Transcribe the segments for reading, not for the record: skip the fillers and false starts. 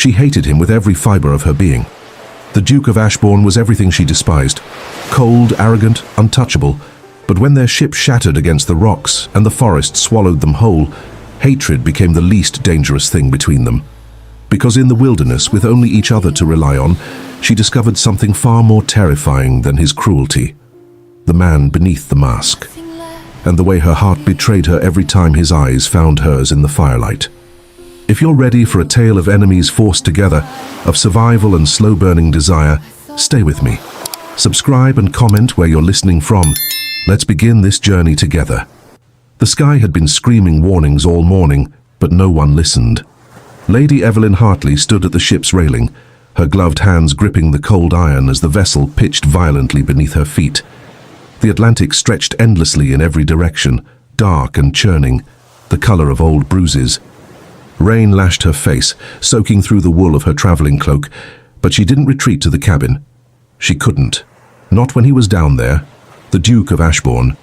She hated him with every fibre of her being. The Duke of Ashbourne was everything she despised. Cold, arrogant, untouchable. But when their ship shattered against the rocks and the forest swallowed them whole, hatred became the least dangerous thing between them. Because in the wilderness, with only each other to rely on, she discovered something far more terrifying than his cruelty. The man beneath the mask. And the way her heart betrayed her every time his eyes found hers in the firelight. If you're ready for a tale of enemies forced together, of survival and slow-burning desire, stay with me. Subscribe and comment where you're listening from. Let's begin this journey together. The sky had been screaming warnings all morning, but no one listened. Lady Evelyn Hartley stood at the ship's railing, her gloved hands gripping the cold iron as the vessel pitched violently beneath her feet. The Atlantic stretched endlessly in every direction, dark and churning, the color of old bruises. Rain lashed her face, soaking through the wool of her traveling cloak, but she didn't retreat to the cabin. She couldn't. Not when he was down there, the Duke of Ashbourne.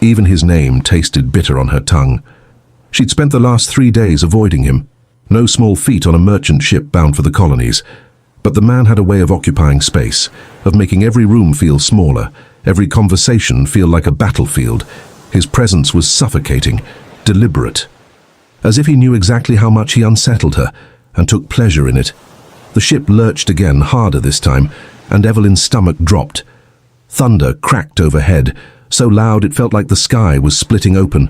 Even his name tasted bitter on her tongue. She'd spent the last 3 days avoiding him. No small feat on a merchant ship bound for the colonies. But the man had a way of occupying space, of making every room feel smaller, every conversation feel like a battlefield. His presence was suffocating, deliberate. As if he knew exactly how much he unsettled her, and took pleasure in it. The ship lurched again, harder this time, and Evelyn's stomach dropped. Thunder cracked overhead, so loud it felt like the sky was splitting open.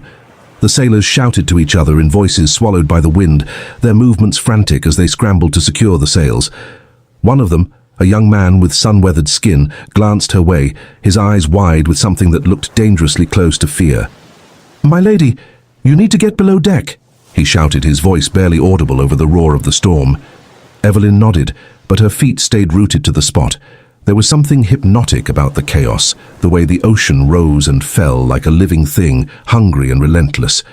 The sailors shouted to each other in voices swallowed by the wind, their movements frantic as they scrambled to secure the sails. One of them, a young man with sun-weathered skin, glanced her way, his eyes wide with something that looked dangerously close to fear. "My lady, you need to get below deck," he shouted, his voice barely audible over the roar of the storm. Evelyn nodded, but her feet stayed rooted to the spot. There was something hypnotic about the chaos, the way the ocean rose and fell like a living thing, hungry and relentless.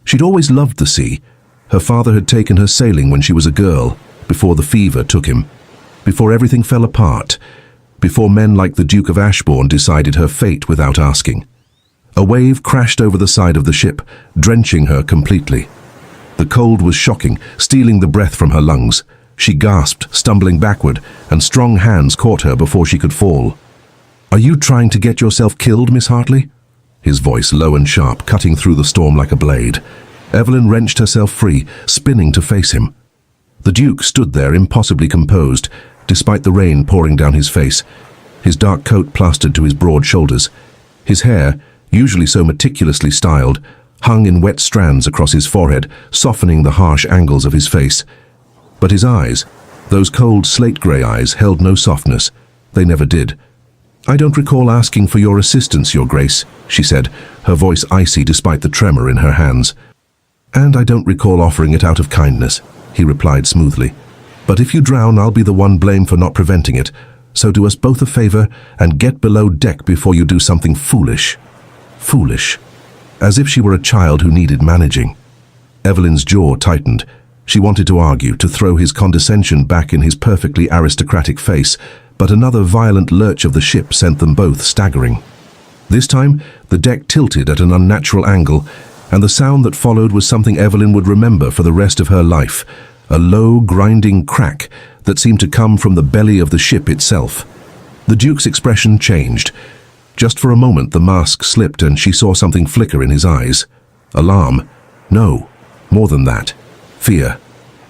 She'd always loved the sea. Her father had taken her sailing when she was a girl, before the fever took him, before everything fell apart, before men like the Duke of Ashbourne decided her fate without asking. A wave crashed over the side of the ship, drenching her completely. The cold was shocking, stealing the breath from her lungs. She gasped, stumbling backward, and strong hands caught her before she could fall. "Are you trying to get yourself killed, Miss Hartley?" His voice low and sharp, cutting through the storm like a blade. Evelyn wrenched herself free, spinning to face him. The Duke stood there impossibly composed, despite the rain pouring down his face, his dark coat plastered to his broad shoulders. His hair, usually so meticulously styled, hung in wet strands across his forehead, softening the harsh angles of his face. But his eyes, those cold slate-grey eyes, held no softness. They never did. "I don't recall asking for your assistance, Your Grace," she said, her voice icy despite the tremor in her hands. "And I don't recall offering it out of kindness," he replied smoothly. "But if you drown, I'll be the one blamed for not preventing it. So do us both a favor and get below deck before you do something foolish." Foolish. As if she were a child who needed managing. Evelyn's jaw tightened. She wanted to argue, to throw his condescension back in his perfectly aristocratic face, but another violent lurch of the ship sent them both staggering. This time, the deck tilted at an unnatural angle, and the sound that followed was something Evelyn would remember for the rest of her life, a low, grinding crack that seemed to come from the belly of the ship itself. The Duke's expression changed. Just for a moment, the mask slipped and she saw something flicker in his eyes. Alarm? No, more than that. Fear.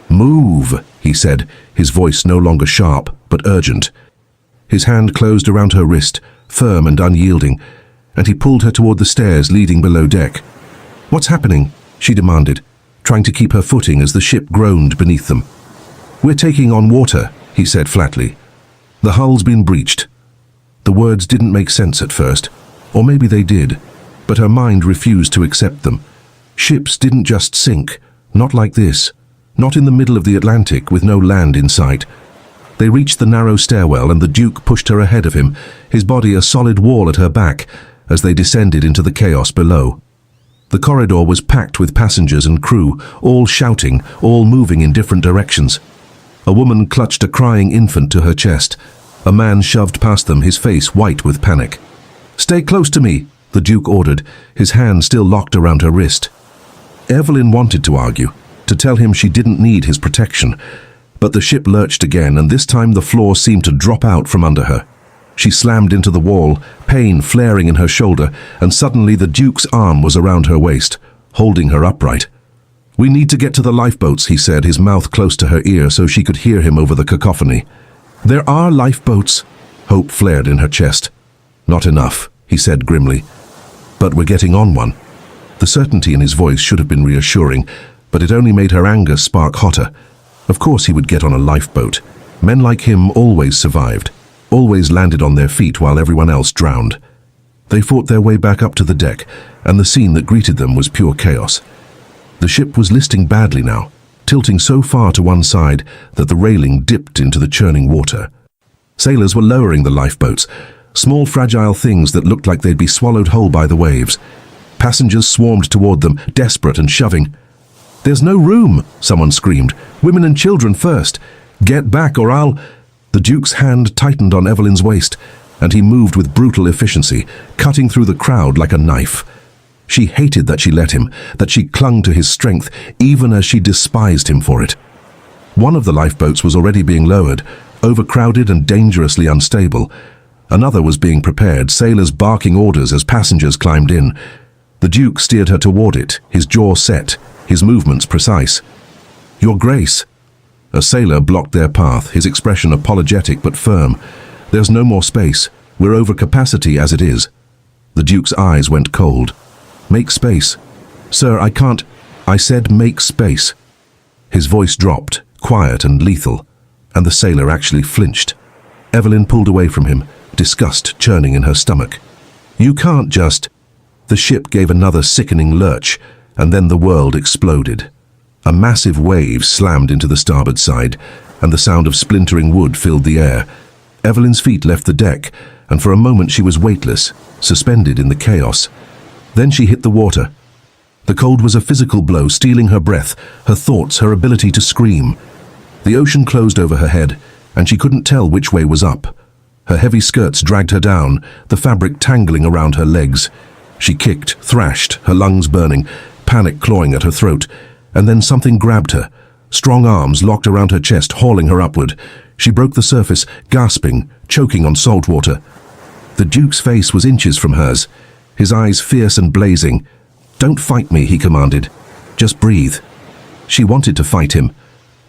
"Move," he said, his voice no longer sharp, but urgent. His hand closed around her wrist, firm and unyielding, and he pulled her toward the stairs leading below deck. "What's happening?" she demanded, trying to keep her footing as the ship groaned beneath them. "We're taking on water," he said flatly. "The hull's been breached." The words didn't make sense at first, or maybe they did, but her mind refused to accept them. Ships didn't just sink, not like this, not in the middle of the Atlantic with no land in sight. They reached the narrow stairwell and the Duke pushed her ahead of him, his body a solid wall at her back, as they descended into the chaos below. The corridor was packed with passengers and crew, all shouting, all moving in different directions. A woman clutched a crying infant to her chest. A man shoved past them, his face white with panic. "Stay close to me," the Duke ordered, his hand still locked around her wrist. Evelyn wanted to argue, to tell him she didn't need his protection, But the ship lurched again, and this time the floor seemed to drop out from under her. She slammed into the wall, pain flaring in her shoulder, and suddenly the Duke's arm was around her waist, holding her upright. "We need to get to the lifeboats," he said, his mouth close to her ear so she could hear him over the cacophony. "There are lifeboats." Hope flared in her chest. "Not enough," he said grimly. "But we're getting on one." The certainty in his voice should have been reassuring, but it only made her anger spark hotter. Of course he would get on a lifeboat. Men like him always survived, always landed on their feet while everyone else drowned. They fought their way back up to the deck, and the scene that greeted them was pure chaos. The ship was listing badly now, tilting so far to one side that the railing dipped into the churning water. Sailors were lowering the lifeboats, small fragile things that looked like they'd be swallowed whole by the waves. Passengers swarmed toward them, desperate and shoving. "There's no room," someone screamed. "Women and children first. Get back or I'll—" The Duke's hand tightened on Evelyn's waist, and he moved with brutal efficiency, cutting through the crowd like a knife. She hated that she let him, that she clung to his strength, even as she despised him for it. One of the lifeboats was already being lowered, overcrowded and dangerously unstable. Another was being prepared, sailors barking orders as passengers climbed in. The Duke steered her toward it, his jaw set, his movements precise. "Your Grace." A sailor blocked their path, his expression apologetic but firm. "There's no more space. We're over capacity as it is." The Duke's eyes went cold. "Make space." "Sir, I can't." "I said make space." His voice dropped, quiet and lethal, and the sailor actually flinched. Evelyn pulled away from him, disgust churning in her stomach. "You can't just—" The ship gave another sickening lurch, and then the world exploded. A massive wave slammed into the starboard side, and the sound of splintering wood filled the air. Evelyn's feet left the deck, and for a moment she was weightless, suspended in the chaos. Then she hit the water. The cold was a physical blow, stealing her breath, her thoughts, her ability to scream. The ocean closed over her head, and she couldn't tell which way was up. Her heavy skirts dragged her down, the fabric tangling around her legs. She kicked, thrashed, her lungs burning, panic clawing at her throat, and then something grabbed her. Strong arms locked around her chest, hauling her upward. She broke the surface, gasping, choking on salt water. The Duke's face was inches from hers, his eyes fierce and blazing. "Don't fight me," he commanded. "Just breathe." She wanted to fight him,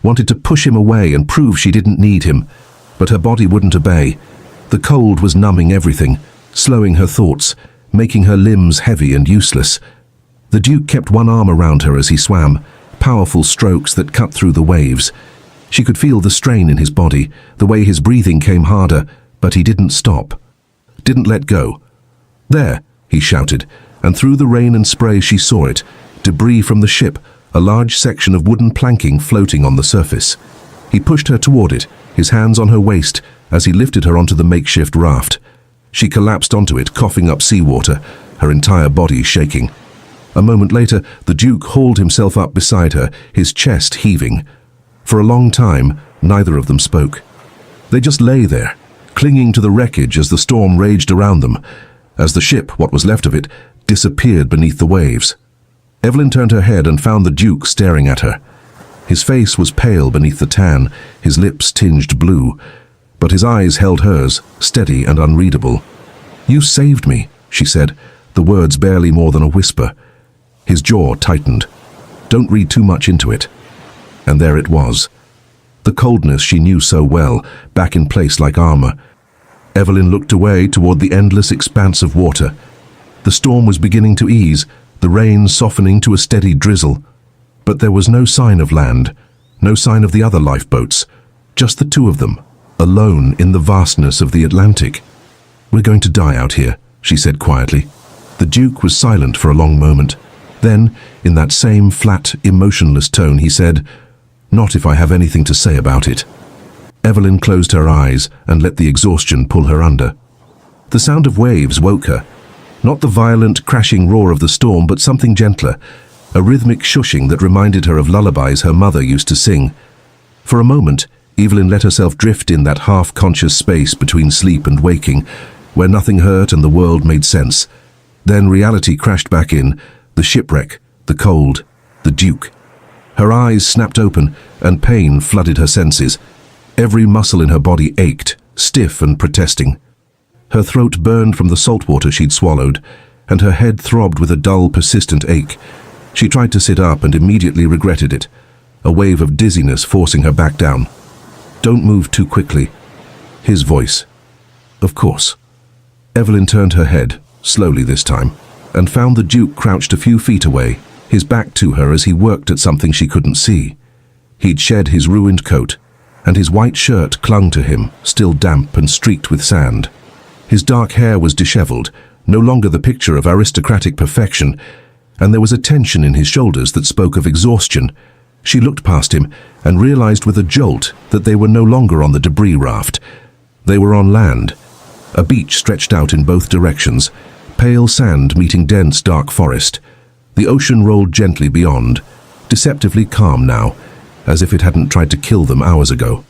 wanted to push him away and prove she didn't need him, but her body wouldn't obey. The cold was numbing everything, slowing her thoughts, making her limbs heavy and useless. The Duke kept one arm around her as he swam, powerful strokes that cut through the waves. She could feel the strain in his body, the way his breathing came harder, but he didn't stop. Didn't let go. "There," he shouted, and through the rain and spray she saw it, debris from the ship, a large section of wooden planking floating on the surface. He pushed her toward it, his hands on her waist, as he lifted her onto the makeshift raft. She collapsed onto it, coughing up seawater, her entire body shaking. A moment later, the Duke hauled himself up beside her, his chest heaving. For a long time, neither of them spoke. They just lay there, clinging to the wreckage as the storm raged around them, as the ship, what was left of it, disappeared beneath the waves. Evelyn turned her head and found the Duke staring at her. His face was pale beneath the tan, his lips tinged blue, but his eyes held hers, steady and unreadable. "You saved me," she said, the words barely more than a whisper. His jaw tightened. "Don't read too much into it." And there it was. The coldness she knew so well, back in place like armor. Evelyn looked away toward the endless expanse of water. The storm was beginning to ease, the rain softening to a steady drizzle. But there was no sign of land, no sign of the other lifeboats, just the two of them, alone in the vastness of the Atlantic. "We're going to die out here," she said quietly. The Duke was silent for a long moment. Then, in that same flat, emotionless tone, he said, "Not if I have anything to say about it." Evelyn closed her eyes and let the exhaustion pull her under. The sound of waves woke her. Not the violent, crashing roar of the storm, but something gentler, a rhythmic shushing that reminded her of lullabies her mother used to sing. For a moment, Evelyn let herself drift in that half-conscious space between sleep and waking, where nothing hurt and the world made sense. Then reality crashed back in, the shipwreck, the cold, the Duke. Her eyes snapped open, and pain flooded her senses. Every muscle in her body ached, stiff and protesting. Her throat burned from the salt water she'd swallowed, and her head throbbed with a dull, persistent ache. She tried to sit up and immediately regretted it, a wave of dizziness forcing her back down. "Don't move too quickly." His voice. "Of course." Evelyn turned her head, slowly this time, and found the Duke crouched a few feet away, his back to her as he worked at something she couldn't see. He'd shed his ruined coat, and his white shirt clung to him, still damp and streaked with sand. His dark hair was disheveled, no longer the picture of aristocratic perfection, and there was a tension in his shoulders that spoke of exhaustion. She looked past him and realized with a jolt that they were no longer on the debris raft. They were on land. A beach stretched out in both directions, pale sand meeting dense dark forest. The ocean rolled gently beyond, deceptively calm now, as if it hadn't tried to kill them hours ago.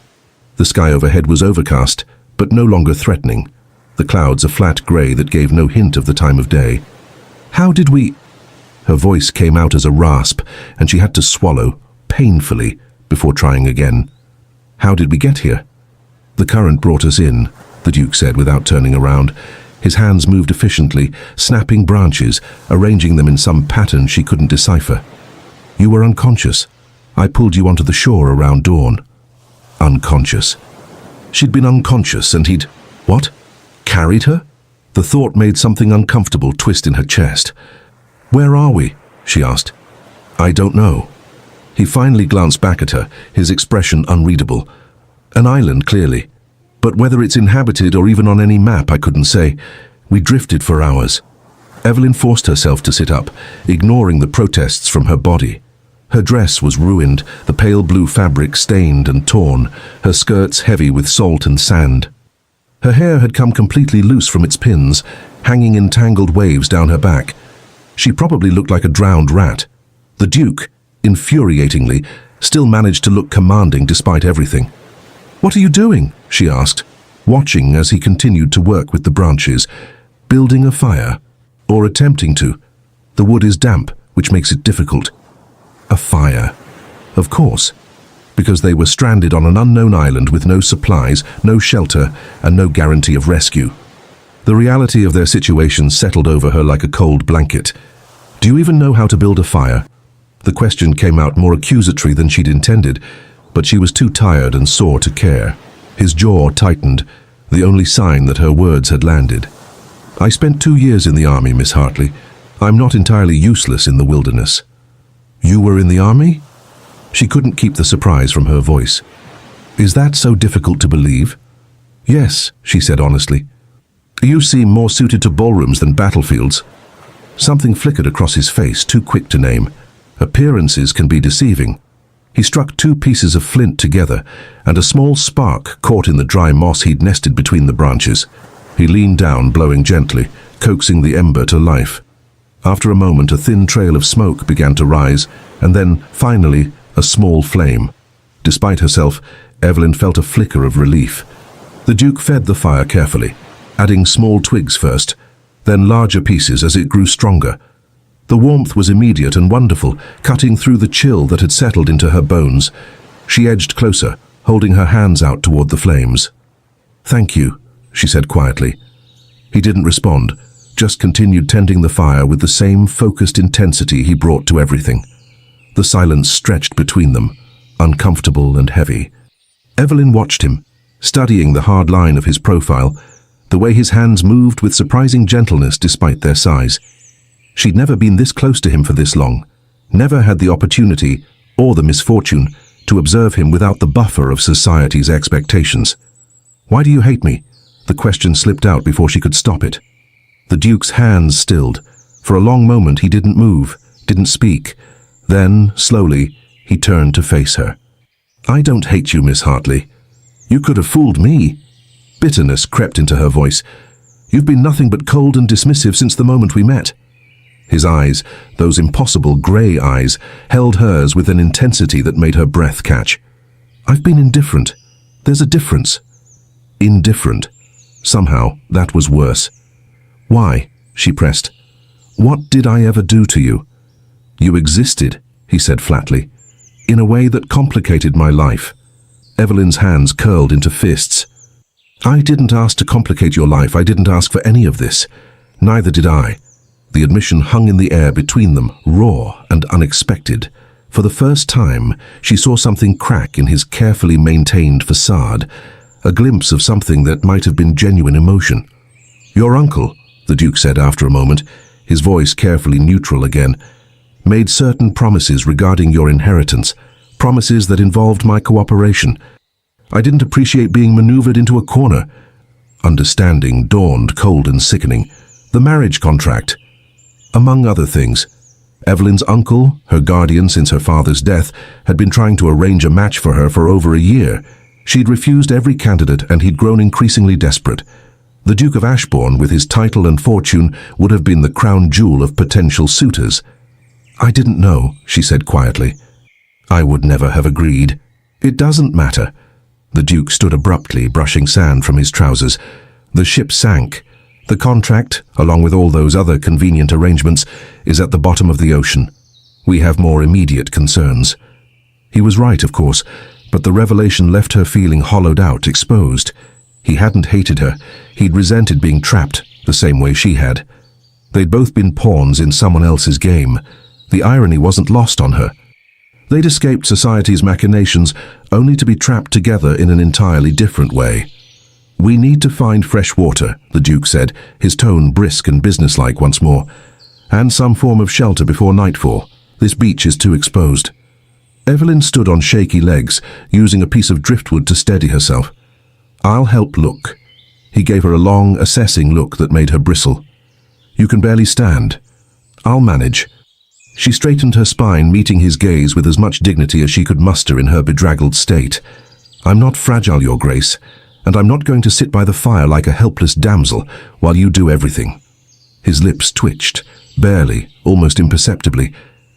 The sky overhead was overcast, but no longer threatening, the clouds a flat grey that gave no hint of the time of day. "How did we—" Her voice came out as a rasp, and she had to swallow, painfully, before trying again. "How did we get here?" "The current brought us in," the Duke said without turning around. His hands moved efficiently, snapping branches, arranging them in some pattern she couldn't decipher. "You were unconscious. I pulled you onto the shore around dawn." Unconscious. She'd been unconscious and he'd— What? Carried her? The thought made something uncomfortable twist in her chest. "Where are we?" she asked. "I don't know." He finally glanced back at her, his expression unreadable. "An island, clearly. But whether it's inhabited or even on any map, I couldn't say. We drifted for hours." Evelyn forced herself to sit up, ignoring the protests from her body. Her dress was ruined, the pale blue fabric stained and torn, her skirts heavy with salt and sand. Her hair had come completely loose from its pins, hanging in tangled waves down her back. She probably looked like a drowned rat. The Duke, infuriatingly, still managed to look commanding despite everything. "What are you doing?" she asked, watching as he continued to work with the branches. "Building a fire? Or attempting to? The wood is damp, which makes it difficult." A fire. Of course, because they were stranded on an unknown island with no supplies, no shelter, and no guarantee of rescue. The reality of their situation settled over her like a cold blanket. "Do you even know how to build a fire?" The question came out more accusatory than she'd intended, but she was too tired and sore to care. His jaw tightened, the only sign that her words had landed. "I spent 2 years in the army, Miss Hartley. I'm not entirely useless in the wilderness." "You were in the army?" She couldn't keep the surprise from her voice. "Is that so difficult to believe?" "Yes," she said honestly. "You seem more suited to ballrooms than battlefields." Something flickered across his face, too quick to name. Appearances can be deceiving. He struck 2 pieces of flint together, and a small spark caught in the dry moss he'd nested between the branches. He leaned down, blowing gently, coaxing the ember to life. After a moment, a thin trail of smoke began to rise, and then, finally, a small flame. Despite herself, Evelyn felt a flicker of relief. The Duke fed the fire carefully, adding small twigs first, then larger pieces as it grew stronger. The warmth was immediate and wonderful, cutting through the chill that had settled into her bones. She edged closer, holding her hands out toward the flames. "Thank you," she said quietly. He didn't respond, just continued tending the fire with the same focused intensity he brought to everything. The silence stretched between them, uncomfortable and heavy. Evelyn watched him, studying the hard line of his profile, the way his hands moved with surprising gentleness despite their size. She'd never been this close to him for this long, never had the opportunity, or the misfortune, to observe him without the buffer of society's expectations. "Why do you hate me?" The question slipped out before she could stop it. The Duke's hands stilled. For a long moment he didn't move, didn't speak. Then, slowly, he turned to face her. "I don't hate you, Miss Hartley. You could have fooled me." Bitterness crept into her voice. "You've been nothing but cold and dismissive since the moment we met." His eyes, those impossible grey eyes, held hers with an intensity that made her breath catch. "I've been indifferent. There's a difference." Indifferent. Somehow, that was worse. "Why?" she pressed. "What did I ever do to you?" "You existed," he said flatly. in a way that complicated my life. Evelyn's hands curled into fists. I didn't ask to complicate your life. I didn't ask for any of this. Neither did I. The admission hung in the air between them, raw and unexpected. For the first time, she saw something crack in his carefully maintained facade, a glimpse of something that might have been genuine emotion. Your uncle, the Duke said after a moment, his voice carefully neutral again, made certain promises regarding your inheritance, promises that involved my cooperation. I didn't appreciate being maneuvered into a corner. Understanding dawned cold and sickening. The marriage contract. Among other things, Evelyn's uncle, her guardian since her father's death, had been trying to arrange a match for her for over a year. She'd refused every candidate and he'd grown increasingly desperate. The Duke of Ashbourne, with his title and fortune, would have been the crown jewel of potential suitors. I didn't know, she said quietly. I would never have agreed. It doesn't matter. The Duke stood abruptly, brushing sand from his trousers. The ship sank. The contract, along with all those other convenient arrangements, is at the bottom of the ocean. We have more immediate concerns. He was right, of course, but the revelation left her feeling hollowed out, exposed. He hadn't hated her. He'd resented being trapped, the same way she had. They'd both been pawns in someone else's game. The irony wasn't lost on her. They'd escaped society's machinations, only to be trapped together in an entirely different way. We need to find fresh water, the Duke said, his tone brisk and businesslike once more, and some form of shelter before nightfall. This beach is too exposed. Evelyn stood on shaky legs, using a piece of driftwood to steady herself. I'll help look. He gave her a long, assessing look that made her bristle. You can barely stand. I'll manage. She straightened her spine, meeting his gaze with as much dignity as she could muster in her bedraggled state. I'm not fragile, Your Grace, and I'm not going to sit by the fire like a helpless damsel while you do everything. His lips twitched, barely, almost imperceptibly,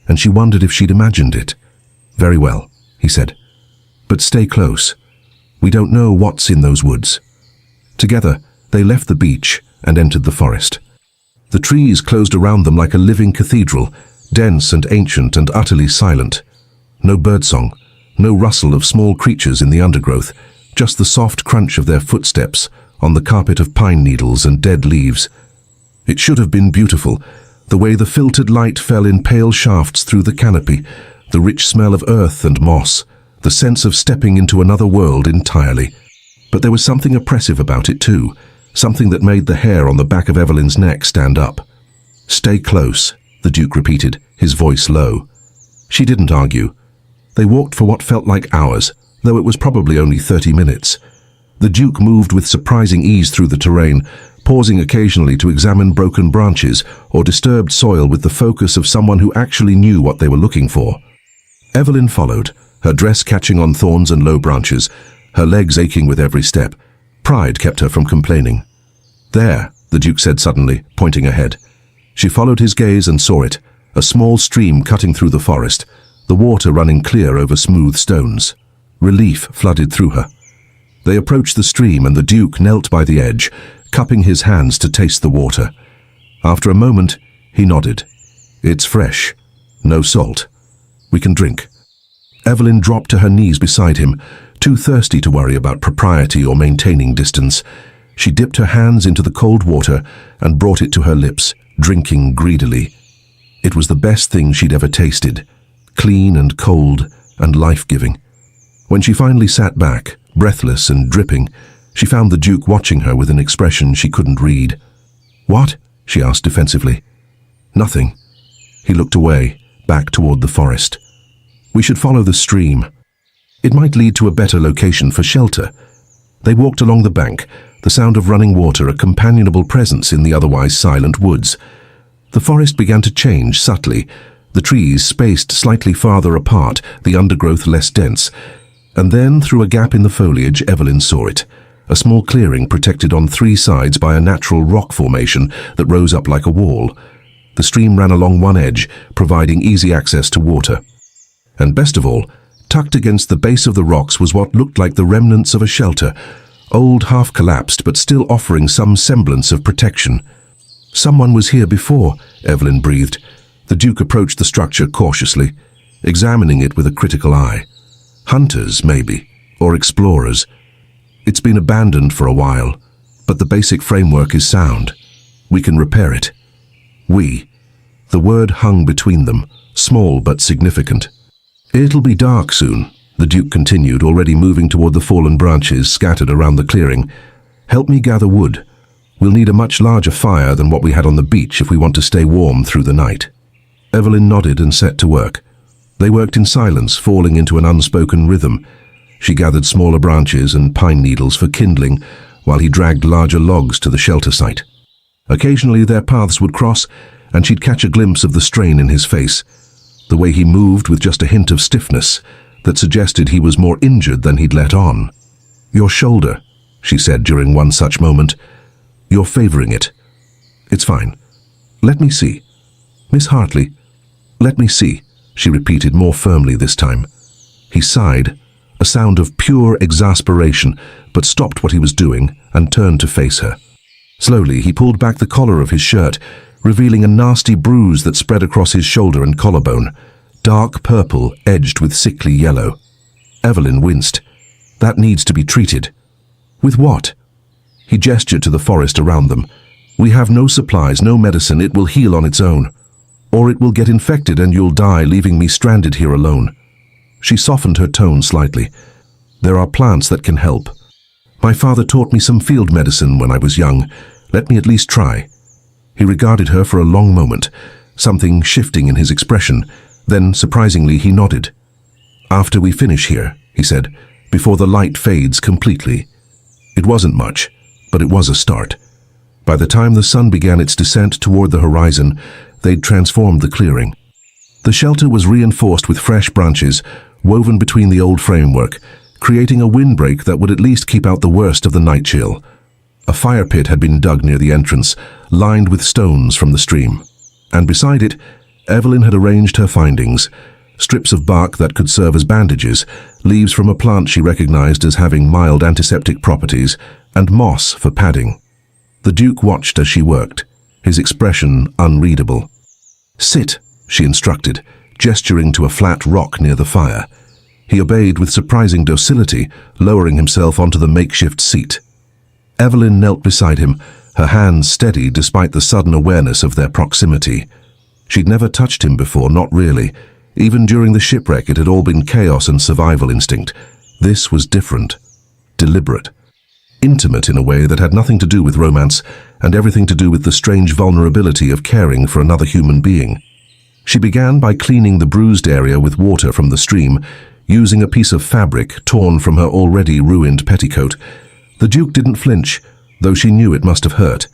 and she wondered if she'd imagined it. Very well, he said. But stay close. We don't know what's in those woods. Together, they left the beach and entered the forest. The trees closed around them like a living cathedral, dense and ancient and utterly silent. No birdsong, no rustle of small creatures in the undergrowth, just the soft crunch of their footsteps on the carpet of pine needles and dead leaves. It should have been beautiful, the way the filtered light fell in pale shafts through the canopy, the rich smell of earth and moss, the sense of stepping into another world entirely. But there was something oppressive about it too, something that made the hair on the back of Evelyn's neck stand up. Stay close, the Duke repeated, his voice low. She didn't argue. They walked for what felt like hours, though it was probably only 30 minutes. The Duke moved with surprising ease through the terrain, pausing occasionally to examine broken branches or disturbed soil with the focus of someone who actually knew what they were looking for. Evelyn followed, her dress catching on thorns and low branches, her legs aching with every step. Pride kept her from complaining. There, the Duke said suddenly, pointing ahead. She followed his gaze and saw it, a small stream cutting through the forest, the water running clear over smooth stones. Relief flooded through her. They approached the stream and the Duke knelt by the edge, cupping his hands to taste the water. After a moment, he nodded. It's fresh. No salt. We can drink. Evelyn dropped to her knees beside him, too thirsty to worry about propriety or maintaining distance. She dipped her hands into the cold water and brought it to her lips, drinking greedily. It was the best thing she'd ever tasted, clean and cold and life-giving. When she finally sat back, breathless and dripping, she found the Duke watching her with an expression she couldn't read. What? She asked defensively. Nothing. He looked away, back toward the forest. We should follow the stream. It might lead to a better location for shelter. They walked along the bank, the sound of running water a companionable presence in the otherwise silent woods. The forest began to change subtly, the trees spaced slightly farther apart, the undergrowth less dense. And then, through a gap in the foliage, Evelyn saw it. A small clearing protected on three sides by a natural rock formation that rose up like a wall. The stream ran along one edge, providing easy access to water. And best of all, tucked against the base of the rocks was what looked like the remnants of a shelter, old, half-collapsed, but still offering some semblance of protection. Someone was here before, Evelyn breathed. The Duke approached the structure cautiously. examining it with a critical eye. Hunters, maybe, or explorers. It's been abandoned for a while, but the basic framework is sound. We can repair it. We. The word hung between them, small but significant. It'll be dark soon, the Duke continued, already moving toward the fallen branches scattered around the clearing. Help me gather wood. We'll need a much larger fire than what we had on the beach if we want to stay warm through the night. Evelyn nodded and set to work. They worked in silence, falling into an unspoken rhythm. She gathered smaller branches and pine needles for kindling, while he dragged larger logs to the shelter site. Occasionally their paths would cross, and she'd catch a glimpse of the strain in his face, the way he moved with just a hint of stiffness that suggested he was more injured than he'd let on. "Your shoulder," she said during one such moment. "You're favoring it." "It's fine. Let me see." "Miss Hartley, let me see," she repeated more firmly this time. He sighed, a sound of pure exasperation, but stopped what he was doing and turned to face her. Slowly, he pulled back the collar of his shirt, revealing a nasty bruise that spread across his shoulder and collarbone, dark purple edged with sickly yellow. Evelyn winced. "That needs to be treated." "With what?" He gestured to the forest around them. "We have no supplies, no medicine. It will heal on its own. Or it will get infected and you'll die, leaving me stranded here alone." She softened her tone slightly. "There are plants that can help. My father taught me some field medicine when I was young. Let me at least try." He regarded her for a long moment, something shifting in his expression. Then, surprisingly, he nodded. "After we finish here," he said, "before the light fades completely." It wasn't much, but it was a start. By the time the sun began its descent toward the horizon, they'd transformed the clearing. The shelter was reinforced with fresh branches, woven between the old framework, creating a windbreak that would at least keep out the worst of the night chill. A fire pit had been dug near the entrance, lined with stones from the stream. And beside it, Evelyn had arranged her findings: strips of bark that could serve as bandages, leaves from a plant she recognized as having mild antiseptic properties, and moss for padding. The Duke watched as she worked, his expression unreadable. "Sit," she instructed, gesturing to a flat rock near the fire. He obeyed with surprising docility, lowering himself onto the makeshift seat. Evelyn knelt beside him, her hands steady despite the sudden awareness of their proximity. She'd never touched him before, not really. Even during the shipwreck, it had all been chaos and survival instinct. This was different, deliberate, intimate in a way that had nothing to do with romance and everything to do with the strange vulnerability of caring for another human being. She began by cleaning the bruised area with water from the stream, using a piece of fabric torn from her already ruined petticoat. The Duke didn't flinch, though she knew it must have hurt.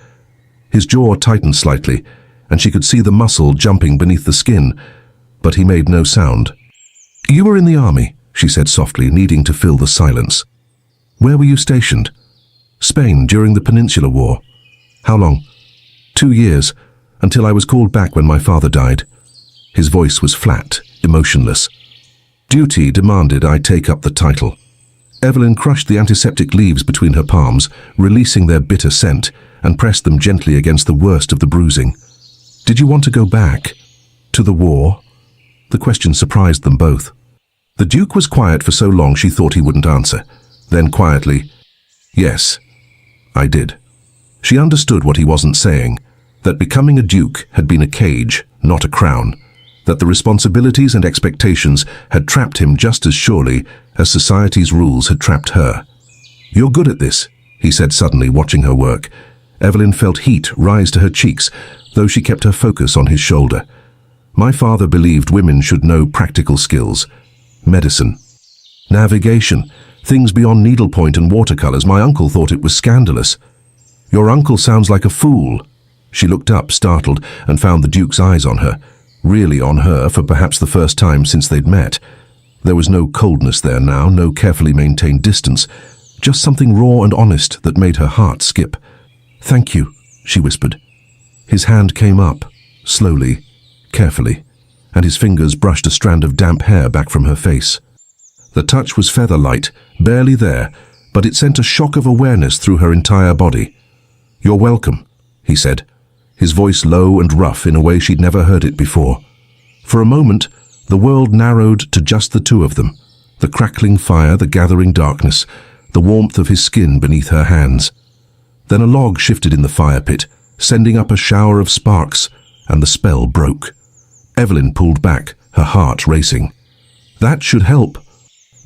His jaw tightened slightly, and she could see the muscle jumping beneath the skin, but he made no sound. "You were in the army," she said softly, needing to fill the silence. "Where were you stationed?" "Spain, during the Peninsular War." "How long?" 2 years, until I was called back when my father died." His voice was flat, emotionless. "Duty demanded I take up the title." Evelyn crushed the antiseptic leaves between her palms, releasing their bitter scent, and pressed them gently against the worst of the bruising. "Did you want to go back? To the war?" The question surprised them both. The Duke was quiet for so long she thought he wouldn't answer. Then quietly, "Yes, I did." She understood what he wasn't saying, that becoming a duke had been a cage, not a crown, that the responsibilities and expectations had trapped him just as surely as society's rules had trapped her. "You're good at this," he said suddenly, watching her work. Evelyn felt heat rise to her cheeks, though she kept her focus on his shoulder. "My father believed women should know practical skills. Medicine. Navigation. Things beyond needlepoint and watercolors. My uncle thought it was scandalous." "Your uncle sounds like a fool." She looked up, startled, and found the Duke's eyes on her. Really on her for perhaps the first time since they'd met. There was no coldness there now, no carefully maintained distance, just something raw and honest that made her heart skip. "Thank you," she whispered. His hand came up, slowly, carefully, and his fingers brushed a strand of damp hair back from her face. The touch was feather-light, barely there, but it sent a shock of awareness through her entire body. "You're welcome," he said, his voice low and rough in a way she'd never heard it before. For a moment, The world narrowed to just the two of them. The crackling fire, the gathering darkness, the warmth of his skin beneath her hands. Then a log shifted in the fire pit, sending up a shower of sparks, and the spell broke. Evelyn pulled back, her heart racing. That should help.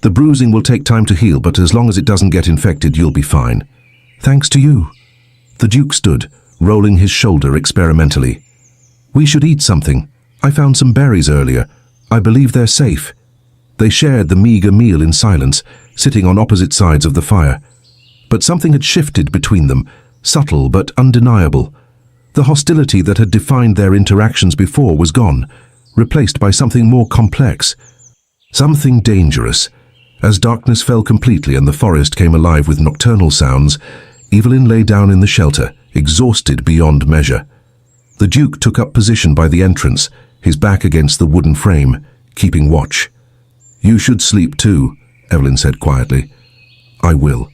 The bruising will take time to heal, but as long as it doesn't get infected, you'll be fine. Thanks to you. The Duke stood, rolling his shoulder experimentally. We should eat something. I found some berries earlier. I believe they're safe. They shared the meager meal in silence, sitting on opposite sides of the fire. But something had shifted between them, subtle but undeniable. The hostility that had defined their interactions before was gone, replaced by something more complex. Something dangerous. As darkness fell completely and the forest came alive with nocturnal sounds, Evelyn lay down in the shelter, exhausted beyond measure. The Duke took up position by the entrance, his back against the wooden frame, keeping watch. You should sleep too, Evelyn said quietly. I will.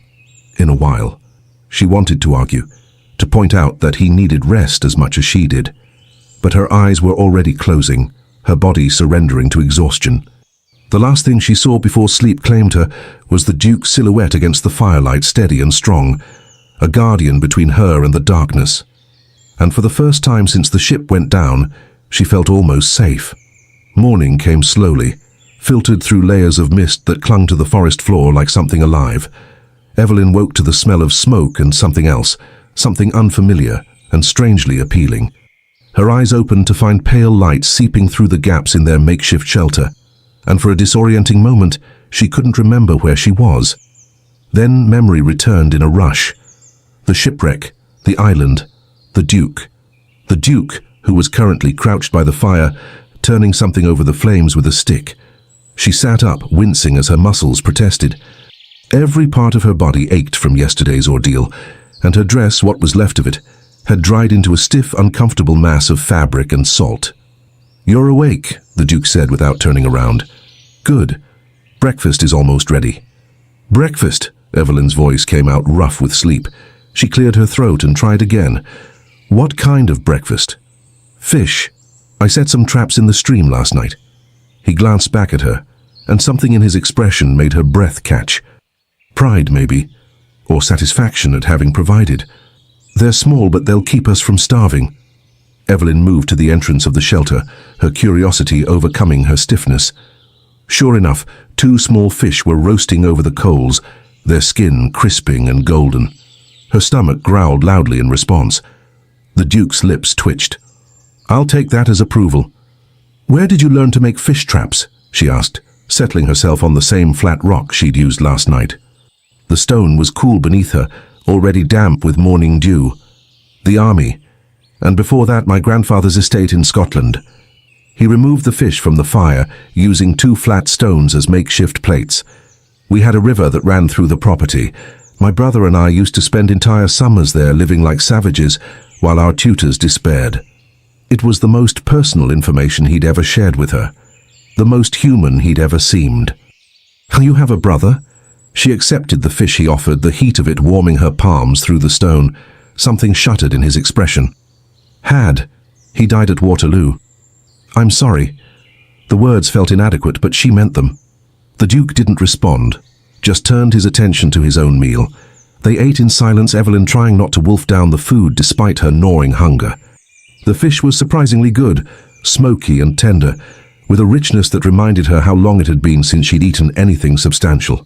In a while. She wanted to argue, to point out that he needed rest as much as she did. But her eyes were already closing, her body surrendering to exhaustion. The last thing she saw before sleep claimed her was the Duke's silhouette against the firelight, steady and strong, a guardian between her and the darkness. And for the first time since the ship went down, she felt almost safe. Morning came slowly, filtered through layers of mist that clung to the forest floor like something alive. Evelyn woke to the smell of smoke and something else, something unfamiliar and strangely appealing. Her eyes opened to find pale light seeping through the gaps in their makeshift shelter, and for a disorienting moment, she couldn't remember where she was. Then memory returned in a rush. The shipwreck, the island, the Duke. The Duke, who was currently crouched by the fire, turning something over the flames with a stick. She sat up, wincing as her muscles protested. Every part of her body ached from yesterday's ordeal, and her dress, what was left of it, had dried into a stiff, uncomfortable mass of fabric and salt. You're awake, the Duke said without turning around. Good. Breakfast is almost ready. Breakfast, Evelyn's voice came out rough with sleep. She cleared her throat and tried again. What kind of breakfast? Fish. I set some traps in the stream last night. He glanced back at her, and something in his expression made her breath catch. Pride, maybe, or satisfaction at having provided. They're small, but they'll keep us from starving. Evelyn moved to the entrance of the shelter, her curiosity overcoming her stiffness. Sure enough, 2 small fish were roasting over the coals, their skin crisping and golden. Her stomach growled loudly in response. The Duke's lips twitched. I'll take that as approval. Where did you learn to make fish traps? She asked, settling herself on the same flat rock she'd used last night. The stone was cool beneath her, already damp with morning dew. The army, and before that my grandfather's estate in Scotland. He removed the fish from the fire, using 2 flat stones as makeshift plates. We had a river that ran through the property. My brother and I used to spend entire summers there living like savages, while our tutors despaired. It was the most personal information he'd ever shared with her, the most human he'd ever seemed. You have a brother? She accepted the fish he offered, the heat of it warming her palms through the stone. Something shuddered in his expression. Had. He died at Waterloo. I'm sorry. The words felt inadequate, but she meant them. The Duke didn't respond, just turned his attention to his own meal. They ate in silence, Evelyn trying not to wolf down the food despite her gnawing hunger. The fish was surprisingly good, smoky and tender, with a richness that reminded her how long it had been since she'd eaten anything substantial.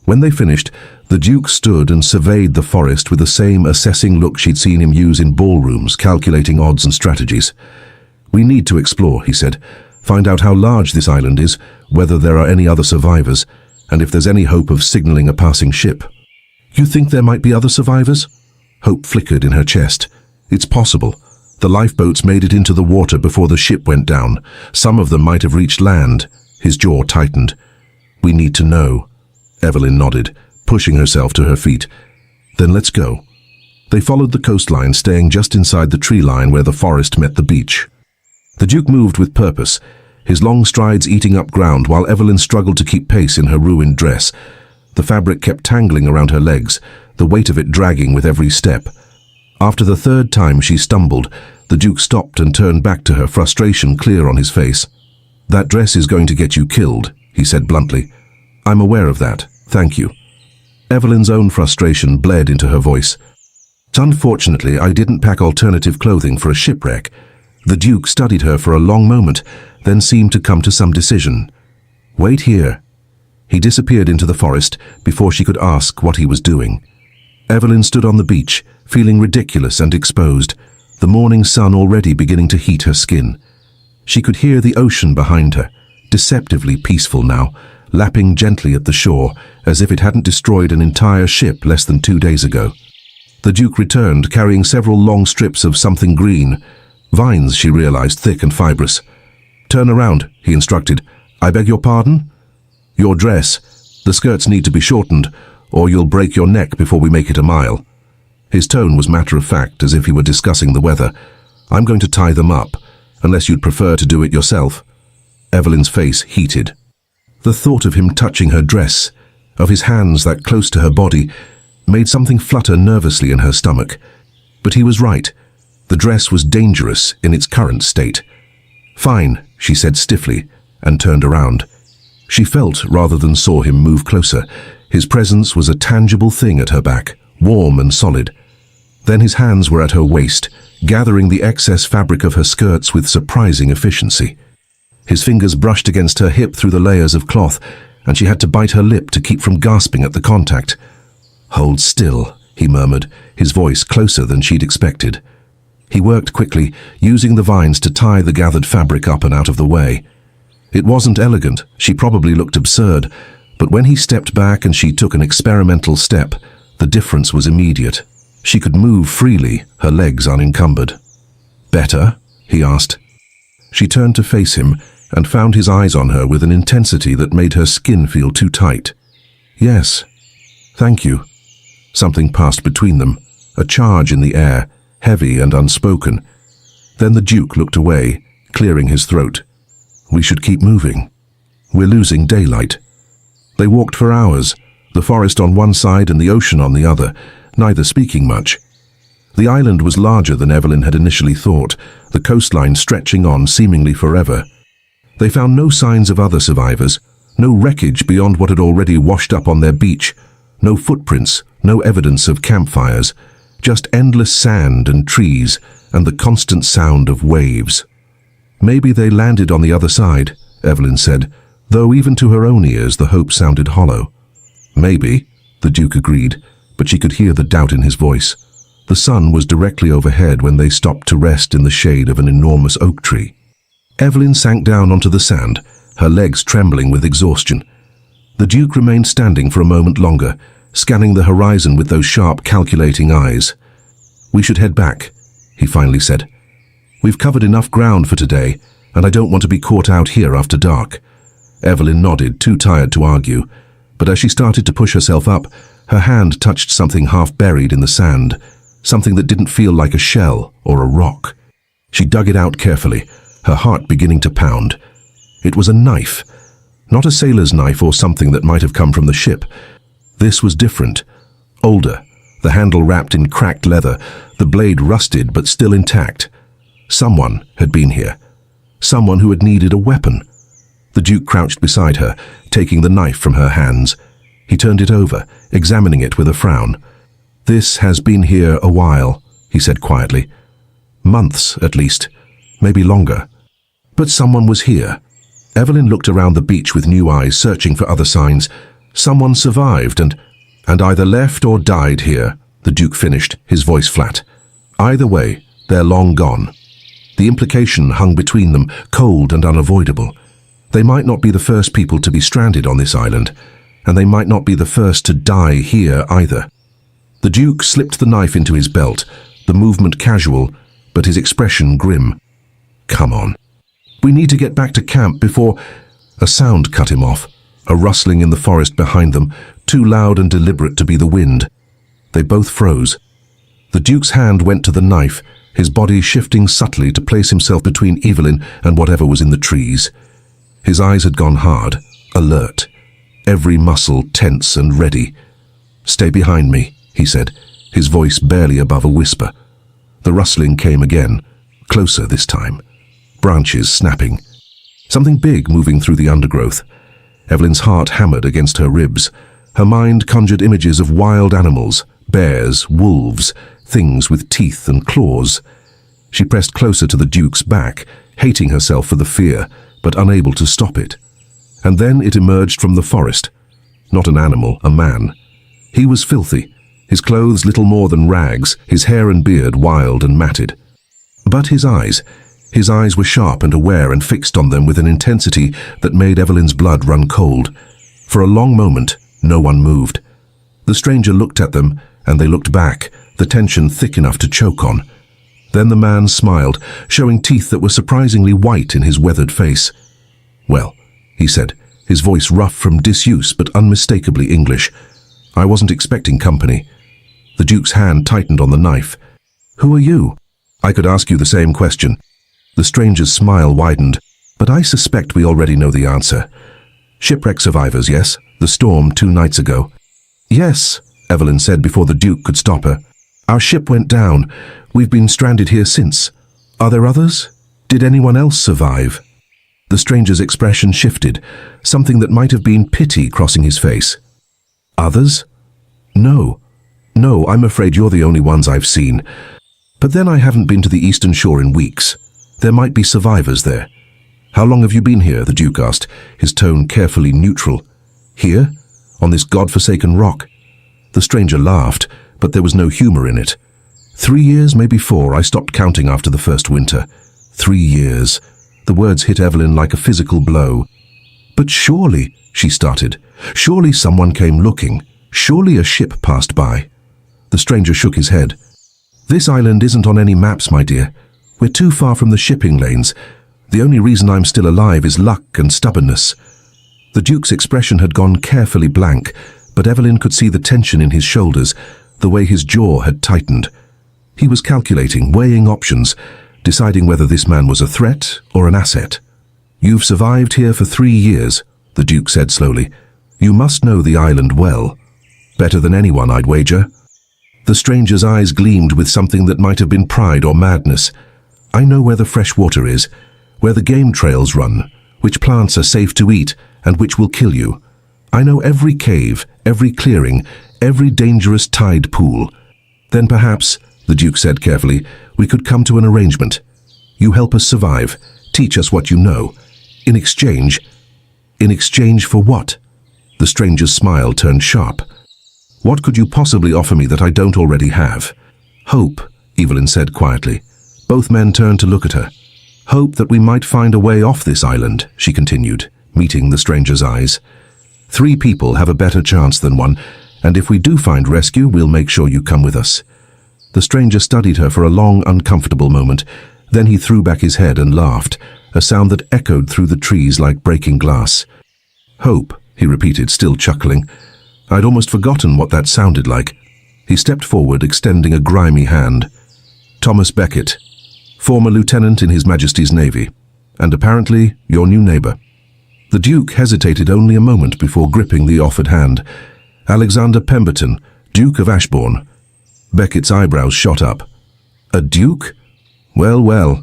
When they finished, the Duke stood and surveyed the forest with the same assessing look she'd seen him use in ballrooms, calculating odds and strategies. We need to explore, he said. Find out how large this island is, whether there are any other survivors, and if there's any hope of signaling a passing ship. You think there might be other survivors? Hope flickered in her chest. It's possible. The lifeboats made it into the water before the ship went down. Some of them might have reached land. His jaw tightened. We need to know. Evelyn nodded, pushing herself to her feet. Then let's go. They followed the coastline, staying just inside the tree line where the forest met the beach. The Duke moved with purpose, his long strides eating up ground while Evelyn struggled to keep pace in her ruined dress. The fabric kept tangling around her legs, the weight of it dragging with every step. After the 3rd time she stumbled, the Duke stopped and turned back to her, frustration clear on his face. "That dress is going to get you killed," he said bluntly. "I'm aware of that, thank you." Evelyn's own frustration bled into her voice. "Unfortunately, I didn't pack alternative clothing for a shipwreck." The Duke studied her for a long moment, then seemed to come to some decision. "Wait here." He disappeared into the forest before she could ask what he was doing. Evelyn stood on the beach, feeling ridiculous and exposed, the morning sun already beginning to heat her skin. She could hear the ocean behind her, deceptively peaceful now, lapping gently at the shore, as if it hadn't destroyed an entire ship less than 2 days ago. The Duke returned, carrying several long strips of something green. Vines, she realized, thick and fibrous. "Turn around," he instructed. "I beg your pardon?" "Your dress. The skirts need to be shortened, or you'll break your neck before we make it a mile." His tone was matter-of-fact, as if he were discussing the weather. "I'm going to tie them up, unless you'd prefer to do it yourself." Evelyn's face heated. The thought of him touching her dress, of his hands that close to her body, made something flutter nervously in her stomach. But he was right. The dress was dangerous in its current state. "Fine," she said stiffly, and turned around. She felt rather than saw him move closer. His presence was a tangible thing at her back, warm and solid. Then his hands were at her waist, gathering the excess fabric of her skirts with surprising efficiency. His fingers brushed against her hip through the layers of cloth, and she had to bite her lip to keep from gasping at the contact. "Hold still," he murmured, his voice closer than she'd expected. He worked quickly, using the vines to tie the gathered fabric up and out of the way. It wasn't elegant, she probably looked absurd, but when he stepped back and she took an experimental step, the difference was immediate. She could move freely, her legs unencumbered. "Better?" he asked. She turned to face him and found his eyes on her with an intensity that made her skin feel too tight. "Yes. Thank you." Something passed between them, a charge in the air, heavy and unspoken. Then the Duke looked away, clearing his throat. "We should keep moving. We're losing daylight." They walked for hours, the forest on one side and the ocean on the other, neither speaking much. The island was larger than Evelyn had initially thought, the coastline stretching on seemingly forever. They found no signs of other survivors, no wreckage beyond what had already washed up on their beach, no footprints, no evidence of campfires, just endless sand and trees and the constant sound of waves. "Maybe they landed on the other side," Evelyn said, though even to her own ears the hope sounded hollow. "Maybe," the Duke agreed, but she could hear the doubt in his voice. The sun was directly overhead when they stopped to rest in the shade of an enormous oak tree. Evelyn sank down onto the sand, her legs trembling with exhaustion. The Duke remained standing for a moment longer, scanning the horizon with those sharp, calculating eyes. "We should head back," he finally said. "We've covered enough ground for today, and I don't want to be caught out here after dark." Evelyn nodded, too tired to argue, but as she started to push herself up, her hand touched something half buried in the sand, something that didn't feel like a shell or a rock. She dug it out carefully, her heart beginning to pound. It was a knife, not a sailor's knife or something that might have come from the ship. This was different, older, the handle wrapped in cracked leather, the blade rusted but still intact. Someone had been here, someone who had needed a weapon. The Duke crouched beside her, taking the knife from her hands. He turned it over, examining it with a frown. "This has been here a while," he said quietly. "Months, at least, maybe longer. But someone was here." Evelyn looked around the beach with new eyes, searching for other signs. "Someone survived and either left or died here," the Duke finished, his voice flat. "Either way, they're long gone." The implication hung between them, cold and unavoidable. They might not be the first people to be stranded on this island, and they might not be the first to die here either. The Duke slipped the knife into his belt, the movement casual, but his expression grim. "Come on. We need to get back to camp before—" A sound cut him off, a rustling in the forest behind them, too loud and deliberate to be the wind. They both froze. The Duke's hand went to the knife, his body shifting subtly to place himself between Evelyn and whatever was in the trees. His eyes had gone hard, alert, every muscle tense and ready. "Stay behind me," he said, his voice barely above a whisper. The rustling came again, closer this time, branches snapping. Something big moving through the undergrowth. Evelyn's heart hammered against her ribs. Her mind conjured images of wild animals, bears, wolves, things with teeth and claws. She pressed closer to the Duke's back, hating herself for the fear, but unable to stop it. And then it emerged from the forest. Not an animal, a man. He was filthy, his clothes little more than rags, his hair and beard wild and matted. But his eyes were sharp and aware and fixed on them with an intensity that made Evelyn's blood run cold. For a long moment, no one moved. The stranger looked at them, and they looked back, the tension thick enough to choke on. Then the man smiled, showing teeth that were surprisingly white in his weathered face. "Well," he said, his voice rough from disuse but unmistakably English, "I wasn't expecting company." The Duke's hand tightened on the knife. "Who are you?" "I could ask you the same question." The stranger's smile widened, but I suspect we already know the answer. "Shipwreck survivors, yes? The storm 2 nights ago." "Yes," Evelyn said before the Duke could stop her. "Our ship went down. We've been stranded here since. Are there others? Did anyone else survive?" The stranger's expression shifted, something that might have been pity crossing his face. "Others? No, I'm afraid you're the only ones I've seen. But then I haven't been to the eastern shore in weeks. There might be survivors there." "How long have you been here?" the Duke asked, his tone carefully neutral. "Here? On this god-forsaken rock?" The stranger laughed, but there was no humor in it. 3 years, maybe 4. I stopped counting after the first winter. 3 years. The words hit Evelyn like a physical blow. "But surely," she started, "surely someone came looking. Surely a ship passed by." The stranger shook his head. "This island isn't on any maps, my dear. We're too far from the shipping lanes. The only reason I'm still alive is luck and stubbornness." The Duke's expression had gone carefully blank, but Evelyn could see the tension in his shoulders, the way his jaw had tightened. He was calculating, weighing options, deciding whether this man was a threat or an asset. "You've survived here for 3 years, the Duke said slowly. "You must know the island well. Better than anyone, I'd wager." The stranger's eyes gleamed with something that might have been pride or madness. "I know where the fresh water is, where the game trails run, which plants are safe to eat and which will kill you. I know every cave, every clearing, every dangerous tide pool. Then perhaps," the Duke said carefully, "we could come to an arrangement. You help us survive, teach us what you know. In exchange for what?" The stranger's smile turned sharp. "What could you possibly offer me that I don't already have?" "Hope," Evelyn said quietly. Both men turned to look at her. "Hope that we might find a way off this island," she continued, meeting the stranger's eyes. 3 people have a better chance than 1, and if we do find rescue, we'll make sure you come with us." The stranger studied her for a long, uncomfortable moment. Then he threw back his head and laughed, a sound that echoed through the trees like breaking glass. "Hope," he repeated, still chuckling. I'd almost forgotten what that sounded like. He stepped forward, extending a grimy hand. "Thomas Beckett, former lieutenant in His Majesty's Navy, and apparently your new neighbor." The Duke hesitated only a moment before gripping the offered hand. "Alexander Pemberton, Duke of Ashbourne." Beckett's eyebrows shot up. "A duke? Well, well.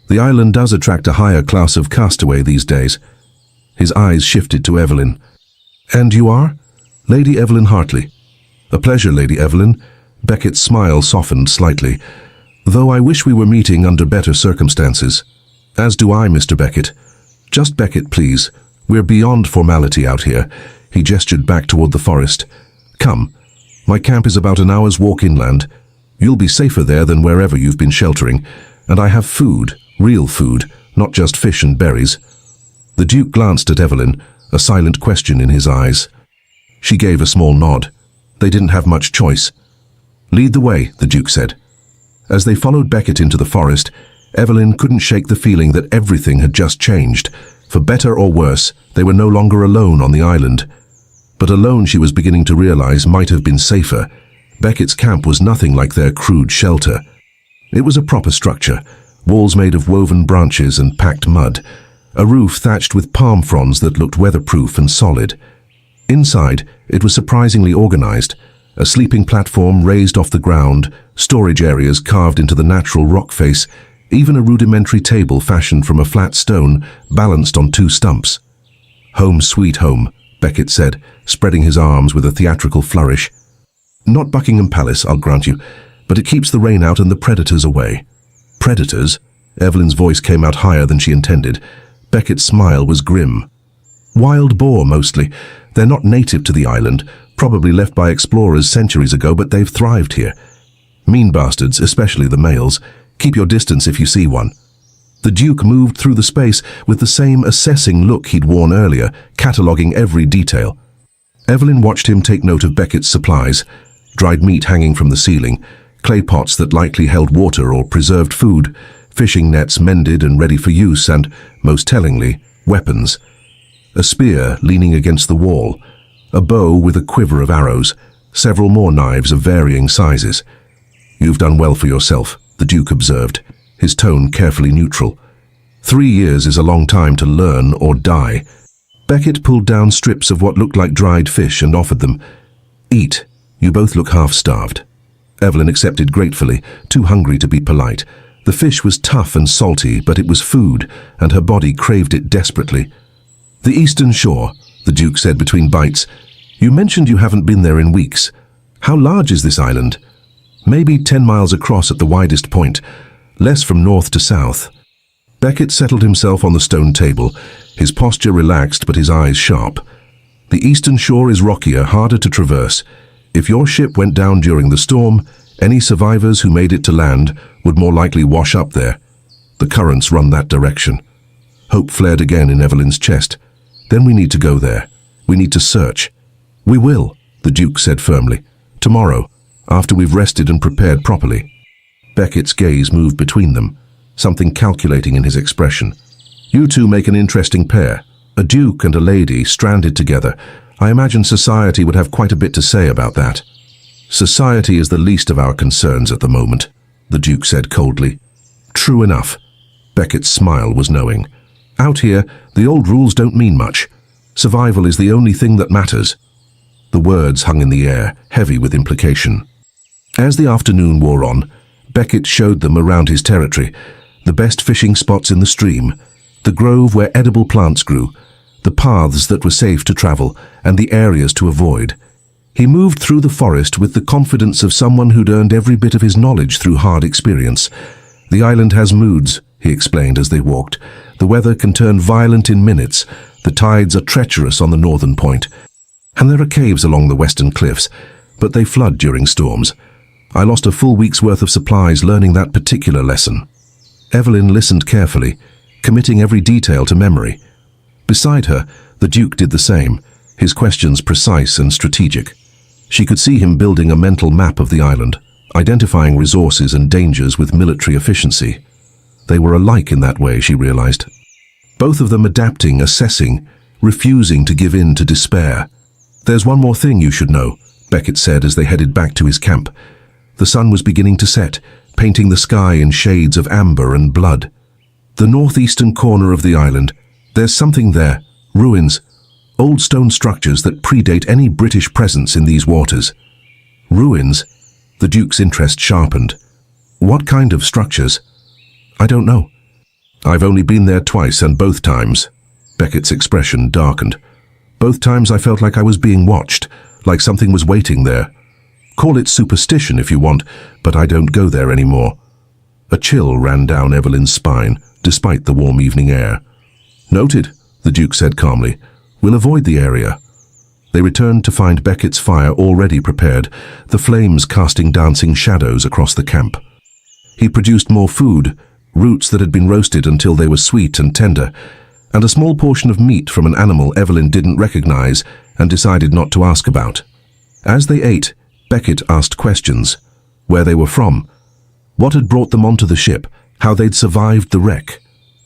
The island does attract a higher class of castaway these days." His eyes shifted to Evelyn. "And you are?" "Lady Evelyn Hartley." "A pleasure, Lady Evelyn." Beckett's smile softened slightly. "Though I wish we were meeting under better circumstances." "As do I, Mr. Beckett." "Just Beckett, please. We're beyond formality out here." He gestured back toward the forest. "Come. My camp is about an hour's walk inland. You'll be safer there than wherever you've been sheltering. And I have food, real food, not just fish and berries." The Duke glanced at Evelyn, a silent question in his eyes. She gave a small nod. They didn't have much choice. "Lead the way," the Duke said. As they followed Beckett into the forest, Evelyn couldn't shake the feeling that everything had just changed. For better or worse, they were no longer alone on the island. But alone, she was beginning to realize, might have been safer. Beckett's camp was nothing like their crude shelter. It was a proper structure, walls made of woven branches and packed mud, a roof thatched with palm fronds that looked weatherproof and solid. Inside, it was surprisingly organized, a sleeping platform raised off the ground, storage areas carved into the natural rock face, even a rudimentary table fashioned from a flat stone balanced on two stumps. "Home sweet home," Beckett said, spreading his arms with a theatrical flourish. "Not Buckingham Palace, I'll grant you, but it keeps the rain out and the predators away." "Predators?" Evelyn's voice came out higher than she intended. Beckett's smile was grim. "Wild boar, mostly. They're not native to the island, probably left by explorers centuries ago, but they've thrived here. Mean bastards, especially the males. Keep your distance if you see one." The Duke moved through the space with the same assessing look he'd worn earlier, cataloguing every detail. Evelyn watched him take note of Beckett's supplies: dried meat hanging from the ceiling, clay pots that likely held water or preserved food, fishing nets mended and ready for use, and, most tellingly, weapons. A spear leaning against the wall, a bow with a quiver of arrows, several more knives of varying sizes. "You've done well for yourself," the Duke observed, his tone carefully neutral. 3 years is a long time to learn or die." Beckett pulled down strips of what looked like dried fish and offered them. "Eat. You both look half-starved." Evelyn accepted gratefully, too hungry to be polite. The fish was tough and salty, but it was food, and her body craved it desperately. "The Eastern Shore," the Duke said between bites. "You mentioned you haven't been there in weeks. How large is this island?" "Maybe 10 miles across at the widest point, less from north to south." Beckett settled himself on the stone table, his posture relaxed but his eyes sharp. "The Eastern Shore is rockier, harder to traverse. If your ship went down during the storm, any survivors who made it to land would more likely wash up there. The currents run that direction." Hope flared again in Evelyn's chest. "Then we need to go there. We need to search." "We will," the Duke said firmly. "Tomorrow, after we've rested and prepared properly." Beckett's gaze moved between them, something calculating in his expression. "You two make an interesting pair. A duke and a lady stranded together. I imagine society would have quite a bit to say about that." "Society is the least of our concerns at the moment," the Duke said coldly. "True enough." Beckett's smile was knowing. "Out here, the old rules don't mean much. Survival is the only thing that matters." The words hung in the air, heavy with implication. As the afternoon wore on, Beckett showed them around his territory, the best fishing spots in the stream, the grove where edible plants grew, the paths that were safe to travel, and the areas to avoid. He moved through the forest with the confidence of someone who'd earned every bit of his knowledge through hard experience. "The island has moods," he explained as they walked. "The weather can turn violent in minutes. The tides are treacherous on the northern point. And there are caves along the western cliffs, but they flood during storms. I lost a full week's worth of supplies learning that particular lesson." Evelyn listened carefully, committing every detail to memory. Beside her, the Duke did the same, his questions precise and strategic. She could see him building a mental map of the island, identifying resources and dangers with military efficiency. They were alike in that way, she realized. Both of them adapting, assessing, refusing to give in to despair. "There's one more thing you should know," Beckett said as they headed back to his camp. The sun was beginning to set, painting the sky in shades of amber and blood. "The northeastern corner of the island. There's something there. Ruins. Old stone structures that predate any British presence in these waters." "Ruins?" The Duke's interest sharpened. "What kind of structures?" "I don't know. I've only been there twice, and both times." Beckett's expression darkened. "Both times I felt like I was being watched, like something was waiting there. Call it superstition if you want, but I don't go there anymore." A chill ran down Evelyn's spine, despite the warm evening air. "Noted," the Duke said calmly. "We'll avoid the area." They returned to find Beckett's fire already prepared, the flames casting dancing shadows across the camp. He produced more food, roots that had been roasted until they were sweet and tender, and a small portion of meat from an animal Evelyn didn't recognize and decided not to ask about. As they ate, Beckett asked questions: where they were from, what had brought them onto the ship, how they'd survived the wreck.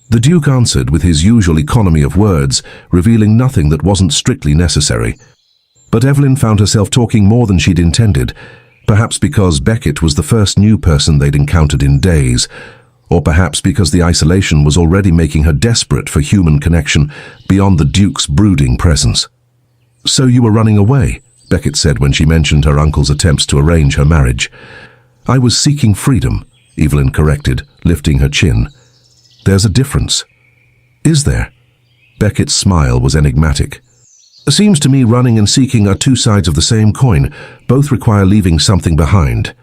The Duke answered with his usual economy of words, revealing nothing that wasn't strictly necessary. But Evelyn found herself talking more than she'd intended, perhaps because Beckett was the first new person they'd encountered in days, or perhaps because the isolation was already making her desperate for human connection beyond the Duke's brooding presence. "So you were running away," Beckett said when she mentioned her uncle's attempts to arrange her marriage. "I was seeking freedom," Evelyn corrected, lifting her chin. "There's a difference." "Is there?" Beckett's smile was enigmatic. "It seems to me running and seeking are two sides of the same coin. Both require leaving something behind."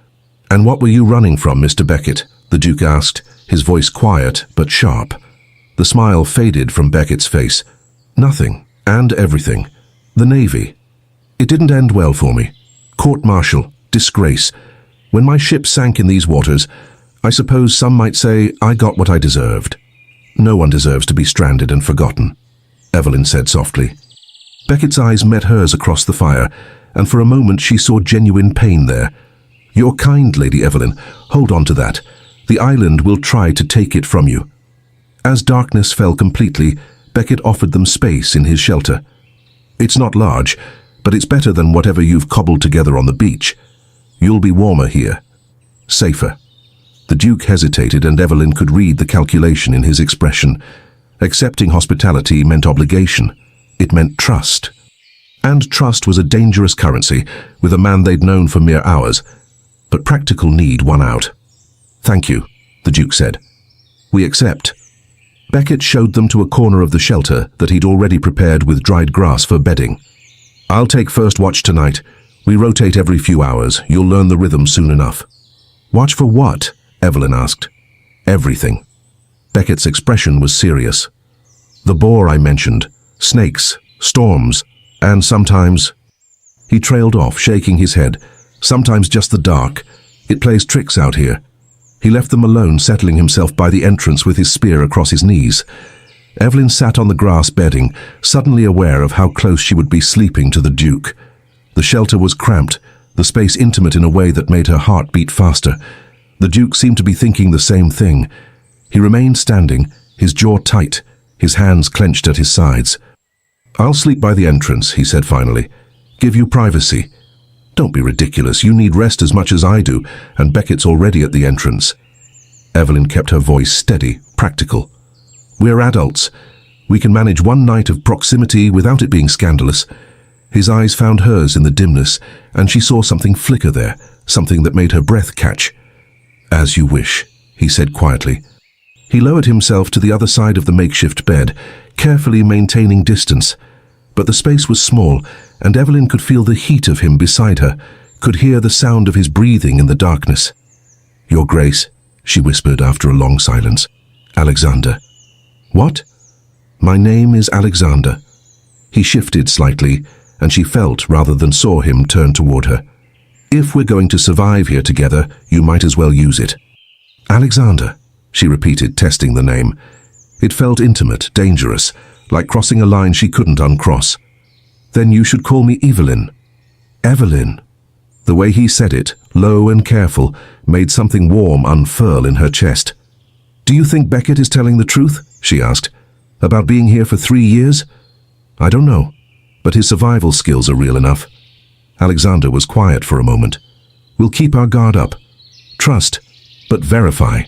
"And what were you running from, Mr. Beckett?" the Duke asked, his voice quiet but sharp. The smile faded from Beckett's face. "Nothing, and everything. The Navy. It didn't end well for me. Court-martial, disgrace. When my ship sank in these waters, I suppose some might say I got what I deserved." "No one deserves to be stranded and forgotten," Evelyn said softly. Beckett's eyes met hers across the fire, and for a moment she saw genuine pain there. "You're kind, Lady Evelyn. Hold on to that. The island will try to take it from you." As darkness fell completely, Beckett offered them space in his shelter. "It's not large, but it's better than whatever you've cobbled together on the beach. You'll be warmer here. Safer." The Duke hesitated, and Evelyn could read the calculation in his expression. Accepting hospitality meant obligation. It meant trust. And trust was a dangerous currency with a man they'd known for mere hours. But practical need won out. "Thank you," the Duke said. "We accept." Beckett showed them to a corner of the shelter that he'd already prepared with dried grass for bedding. "I'll take first watch tonight. We rotate every few hours. You'll learn the rhythm soon enough." "Watch for what?" Evelyn asked. "Everything." Beckett's expression was serious. "The boar I mentioned, snakes, storms, and sometimes—" He trailed off, shaking his head. "Sometimes just the dark. It plays tricks out here." He left them alone, settling himself by the entrance with his spear across his knees. Evelyn sat on the grass bedding, suddenly aware of how close she would be sleeping to the Duke. The shelter was cramped, the space intimate in a way that made her heart beat faster. The Duke seemed to be thinking the same thing. He remained standing, his jaw tight, his hands clenched at his sides. "I'll sleep by the entrance," he said finally. "Give you privacy." "Don't be ridiculous. You need rest as much as I do, and Beckett's already at the entrance." Evelyn kept her voice steady, practical. "We're adults. We can manage one night of proximity without it being scandalous." His eyes found hers in the dimness, and she saw something flicker there, something that made her breath catch. "As you wish," he said quietly. He lowered himself to the other side of the makeshift bed, carefully maintaining distance. But the space was small, and Evelyn could feel the heat of him beside her, could hear the sound of his breathing in the darkness. "Your Grace," she whispered after a long silence. "Alexander." "What?" "My name is Alexander." He shifted slightly, and she felt rather than saw him turn toward her. "If we're going to survive here together, you might as well use it." "Alexander," she repeated, testing the name. It felt intimate, dangerous, like crossing a line she couldn't uncross. "Then you should call me Evelyn." "Evelyn." The way he said it, low and careful, made something warm unfurl in her chest. "Do you think Beckett is telling the truth?" she asked. "About being here for 3 years?" "I don't know, but his survival skills are real enough." Alexander was quiet for a moment. "We'll keep our guard up. Trust, but verify."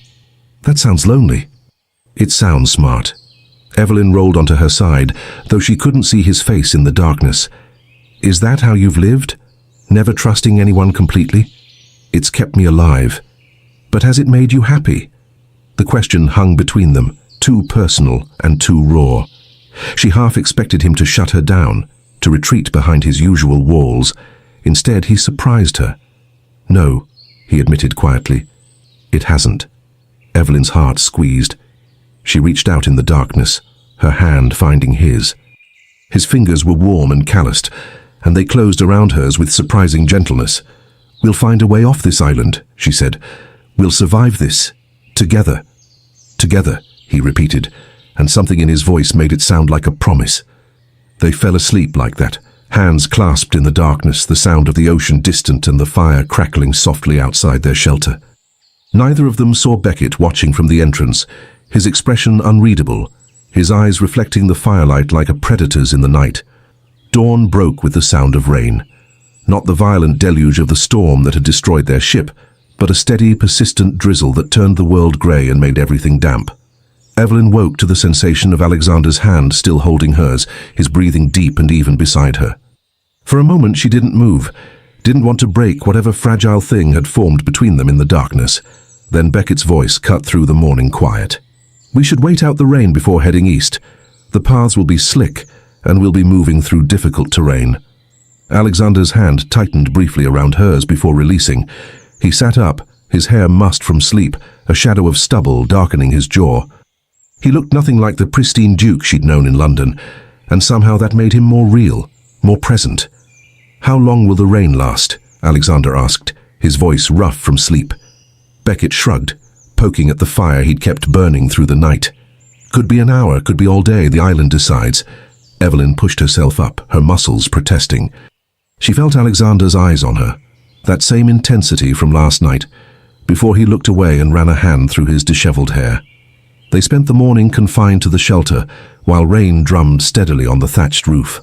"That sounds lonely." "It sounds smart." Evelyn rolled onto her side, though she couldn't see his face in the darkness. "Is that how you've lived? Never trusting anyone completely?" "It's kept me alive." "But has it made you happy?" The question hung between them, too personal and too raw. She half expected him to shut her down, to retreat behind his usual walls. Instead, he surprised her. "No," he admitted quietly. "It hasn't." Evelyn's heart squeezed. She reached out in the darkness, her hand finding his. His fingers were warm and calloused, and they closed around hers with surprising gentleness. "We'll find a way off this island," she said. "We'll survive this. Together." "Together," he repeated, and something in his voice made it sound like a promise. They fell asleep like that, hands clasped in the darkness, the sound of the ocean distant and the fire crackling softly outside their shelter. Neither of them saw Beckett watching from the entrance, his expression unreadable, his eyes reflecting the firelight like a predator's in the night. Dawn broke with the sound of rain. Not the violent deluge of the storm that had destroyed their ship, but a steady, persistent drizzle that turned the world grey and made everything damp. Evelyn woke to the sensation of Alexander's hand still holding hers, his breathing deep and even beside her. For a moment she didn't move, didn't want to break whatever fragile thing had formed between them in the darkness. Then Beckett's voice cut through the morning quiet. "We should wait out the rain before heading east. The paths will be slick, and we'll be moving through difficult terrain." Alexander's hand tightened briefly around hers before releasing. He sat up, his hair mussed from sleep, a shadow of stubble darkening his jaw. He looked nothing like the pristine Duke she'd known in London, and somehow that made him more real, more present. "How long will the rain last?" Alexander asked, his voice rough from sleep. Beckett shrugged, poking at the fire he'd kept burning through the night. "Could be an hour, could be all day, the island decides." Evelyn pushed herself up, her muscles protesting. She felt Alexander's eyes on her, that same intensity from last night, before he looked away and ran a hand through his disheveled hair. They spent the morning confined to the shelter, while rain drummed steadily on the thatched roof.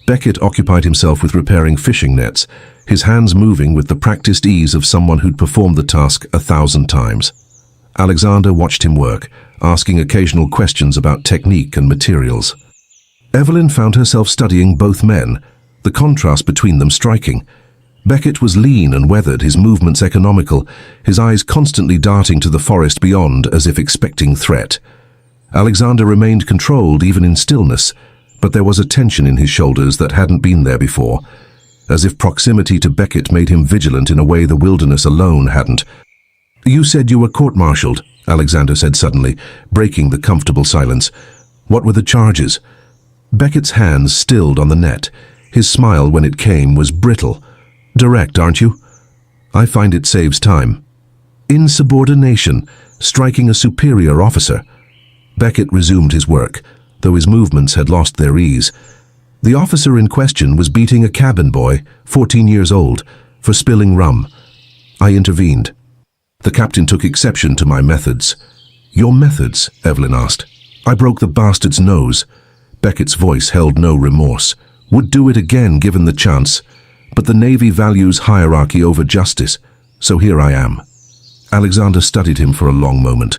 Beckett occupied himself with repairing fishing nets, his hands moving with the practiced ease of someone who'd performed the task 1,000 times. Alexander watched him work, asking occasional questions about technique and materials. Evelyn found herself studying both men, the contrast between them striking. Beckett was lean and weathered, his movements economical, his eyes constantly darting to the forest beyond as if expecting threat. Alexander remained controlled even in stillness, but there was a tension in his shoulders that hadn't been there before, as if proximity to Beckett made him vigilant in a way the wilderness alone hadn't. "You said you were court-martialed," Alexander said suddenly, breaking the comfortable silence. "What were the charges?" Beckett's hands stilled on the net. His smile, when it came, was brittle. "Direct, aren't you?" "I find it saves time." "Insubordination, striking a superior officer." Beckett resumed his work, though his movements had lost their ease. "The officer in question was beating a cabin boy, 14 years old, for spilling rum. I intervened. The captain took exception to my methods." "Your methods?" Evelyn asked. "I broke the bastard's nose." Beckett's voice held no remorse. "Would do it again given the chance. But the Navy values hierarchy over justice, so here I am." Alexander studied him for a long moment.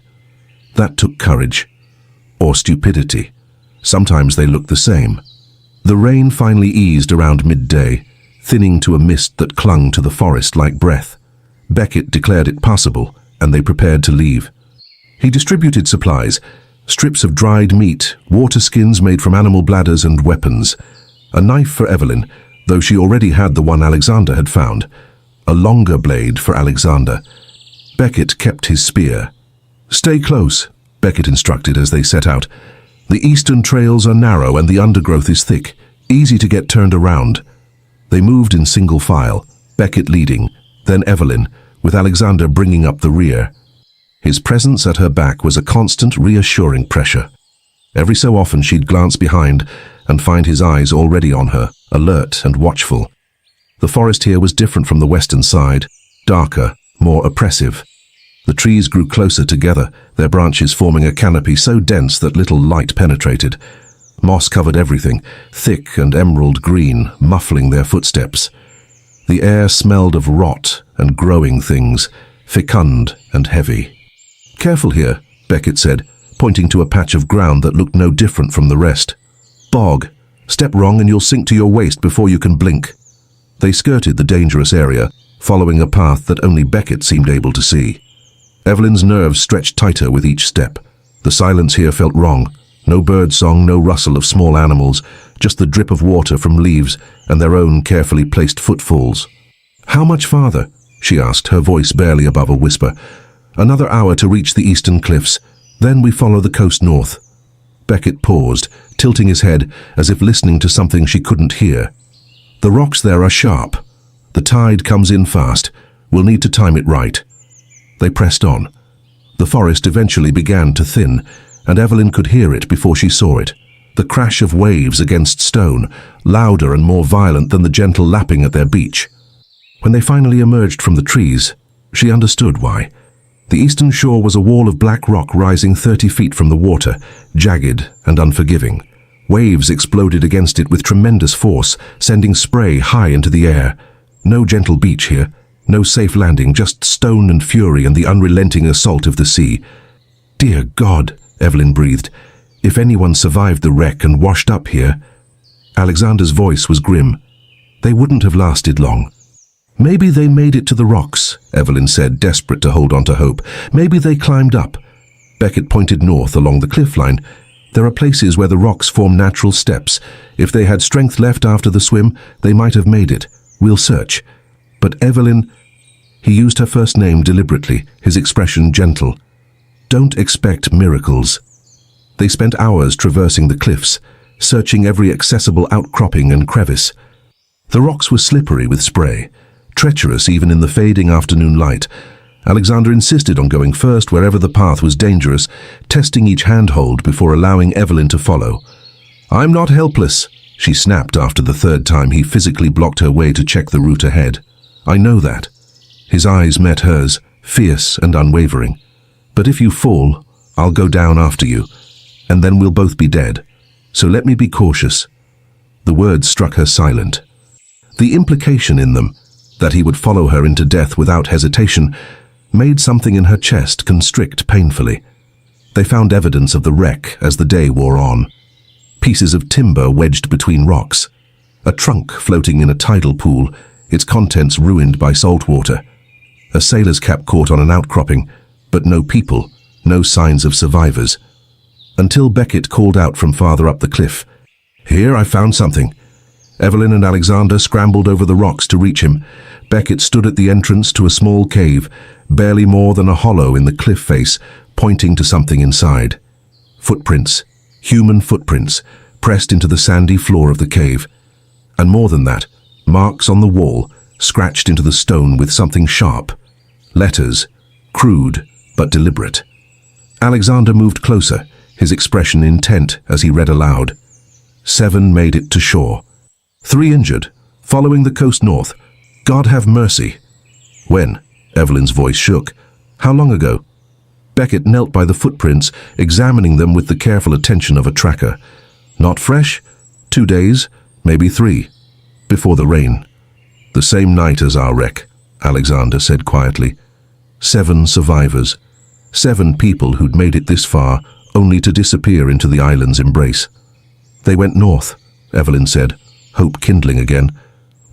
That took courage. Or stupidity. Sometimes they looked the same. The rain finally eased around midday, thinning to a mist that clung to the forest like breath. Beckett declared it passable, and they prepared to leave. He distributed supplies, strips of dried meat, water skins made from animal bladders, and weapons. A knife for Evelyn, though she already had the one Alexander had found. A longer blade for Alexander. Beckett kept his spear. "Stay close," Beckett instructed as they set out. "The eastern trails are narrow and the undergrowth is thick, easy to get turned around." They moved in single file, Beckett leading, then Evelyn, with Alexander bringing up the rear. His presence at her back was a constant, reassuring pressure. Every so often she'd glance behind and find his eyes already on her, alert and watchful. The forest here was different from the western side, darker, more oppressive. The trees grew closer together, their branches forming a canopy so dense that little light penetrated. Moss covered everything, thick and emerald green, muffling their footsteps. The air smelled of rot and growing things, fecund and heavy. "Careful here," Beckett said, pointing to a patch of ground that looked no different from the rest. "Bog. Step wrong and you'll sink to your waist before you can blink." They skirted the dangerous area, following a path that only Beckett seemed able to see. Evelyn's nerves stretched tighter with each step. The silence here felt wrong. No bird song, no rustle of small animals, just the drip of water from leaves and their own carefully placed footfalls. "How much farther?" she asked, her voice barely above a whisper. "Another hour to reach the eastern cliffs. Then we follow the coast north." Beckett paused, tilting his head as if listening to something she couldn't hear. "The rocks there are sharp. The tide comes in fast. We'll need to time it right." They pressed on. The forest eventually began to thin, and Evelyn could hear it before she saw it. The crash of waves against stone, louder and more violent than the gentle lapping at their beach. When they finally emerged from the trees, she understood why. The eastern shore was a wall of black rock rising 30 feet from the water, jagged and unforgiving. Waves exploded against it with tremendous force, sending spray high into the air. No gentle beach here, no safe landing, just stone and fury and the unrelenting assault of the sea. "Dear God," Evelyn breathed. "If anyone survived the wreck and washed up here..." Alexander's voice was grim. "They wouldn't have lasted long. Maybe they made it to the rocks, Evelyn said, desperate to hold on to hope. Maybe they climbed up. Beckett pointed north along the cliff line. There are places where the rocks form natural steps. If they had strength left after the swim, they might have made it. We'll search. But Evelyn... He used her first name deliberately, his expression gentle. Don't expect miracles. They spent hours traversing the cliffs, searching every accessible outcropping and crevice. The rocks were slippery with spray, treacherous even in the fading afternoon light. Alexander insisted on going first wherever the path was dangerous, testing each handhold before allowing Evelyn to follow. "I'm not helpless," she snapped after the third time he physically blocked her way to check the route ahead. "I know that." His eyes met hers, fierce and unwavering. "But if you fall, I'll go down after you, and then we'll both be dead. So let me be cautious." The words struck her silent. The implication in them, that he would follow her into death without hesitation, made something in her chest constrict painfully. They found evidence of the wreck as the day wore on. Pieces of timber wedged between rocks. A trunk floating in a tidal pool, its contents ruined by salt water. A sailor's cap caught on an outcropping, but no people, no signs of survivors. Until Beckett called out from farther up the cliff. "Here, I found something." Evelyn and Alexander scrambled over the rocks to reach him. Beckett stood at the entrance to a small cave, barely more than a hollow in the cliff face, pointing to something inside. Footprints, human footprints, pressed into the sandy floor of the cave. And more than that, marks on the wall, scratched into the stone with something sharp. Letters, crude but deliberate. Alexander moved closer, his expression intent as he read aloud. 7 made it to shore. 3 injured, following the coast north. God have mercy. When? Evelyn's voice shook. How long ago? Beckett knelt by the footprints, examining them with the careful attention of a tracker. Not fresh? 2 days, maybe 3. Before the rain. The same night as our wreck, Alexander said quietly. 7 survivors. 7 people who'd made it this far, only to disappear into the island's embrace. They went north, Evelyn said, hope kindling again.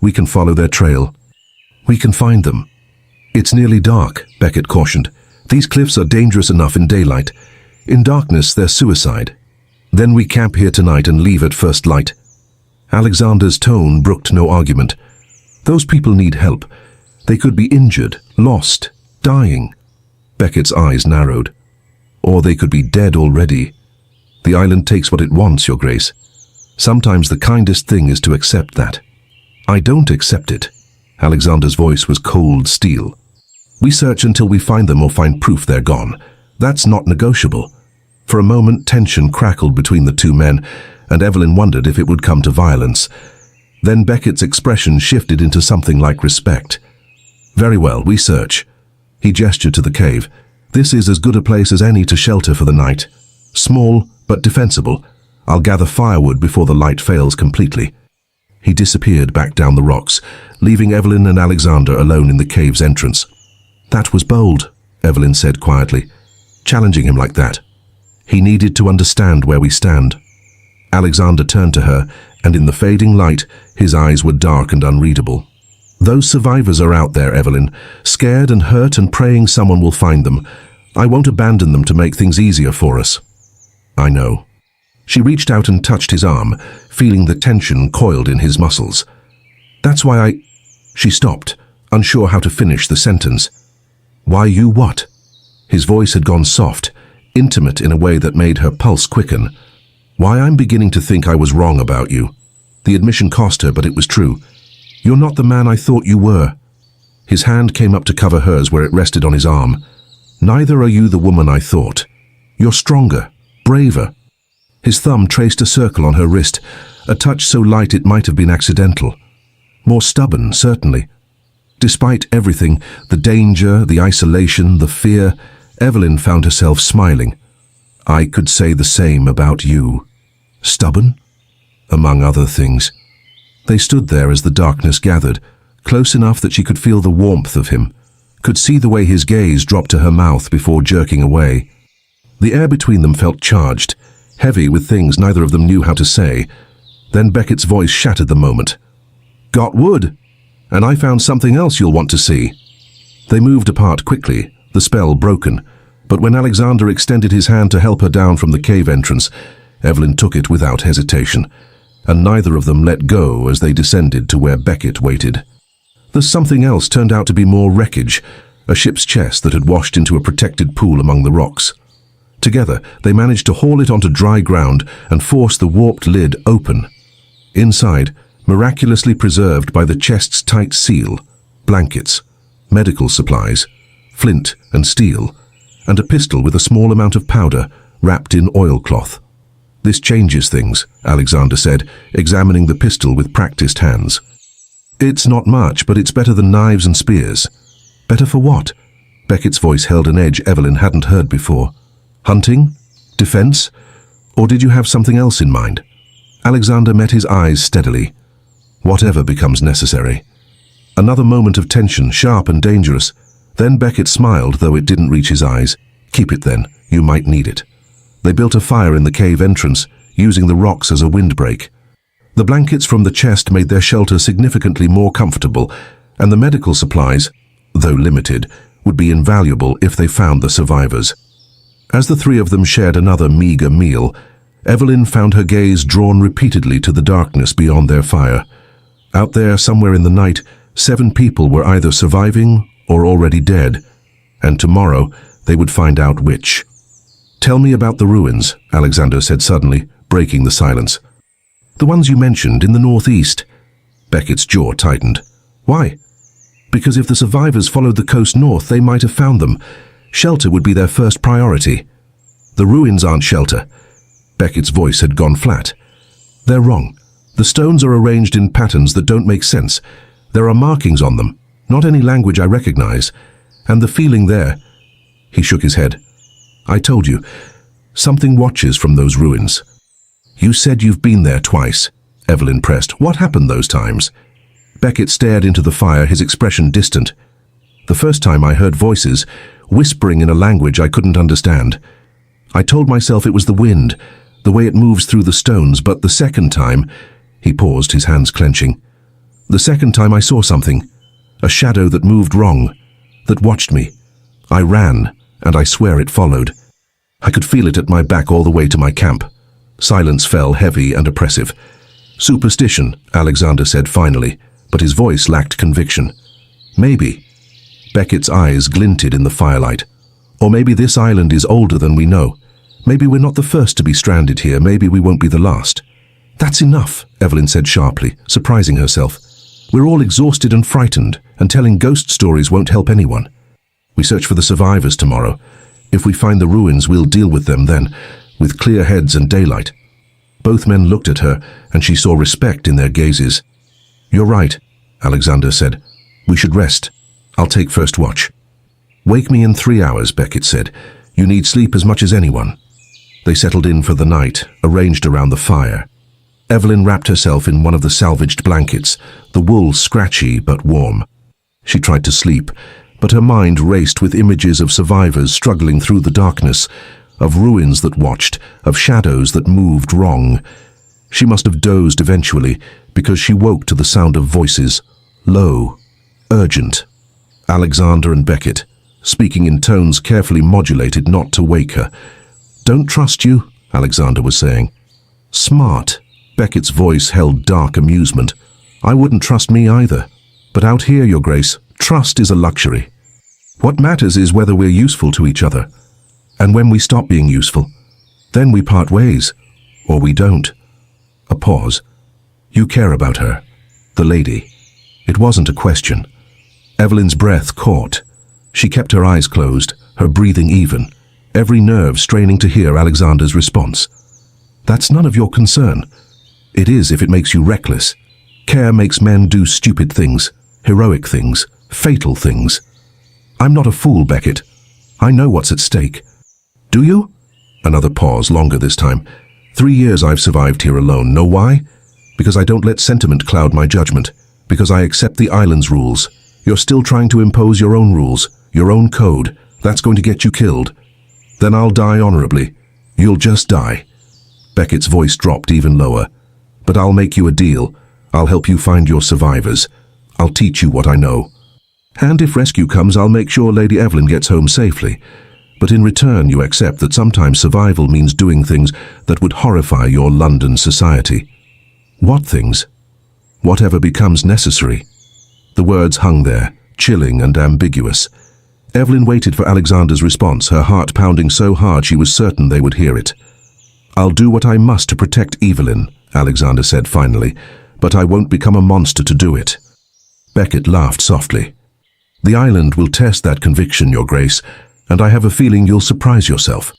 We can follow their trail. We can find them. It's nearly dark, Beckett cautioned. These cliffs are dangerous enough in daylight. In darkness, they're suicide. Then we camp here tonight and leave at first light. Alexander's tone brooked no argument. Those people need help. They could be injured, lost, dying. Beckett's eyes narrowed. Or they could be dead already. The island takes what it wants, Your Grace. Sometimes the kindest thing is to accept that. I don't accept it. Alexander's voice was cold steel. We search until we find them or find proof they're gone. That's not negotiable. For a moment, tension crackled between the two men, and Evelyn wondered if it would come to violence. Then Beckett's expression shifted into something like respect. Very well, we search. He gestured to the cave. This is as good a place as any to shelter for the night. Small, but defensible. I'll gather firewood before the light fails completely. He disappeared back down the rocks, leaving Evelyn and Alexander alone in the cave's entrance. That was bold, Evelyn said quietly, challenging him like that. He needed to understand where we stand. Alexander turned to her, and in the fading light, his eyes were dark and unreadable. Those survivors are out there, Evelyn, scared and hurt and praying someone will find them. I won't abandon them to make things easier for us. I know. She reached out and touched his arm, feeling the tension coiled in his muscles. That's why I... She stopped, unsure how to finish the sentence. Why you what? His voice had gone soft, intimate in a way that made her pulse quicken. Why I'm beginning to think I was wrong about you. The admission cost her, but it was true. You're not the man I thought you were. His hand came up to cover hers where it rested on his arm. Neither are you the woman I thought. You're stronger, braver. His thumb traced a circle on her wrist, a touch so light it might have been accidental. More stubborn, certainly. Despite everything, the danger, the isolation, the fear, Evelyn found herself smiling. I could say the same about you. Stubborn? Among other things. They stood there as the darkness gathered, close enough that she could feel the warmth of him, could see the way his gaze dropped to her mouth before jerking away. The air between them felt charged, heavy with things neither of them knew how to say. Then Beckett's voice shattered the moment. Got wood? And I found something else you'll want to see." They moved apart quickly, the spell broken, but when Alexander extended his hand to help her down from the cave entrance, Evelyn took it without hesitation, and neither of them let go as they descended to where Beckett waited. The something else turned out to be more wreckage, a ship's chest that had washed into a protected pool among the rocks. Together, they managed to haul it onto dry ground and force the warped lid open. Inside, miraculously preserved by the chest's tight seal, blankets, medical supplies, flint and steel, and a pistol with a small amount of powder wrapped in oilcloth. "This changes things," Alexander said, examining the pistol with practiced hands. "It's not much, but it's better than knives and spears." "Better for what?" Beckett's voice held an edge Evelyn hadn't heard before. "Hunting? Defense? Or did you have something else in mind?" Alexander met his eyes steadily. "Whatever becomes necessary." Another moment of tension, sharp and dangerous. Then Beckett smiled, though it didn't reach his eyes. "Keep it then, you might need it." They built a fire in the cave entrance, using the rocks as a windbreak. The blankets from the chest made their shelter significantly more comfortable, and the medical supplies, though limited, would be invaluable if they found the survivors. As the three of them shared another meager meal, Evelyn found her gaze drawn repeatedly to the darkness beyond their fire. Out there, somewhere in the night, 7 people were either surviving or already dead, and tomorrow they would find out which. "Tell me about the ruins," Alexander said suddenly, breaking the silence. "The ones you mentioned in the northeast." Beckett's jaw tightened. "Why?" "Because if the survivors followed the coast north, they might have found them. Shelter would be their first priority." "The ruins aren't shelter." Beckett's voice had gone flat. "They're wrong. The stones are arranged in patterns that don't make sense. There are markings on them, not any language I recognize. And the feeling there—" He shook his head. "I told you, something watches from those ruins." "You said you've been there twice," Evelyn pressed. "What happened those times?" Beckett stared into the fire, his expression distant. "The first time I heard voices, whispering in a language I couldn't understand. I told myself it was the wind, the way it moves through the stones, but the second time—" He paused, his hands clenching. "The second time I saw something, a shadow that moved wrong, that watched me. I ran, and I swear it followed. I could feel it at my back all the way to my camp." Silence fell, heavy and oppressive. "Superstition," Alexander said finally, but his voice lacked conviction. "Maybe." Beckett's eyes glinted in the firelight. "Or maybe this island is older than we know. Maybe we're not the first to be stranded here. Maybe we won't be the last." "That's enough," Evelyn said sharply, surprising herself. "We're all exhausted and frightened, and telling ghost stories won't help anyone. We search for the survivors tomorrow. If we find the ruins, we'll deal with them then, with clear heads and daylight." Both men looked at her, and she saw respect in their gazes. "You're right," Alexander said. "We should rest. I'll take first watch." "Wake me in 3 hours," Beckett said. "You need sleep as much as anyone." They settled in for the night, arranged around the fire. Evelyn wrapped herself in one of the salvaged blankets, the wool scratchy but warm. She tried to sleep, but her mind raced with images of survivors struggling through the darkness, of ruins that watched, of shadows that moved wrong. She must have dozed eventually, because she woke to the sound of voices, low, urgent. Alexander and Beckett, speaking in tones carefully modulated not to wake her. "Don't trust you," Alexander was saying. "Smart." Beckett's voice held dark amusement. "I wouldn't trust me either. But out here, Your Grace, trust is a luxury. What matters is whether we're useful to each other. And when we stop being useful, then we part ways, or we don't." A pause. "You care about her, the lady." It wasn't a question. Evelyn's breath caught. She kept her eyes closed, her breathing even, every nerve straining to hear Alexander's response. "That's none of your concern. It is if it makes you reckless. Care makes men do stupid things, heroic things, fatal things. I'm not a fool, Beckett. I know what's at stake." "Do you?" Another pause, longer this time. 3 years I've survived here alone. Know why? Because I don't let sentiment cloud my judgment. Because I accept the island's rules. You're still trying to impose your own rules, your own code. That's going to get you killed. Then I'll die honorably. You'll just die. Beckett's voice dropped even lower. "But I'll make you a deal. I'll help you find your survivors. I'll teach you what I know. And if rescue comes, I'll make sure Lady Evelyn gets home safely. But in return, you accept that sometimes survival means doing things that would horrify your London society. What things? Whatever becomes necessary. The words hung there, chilling and ambiguous. Evelyn waited for Alexander's response, her heart pounding so hard she was certain they would hear it. I'll do what I must to protect Evelyn, Alexander said finally, but I won't become a monster to do it. Beckett laughed softly. The island will test that conviction, Your Grace, and I have a feeling you'll surprise yourself.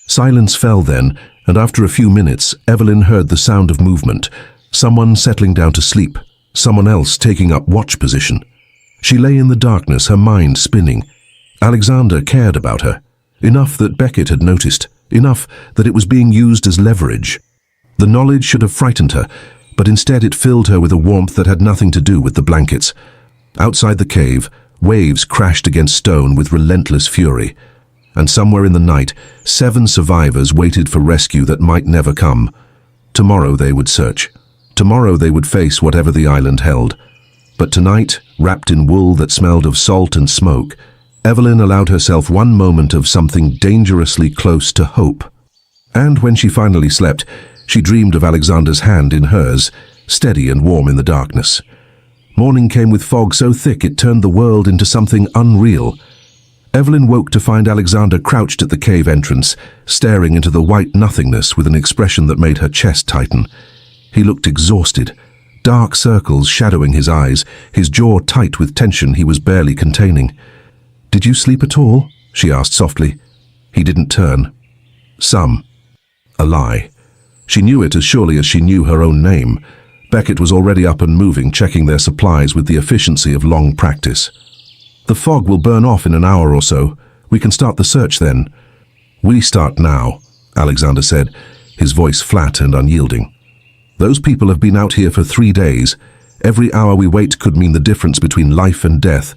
Silence fell then, and after a few minutes, Evelyn heard the sound of movement, someone settling down to sleep, someone else taking up watch position. She lay in the darkness, her mind spinning. Alexander cared about her, enough that Beckett had noticed, enough that it was being used as leverage. The knowledge should have frightened her, but instead it filled her with a warmth that had nothing to do with the blankets. Outside the cave, waves crashed against stone with relentless fury, and somewhere in the night, 7 survivors waited for rescue that might never come. Tomorrow they would search. Tomorrow they would face whatever the island held. But tonight, wrapped in wool that smelled of salt and smoke, Evelyn allowed herself one moment of something dangerously close to hope. And when she finally slept, she dreamed of Alexander's hand in hers, steady and warm in the darkness. Morning came with fog so thick it turned the world into something unreal. Evelyn woke to find Alexander crouched at the cave entrance, staring into the white nothingness with an expression that made her chest tighten. He looked exhausted, dark circles shadowing his eyes, his jaw tight with tension he was barely containing. "Did you sleep at all?" she asked softly. He didn't turn. Some. A lie. She knew it as surely as she knew her own name. Beckett was already up and moving, checking their supplies with the efficiency of long practice. "The fog will burn off in an hour or so. We can start the search then." "We start now," Alexander said, his voice flat and unyielding. "Those people have been out here for 3 days. Every hour we wait could mean the difference between life and death.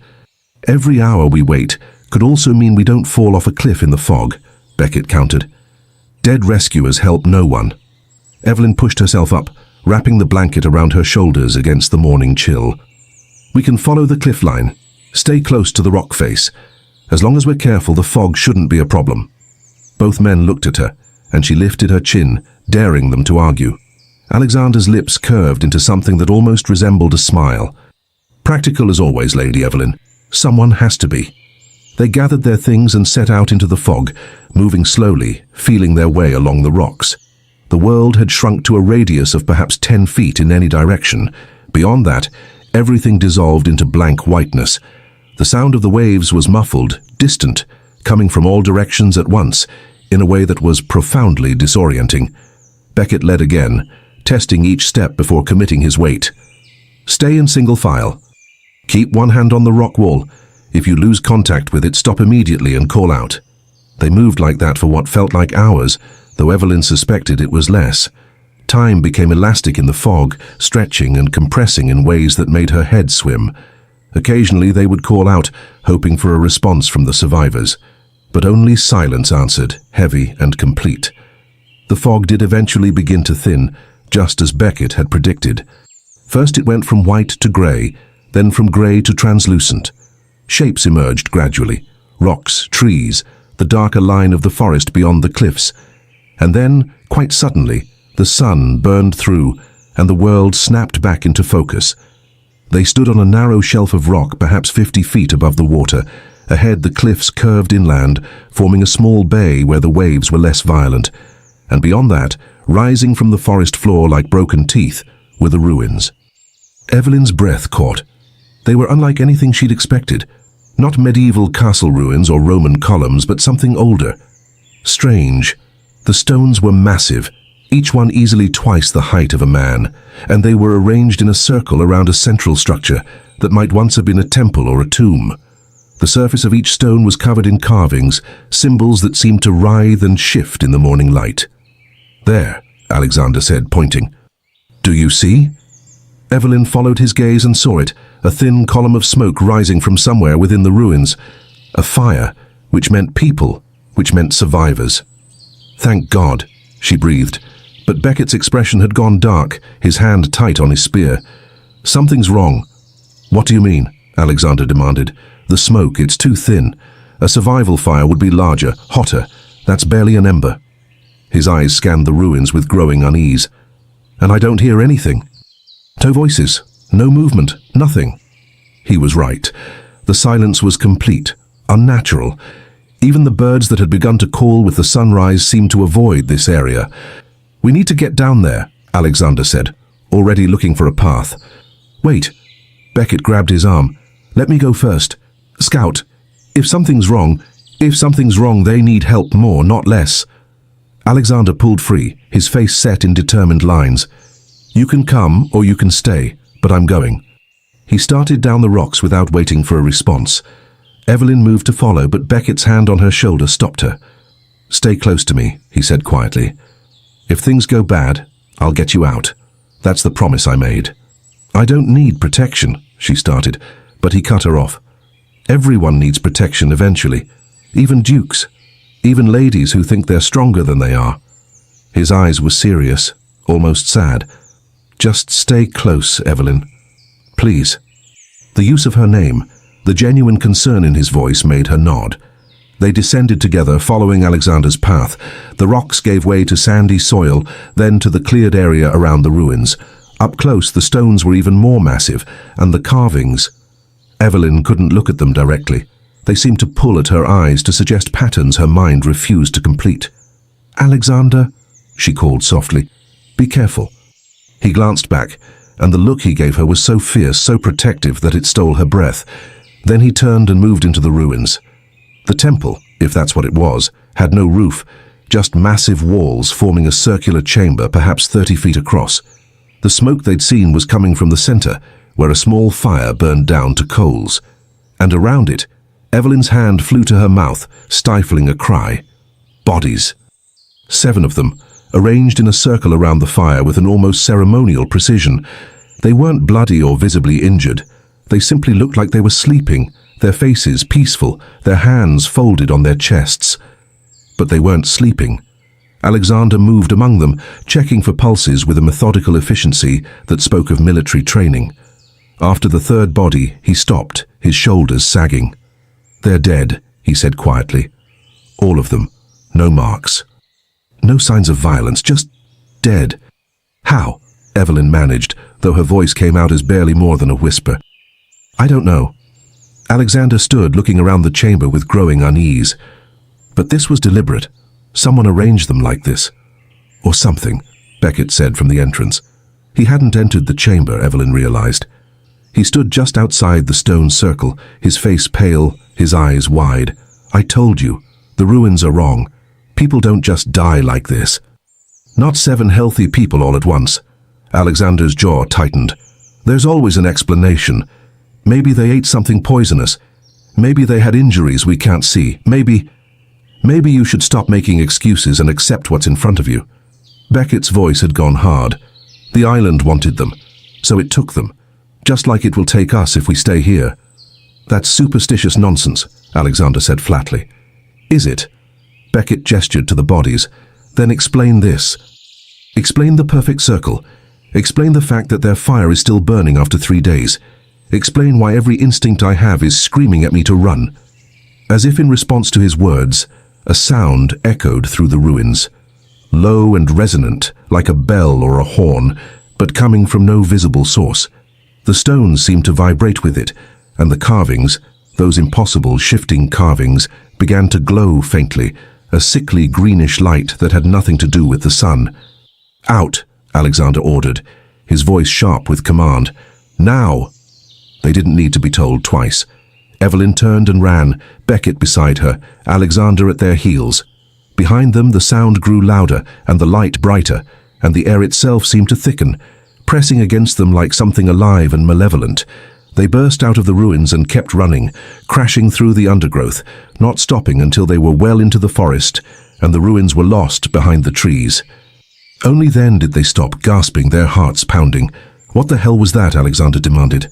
Every hour we wait could also mean we don't fall off a cliff in the fog," Beckett countered. "Dead rescuers help no one." Evelyn pushed herself up, wrapping the blanket around her shoulders against the morning chill. "We can follow the cliff line. Stay close to the rock face. As long as we're careful, the fog shouldn't be a problem." Both men looked at her, and she lifted her chin, daring them to argue. Alexander's lips curved into something that almost resembled a smile. "Practical as always, Lady Evelyn. Someone has to be." They gathered their things and set out into the fog, moving slowly, feeling their way along the rocks. The world had shrunk to a radius of perhaps 10 feet in any direction. Beyond that, everything dissolved into blank whiteness. The sound of the waves was muffled, distant, coming from all directions at once, in a way that was profoundly disorienting. Beckett led again, testing each step before committing his weight. "Stay in single file. Keep one hand on the rock wall. If you lose contact with it, stop immediately and call out." They moved like that for what felt like hours, though Evelyn suspected it was less. Time became elastic in the fog, stretching and compressing in ways that made her head swim. Occasionally they would call out, hoping for a response from the survivors. But only silence answered, heavy and complete. The fog did eventually begin to thin, just as Beckett had predicted. First it went from white to grey, then from grey to translucent. Shapes emerged gradually, rocks, trees, the darker line of the forest beyond the cliffs. And then, quite suddenly, the sun burned through, and the world snapped back into focus. They stood on a narrow shelf of rock, perhaps 50 feet above the water. Ahead the cliffs curved inland, forming a small bay where the waves were less violent. And beyond that, rising from the forest floor like broken teeth, were the ruins. Evelyn's breath caught. They were unlike anything she'd expected. Not medieval castle ruins or Roman columns, but something older. Strange. The stones were massive, each one easily twice the height of a man, and they were arranged in a circle around a central structure that might once have been a temple or a tomb. The surface of each stone was covered in carvings, symbols that seemed to writhe and shift in the morning light. "There," Alexander said, pointing. "Do you see?" Evelyn followed his gaze and saw it, a thin column of smoke rising from somewhere within the ruins. A fire, which meant people, which meant survivors. "Thank God," she breathed, but Beckett's expression had gone dark, his hand tight on his spear. "Something's wrong." What do you mean? Alexander demanded. The smoke, it's too thin. A survival fire would be larger, hotter. That's barely an ember. His eyes scanned the ruins with growing unease. And I don't hear anything. No voices, no movement, nothing. He was right. The silence was complete, unnatural. Even the birds that had begun to call with the sunrise seemed to avoid this area. We need to get down there, Alexander said, already looking for a path. Wait. Beckett grabbed his arm. Let me go first. Scout, if something's wrong, they need help more, not less. Alexander pulled free, his face set in determined lines. You can come or you can stay, but I'm going. He started down the rocks without waiting for a response. Evelyn moved to follow, but Beckett's hand on her shoulder stopped her. Stay close to me, he said quietly. If things go bad, I'll get you out. That's the promise I made. I don't need protection, she started, but he cut her off. Everyone needs protection eventually, even dukes, even ladies who think they're stronger than they are. His eyes were serious, almost sad. Just stay close, Evelyn. Please. The use of her name, the genuine concern in his voice made her nod. They descended together, following Alexander's path. The rocks gave way to sandy soil, then to the cleared area around the ruins. Up close, the stones were even more massive, and the carvings. Evelyn couldn't look at them directly. They seemed to pull at her eyes to suggest patterns her mind refused to complete. Alexander, she called softly, be careful. He glanced back, and the look he gave her was so fierce, so protective that it stole her breath. Then he turned and moved into the ruins. The temple, if that's what it was, had no roof, just massive walls forming a circular chamber perhaps 30 feet across. The smoke they'd seen was coming from the center, where a small fire burned down to coals. And around it, Evelyn's hand flew to her mouth, stifling a cry. Bodies. 7 of them, arranged in a circle around the fire with an almost ceremonial precision. They weren't bloody or visibly injured. They simply looked like they were sleeping, their faces peaceful, their hands folded on their chests. But they weren't sleeping. Alexander moved among them, checking for pulses with a methodical efficiency that spoke of military training. After the 3rd body, he stopped, his shoulders sagging. They're dead, he said quietly. All of them. No marks. No signs of violence, just dead. How? Evelyn managed, though her voice came out as barely more than a whisper. I don't know. Alexander stood looking around the chamber with growing unease. But this was deliberate. Someone arranged them like this. Or something, Beckett said from the entrance. He hadn't entered the chamber, Evelyn realized. He stood just outside the stone circle, his face pale, his eyes wide. I told you, the ruins are wrong. People don't just die like this. Not 7 healthy people all at once. Alexander's jaw tightened. There's always an explanation. Maybe they ate something poisonous. Maybe they had injuries we can't see. Maybe you should stop making excuses and accept what's in front of you. Beckett's voice had gone hard. The island wanted them, so it took them. Just like it will take us if we stay here. That's superstitious nonsense, Alexander said flatly. Is it? Beckett gestured to the bodies. Then explain this. Explain the perfect circle. Explain the fact that their fire is still burning after 3 days. Explain why every instinct I have is screaming at me to run. As if in response to his words, a sound echoed through the ruins. Low and resonant, like a bell or a horn, but coming from no visible source. The stones seemed to vibrate with it, and the carvings, those impossible shifting carvings, began to glow faintly, a sickly greenish light that had nothing to do with the sun. Out, Alexander ordered, his voice sharp with command. Now! They didn't need to be told twice. Evelyn turned and ran, Beckett beside her, Alexander at their heels. Behind them the sound grew louder and the light brighter, and the air itself seemed to thicken, pressing against them like something alive and malevolent. They burst out of the ruins and kept running, crashing through the undergrowth, not stopping until they were well into the forest, and the ruins were lost behind the trees. Only then did they stop, gasping, their hearts pounding. What the hell was that? Alexander demanded.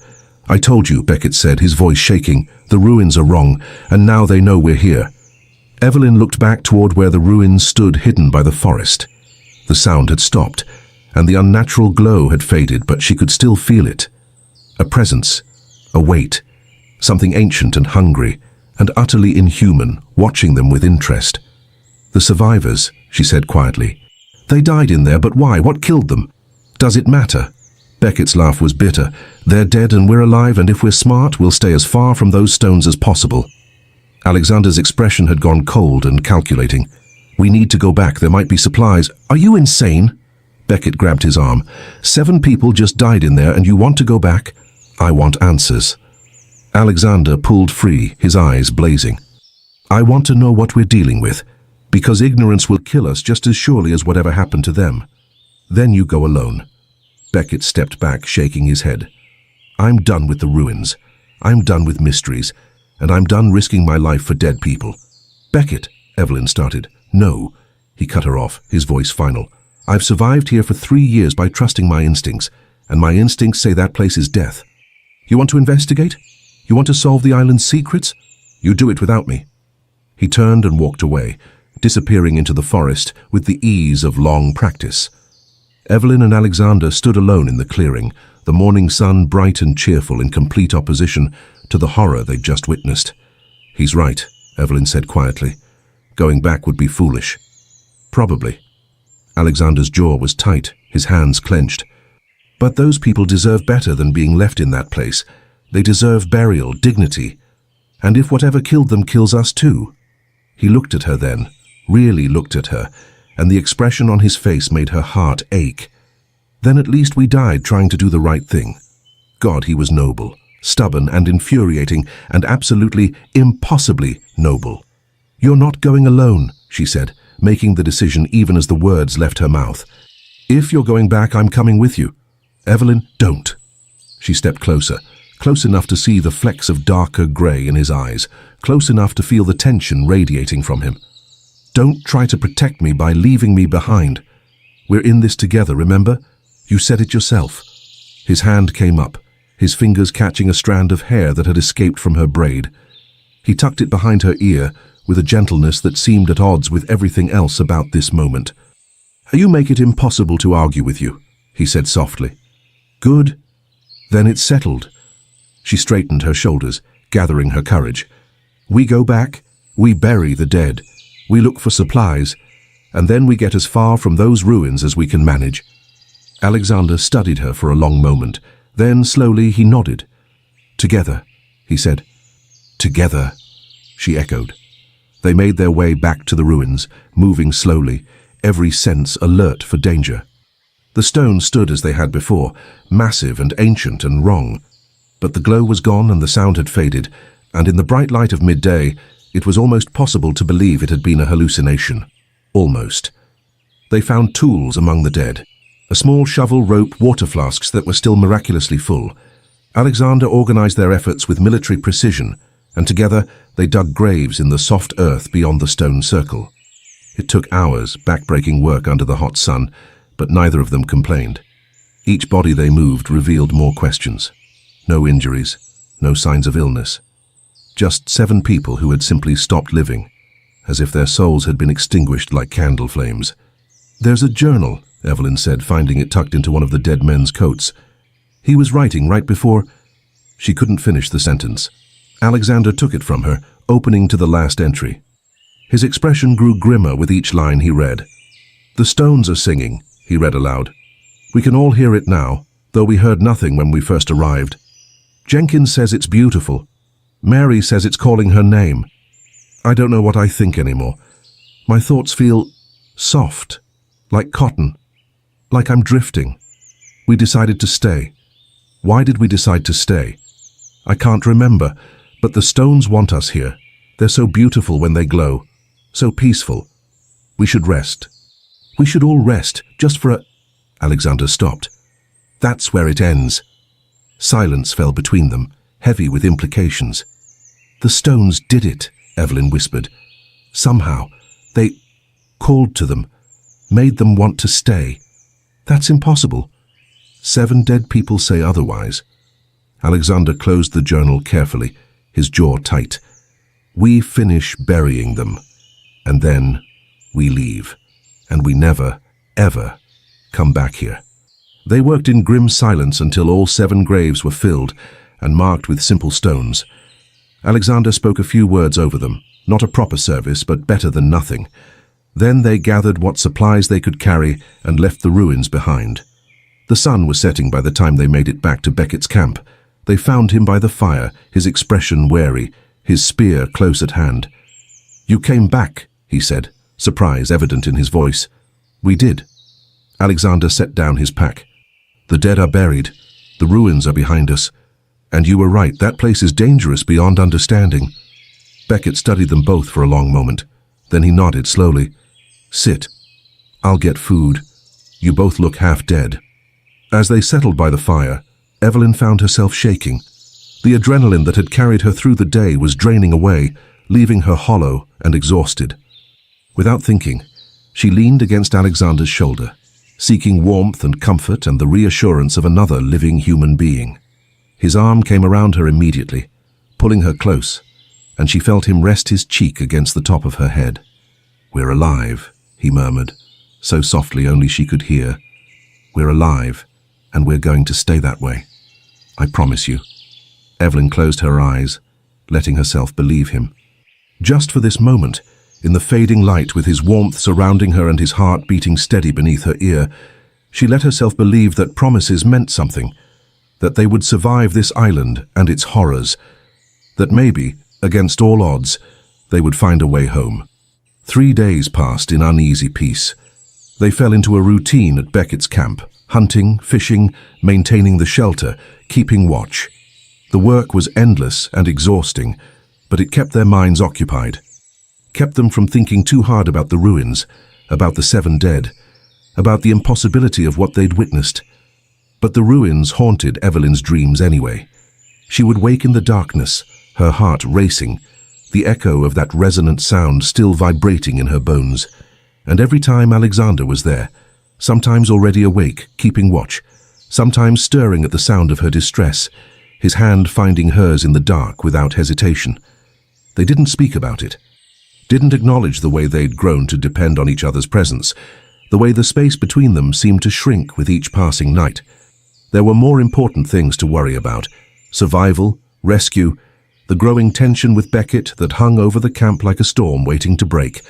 I told you, Beckett said, his voice shaking. The ruins are wrong, and now they know we're here. Evelyn looked back toward where the ruins stood hidden by the forest. The sound had stopped, and the unnatural glow had faded, but she could still feel it. A presence, A weight, something ancient and hungry, and utterly inhuman, watching them with interest. "The survivors," she said quietly. "They died in there, but why? What killed them? Does it matter?" Beckett's laugh was bitter. "They're dead and we're alive, and if we're smart, we'll stay as far from those stones as possible." Alexander's expression had gone cold and calculating. "We need to go back. There might be supplies." "Are you insane?" Beckett grabbed his arm. "7 people just died in there and you want to go back?" "I want answers." Alexander pulled free, his eyes blazing. "I want to know what we're dealing with, because ignorance will kill us just as surely as whatever happened to them. Then you go alone." Beckett stepped back, shaking his head. "I'm done with the ruins. I'm done with mysteries. And I'm done risking my life for dead people." "Beckett," Evelyn started. "No," he cut her off, his voice final. "I've survived here for 3 years by trusting my instincts, and my instincts say that place is death. You want to investigate? You want to solve the island's secrets? You do it without me." He turned and walked away, disappearing into the forest with the ease of long practice. Evelyn and Alexander stood alone in the clearing, the morning sun bright and cheerful in complete opposition to the horror they'd just witnessed. "He's right," Evelyn said quietly. "Going back would be foolish." "Probably." Alexander's jaw was tight, his hands clenched. "But those people deserve better than being left in that place. They deserve burial, dignity. And if whatever killed them kills us too?" He looked at her then, really looked at her, and the expression on his face made her heart ache. "Then at least we died trying to do the right thing." God, he was noble, stubborn and infuriating, and absolutely, impossibly noble. "You're not going alone," she said, making the decision even as the words left her mouth. "If you're going back, I'm coming with you." "Evelyn, don't." She stepped closer, close enough to see the flecks of darker grey in his eyes, close enough to feel the tension radiating from him. "Don't try to protect me by leaving me behind. We're in this together, remember? You said it yourself." His hand came up, his fingers catching a strand of hair that had escaped from her braid. He tucked it behind her ear with a gentleness that seemed at odds with everything else about this moment. "You make it impossible to argue with you," he said softly. "Good. Then it's settled." She straightened her shoulders, gathering her courage. "We go back, we bury the dead, we look for supplies, and then we get as far from those ruins as we can manage." Alexander studied her for a long moment. Then, slowly, he nodded. "Together," he said. "Together," she echoed. They made their way back to the ruins, moving slowly, every sense alert for danger. The stones stood as they had before, massive and ancient and wrong. But the glow was gone and the sound had faded, and in the bright light of midday, it was almost possible to believe it had been a hallucination. Almost. They found tools among the dead. A small shovel, rope, water flasks that were still miraculously full. Alexander organized their efforts with military precision, and together they dug graves in the soft earth beyond the stone circle. It took hours, back-breaking work under the hot sun, but neither of them complained. Each body they moved revealed more questions. No injuries, no signs of illness. Just 7 people who had simply stopped living, as if their souls had been extinguished like candle flames. "There's a journal," Evelyn said, finding it tucked into one of the dead men's coats. "He was writing right before—" She couldn't finish the sentence. Alexander took it from her, opening to the last entry. His expression grew grimmer with each line he read. "The stones are singing," he read aloud. "We can all hear it now, though we heard nothing when we first arrived. Jenkins says it's beautiful. Mary says it's calling her name. I don't know what I think anymore. My thoughts feel soft, like cotton, like I'm drifting. We decided to stay. Why did we decide to stay? I can't remember, but the stones want us here. They're so beautiful when they glow, so peaceful. We should rest. We should all rest, just for a—" Alexander stopped. "That's where it ends." Silence fell between them, heavy with implications. "The stones did it," Evelyn whispered. "Somehow, they called to them, made them want to stay. That's impossible. 7 dead people say otherwise." Alexander closed the journal carefully, his jaw tight. "We finish burying them, and then we leave, and we never, ever come back here." They worked in grim silence until all 7 graves were filled, and marked with simple stones. Alexander spoke a few words over them, not a proper service, but better than nothing. Then they gathered what supplies they could carry and left the ruins behind. The sun was setting by the time they made it back to Beckett's camp. They found him by the fire, his expression wary, his spear close at hand. "You came back," he said, surprise evident in his voice. "We did." Alexander set down his pack. "The dead are buried. The ruins are behind us. And you were right, that place is dangerous beyond understanding." Beckett studied them both for a long moment. Then he nodded slowly. "Sit. I'll get food. You both look half dead." As they settled by the fire, Evelyn found herself shaking. The adrenaline that had carried her through the day was draining away, leaving her hollow and exhausted. Without thinking, she leaned against Alexander's shoulder, seeking warmth and comfort and the reassurance of another living human being. His arm came around her immediately, pulling her close, and she felt him rest his cheek against the top of her head. "We're alive," he murmured, so softly only she could hear. "We're alive, and we're going to stay that way. I promise you." Evelyn closed her eyes, letting herself believe him. Just for this moment, in the fading light with his warmth surrounding her and his heart beating steady beneath her ear, she let herself believe that promises meant something, that they would survive this island and its horrors, that maybe, against all odds, they would find a way home. 3 days passed in uneasy peace. They fell into a routine at Beckett's camp, hunting, fishing, maintaining the shelter, keeping watch. The work was endless and exhausting, but it kept their minds occupied, kept them from thinking too hard about the ruins, about the 7 dead, about the impossibility of what they'd witnessed. But the ruins haunted Evelyn's dreams anyway. She would wake in the darkness, her heart racing, the echo of that resonant sound still vibrating in her bones. And every time Alexander was there, sometimes already awake, keeping watch, sometimes stirring at the sound of her distress, his hand finding hers in the dark without hesitation. They didn't speak about it, didn't acknowledge the way they'd grown to depend on each other's presence, the way the space between them seemed to shrink with each passing night. There were more important things to worry about: survival, rescue, the growing tension with Beckett that hung over the camp like a storm waiting to break.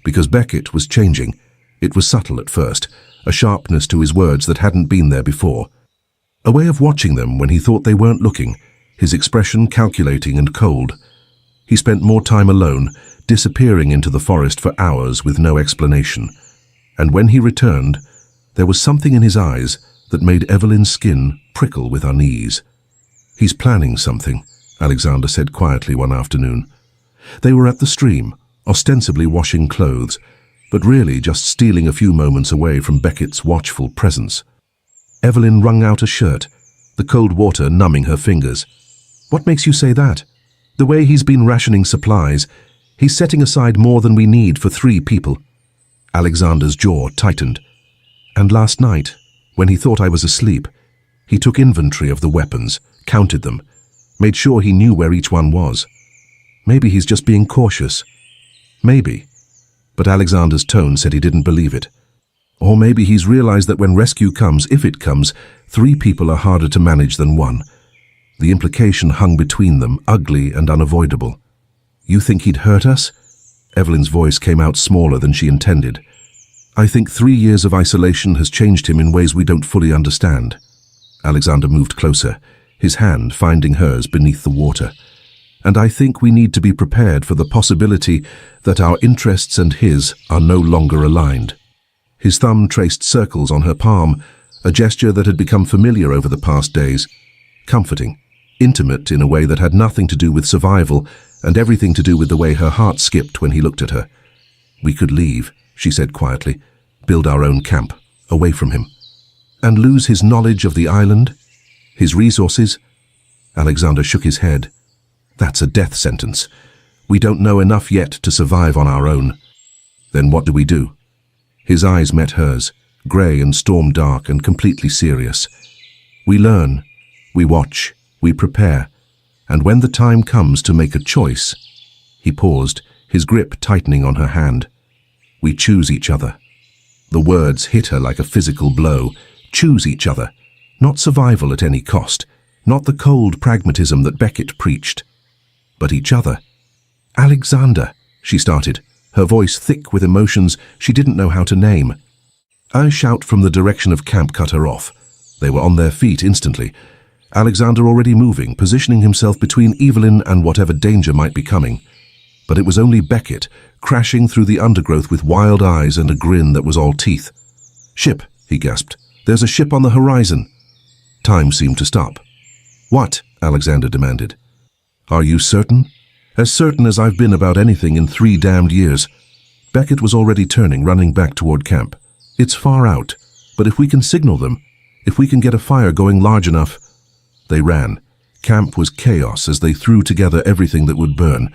Because Beckett was changing. It was subtle at first, a sharpness to his words that hadn't been there before. A way of watching them when he thought they weren't looking, his expression calculating and cold. He spent more time alone, disappearing into the forest for hours with no explanation. And when he returned, there was something in his eyes that made Evelyn's skin prickle with unease. "He's planning something," Alexander said quietly one afternoon. They were at the stream, ostensibly washing clothes, but really just stealing a few moments away from Beckett's watchful presence. Evelyn wrung out a shirt, the cold water numbing her fingers. "What makes you say that? The way he's been rationing supplies, he's setting aside more than we need for 3 people. Alexander's jaw tightened. "And last night, when he thought I was asleep, he took inventory of the weapons, counted them, made sure he knew where each one was. Maybe he's just being cautious. Maybe." But Alexander's tone said he didn't believe it. Or maybe he's realized that when rescue comes, if it comes, 3 people are harder to manage than 1. The implication hung between them, ugly and unavoidable. "You think he'd hurt us?" Evelyn's voice came out smaller than she intended. "I think 3 years of isolation has changed him in ways we don't fully understand." Alexander moved closer, his hand finding hers beneath the water. "And I think we need to be prepared for the possibility that our interests and his are no longer aligned." His thumb traced circles on her palm, a gesture that had become familiar over the past days. Comforting, intimate in a way that had nothing to do with survival and everything to do with the way her heart skipped when he looked at her. "We could leave," she said quietly, "build our own camp, away from him. And lose his knowledge of the island? His resources?" Alexander shook his head. "That's a death sentence. We don't know enough yet to survive on our own." "Then what do we do?" His eyes met hers, grey and storm-dark and completely serious. "We learn, we watch, we prepare, and when the time comes to make a choice..." He paused, his grip tightening on her hand. "We choose each other." The words hit her like a physical blow. Choose each other. Not survival at any cost. not the cold pragmatism that Beckett preached, but each other. "Alexander," she started, her voice thick with emotions she didn't know how to name. A shout from the direction of camp cut her off. They were on their feet instantly. Alexander already moving, positioning himself between Evelyn and whatever danger might be coming. But it was only Beckett, crashing through the undergrowth with wild eyes and a grin that was all teeth. "Ship," he gasped. "There's a ship on the horizon." Time seemed to stop. "What?" Alexander demanded. "Are you certain?" "As certain as I've been about anything in 3 damned years." Beckett was already turning, running back toward camp. "It's far out, but if we can signal them, if we can get a fire going large enough—" They ran. Camp was chaos as they threw together everything that would burn,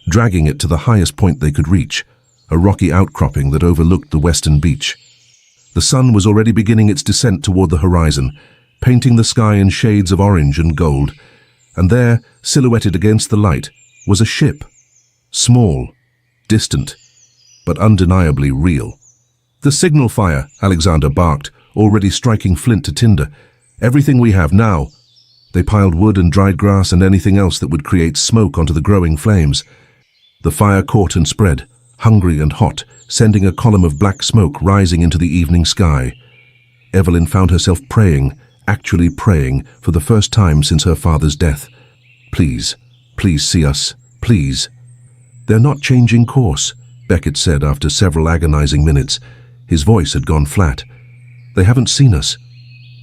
dragging it to the highest point they could reach, a rocky outcropping that overlooked the western beach. The sun was already beginning its descent toward the horizon, painting the sky in shades of orange and gold, and there, silhouetted against the light, was a ship. Small, distant, but undeniably real. "The signal fire," Alexander barked, already striking flint to tinder. "Everything we have now." They piled wood and dried grass and anything else that would create smoke onto the growing flames. The fire caught and spread, hungry and hot, sending a column of black smoke rising into the evening sky. Evelyn found herself praying, actually praying, for the first time since her father's death. "Please, please see us, please." "They're not changing course," Beckett said after several agonizing minutes. His voice had gone flat. "They haven't seen us."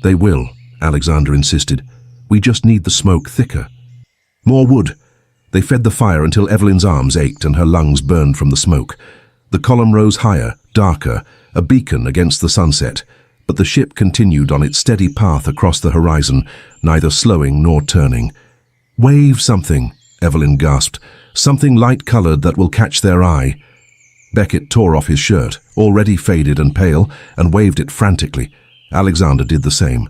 "They will," Alexander insisted. "We just need the smoke thicker." More wood. They fed the fire until Evelyn's arms ached and her lungs burned from the smoke. The column rose higher, darker, a beacon against the sunset, but the ship continued on its steady path across the horizon, neither slowing nor turning. "Wave something," Evelyn gasped. "Something light-colored that will catch their eye." Beckett tore off his shirt, already faded and pale, and waved it frantically. Alexander did the same.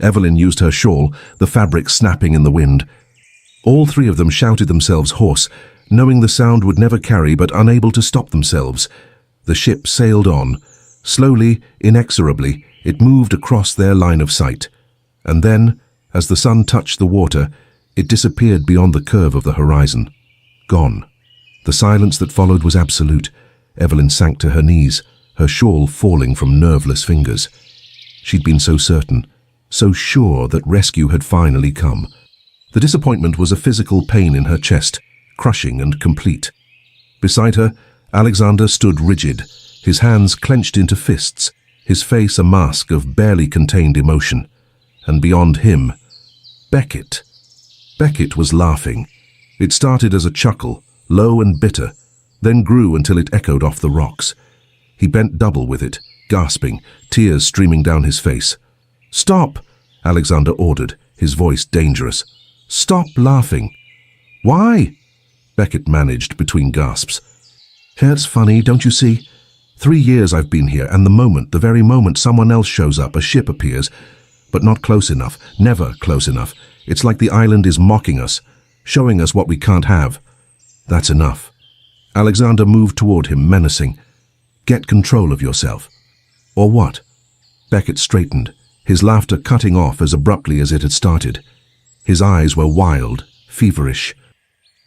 Evelyn used her shawl, the fabric snapping in the wind. All 3 of them shouted themselves hoarse, knowing the sound would never carry but unable to stop themselves. The ship sailed on. Slowly, inexorably, it moved across their line of sight. And then, as the sun touched the water, it disappeared beyond the curve of the horizon. Gone. The silence that followed was absolute. Evelyn sank to her knees, her shawl falling from nerveless fingers. She'd been so certain, so sure that rescue had finally come. The disappointment was a physical pain in her chest, crushing and complete. Beside her, Alexander stood rigid, his hands clenched into fists, his face a mask of barely contained emotion. And beyond him, Beckett. Beckett was laughing. It started as a chuckle, low and bitter, then grew until it echoed off the rocks. He bent double with it, gasping, tears streaming down his face. "Stop!" Alexander ordered, his voice dangerous. "Stop laughing." "Why?" Beckett managed between gasps. "It's funny, don't you see? 3 years I've been here, and the very moment someone else shows up, a ship appears, but not close enough, never close enough. It's like the island is mocking us, showing us what we can't have. That's enough." Alexander moved toward him, menacing. "Get control of yourself." "Or what?" Beckett straightened, his laughter cutting off as abruptly as it had started. His eyes were wild, feverish.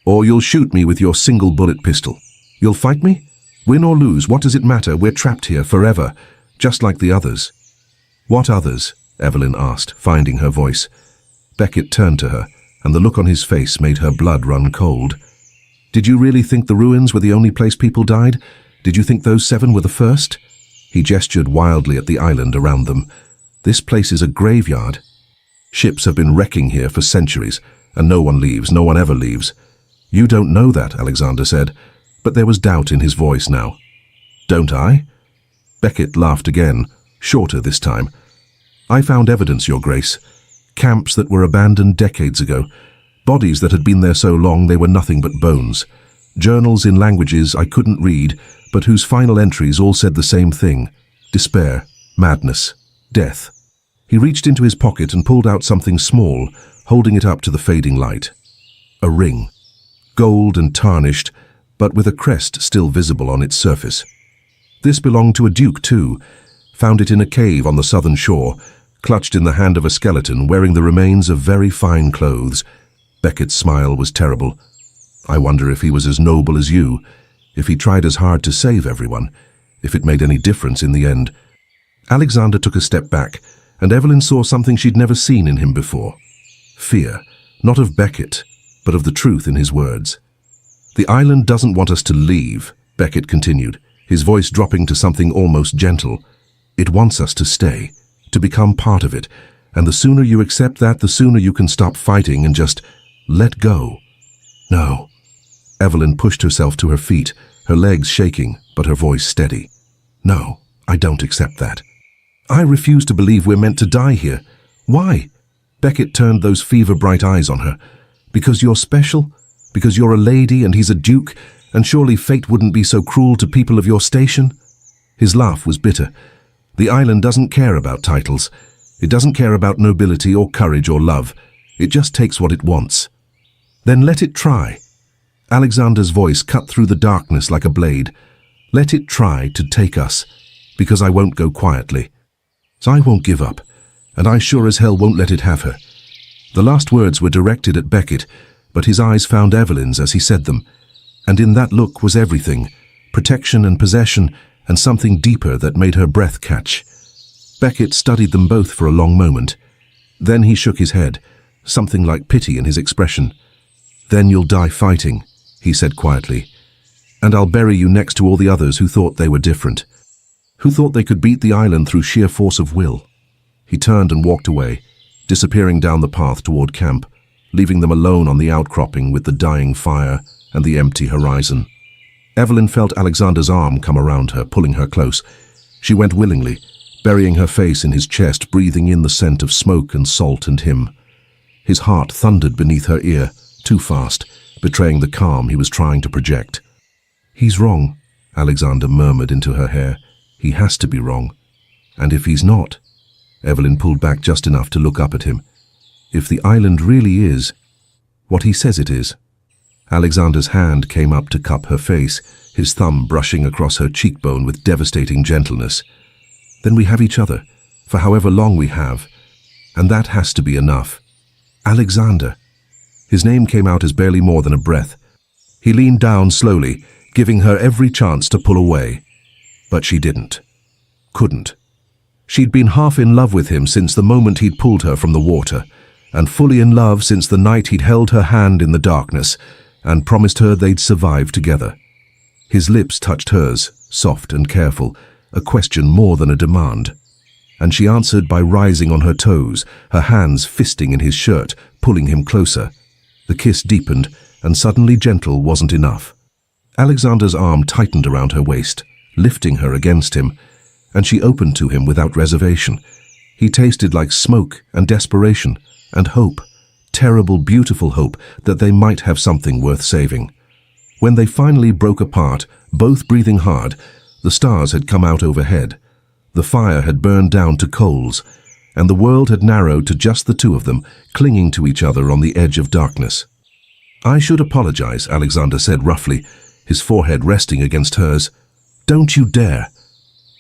"Or you'll shoot me with your single-bullet pistol. You'll fight me? Win or lose, what does it matter? We're trapped here forever, just like the others." "What others?" Evelyn asked, finding her voice. Beckett turned to her, and the look on his face made her blood run cold. "Did you really think the ruins were the only place people died? Did you think those 7 were the first?" He gestured wildly at the island around them. "This place is a graveyard. Ships have been wrecking here for centuries, and no one leaves, no one ever leaves." "You don't know that," Alexander said, but there was doubt in his voice now. "Don't I?" Beckett laughed again, shorter this time. "I found evidence, Your Grace. Camps that were abandoned decades ago, bodies that had been there so long they were nothing but bones. Journals in languages I couldn't read, but whose final entries all said the same thing: despair, madness, death." He reached into his pocket and pulled out something small, holding it up to the fading light. A ring. Gold and tarnished, but with a crest still visible on its surface. This belonged to a duke too. Found it in a cave on the southern shore, clutched in the hand of a skeleton wearing the remains of very fine clothes. Beckett's smile was terrible. I wonder if he was as noble as you, if he tried as hard to save everyone, if it made any difference in the end. Alexander took a step back, and Evelyn saw something she'd never seen in him before. Fear, not of Beckett, but of the truth in his words. "The island doesn't want us to leave," Beckett continued, his voice dropping to something almost gentle. "It wants us to stay, to become part of it, and the sooner you accept that, the sooner you can stop fighting and just let go." "No." Evelyn pushed herself to her feet, her legs shaking, but her voice steady. "No, I don't accept that. I refuse to believe we're meant to die here. Why?" Beckett turned those fever-bright eyes on her. "Because you're special? Because you're a lady and he's a duke, and surely fate wouldn't be so cruel to people of your station?" His laugh was bitter. "The island doesn't care about titles. It doesn't care about nobility or courage or love. It just takes what it wants." "Then let it try." Alexander's voice cut through the darkness like a blade. "Let it try to take us, because I won't go quietly. So I won't give up, and I sure as hell won't let it have her." The last words were directed at Beckett, but his eyes found Evelyn's as he said them, and in that look was everything, protection and possession, and something deeper that made her breath catch. Beckett studied them both for a long moment. Then he shook his head, something like pity in his expression. "Then you'll die fighting," he said quietly, "and I'll bury you next to all the others who thought they were different, who thought they could beat the island through sheer force of will." He turned and walked away, disappearing down the path toward camp, leaving them alone on the outcropping with the dying fire and the empty horizon. Evelyn felt Alexander's arm come around her, pulling her close. She went willingly, burying her face in his chest, breathing in the scent of smoke and salt and him. His heart thundered beneath her ear, too fast, betraying the calm he was trying to project. "He's wrong," Alexander murmured into her hair. "He has to be wrong. And if he's not..." Evelyn pulled back just enough to look up at him. "If the island really is what he says it is..." Alexander's hand came up to cup her face, his thumb brushing across her cheekbone with devastating gentleness. "Then we have each other, for however long we have, and that has to be enough. Alexander." His name came out as barely more than a breath. He leaned down slowly, giving her every chance to pull away. But she didn't. Couldn't. She'd been half in love with him since the moment he'd pulled her from the water, and fully in love since the night he'd held her hand in the darkness and promised her they'd survive together. His lips touched hers, soft and careful, a question more than a demand. And she answered by rising on her toes, her hands fisting in his shirt, pulling him closer. The kiss deepened, and suddenly gentle wasn't enough. Alexander's arm tightened around her waist, lifting her against him, and she opened to him without reservation. He tasted like smoke and desperation and hope, terrible, beautiful hope that they might have something worth saving. When they finally broke apart, both breathing hard, the stars had come out overhead. The fire had burned down to coals, and the world had narrowed to just the two of them, clinging to each other on the edge of darkness. "I should apologize," Alexander said roughly, his forehead resting against hers. "Don't you dare."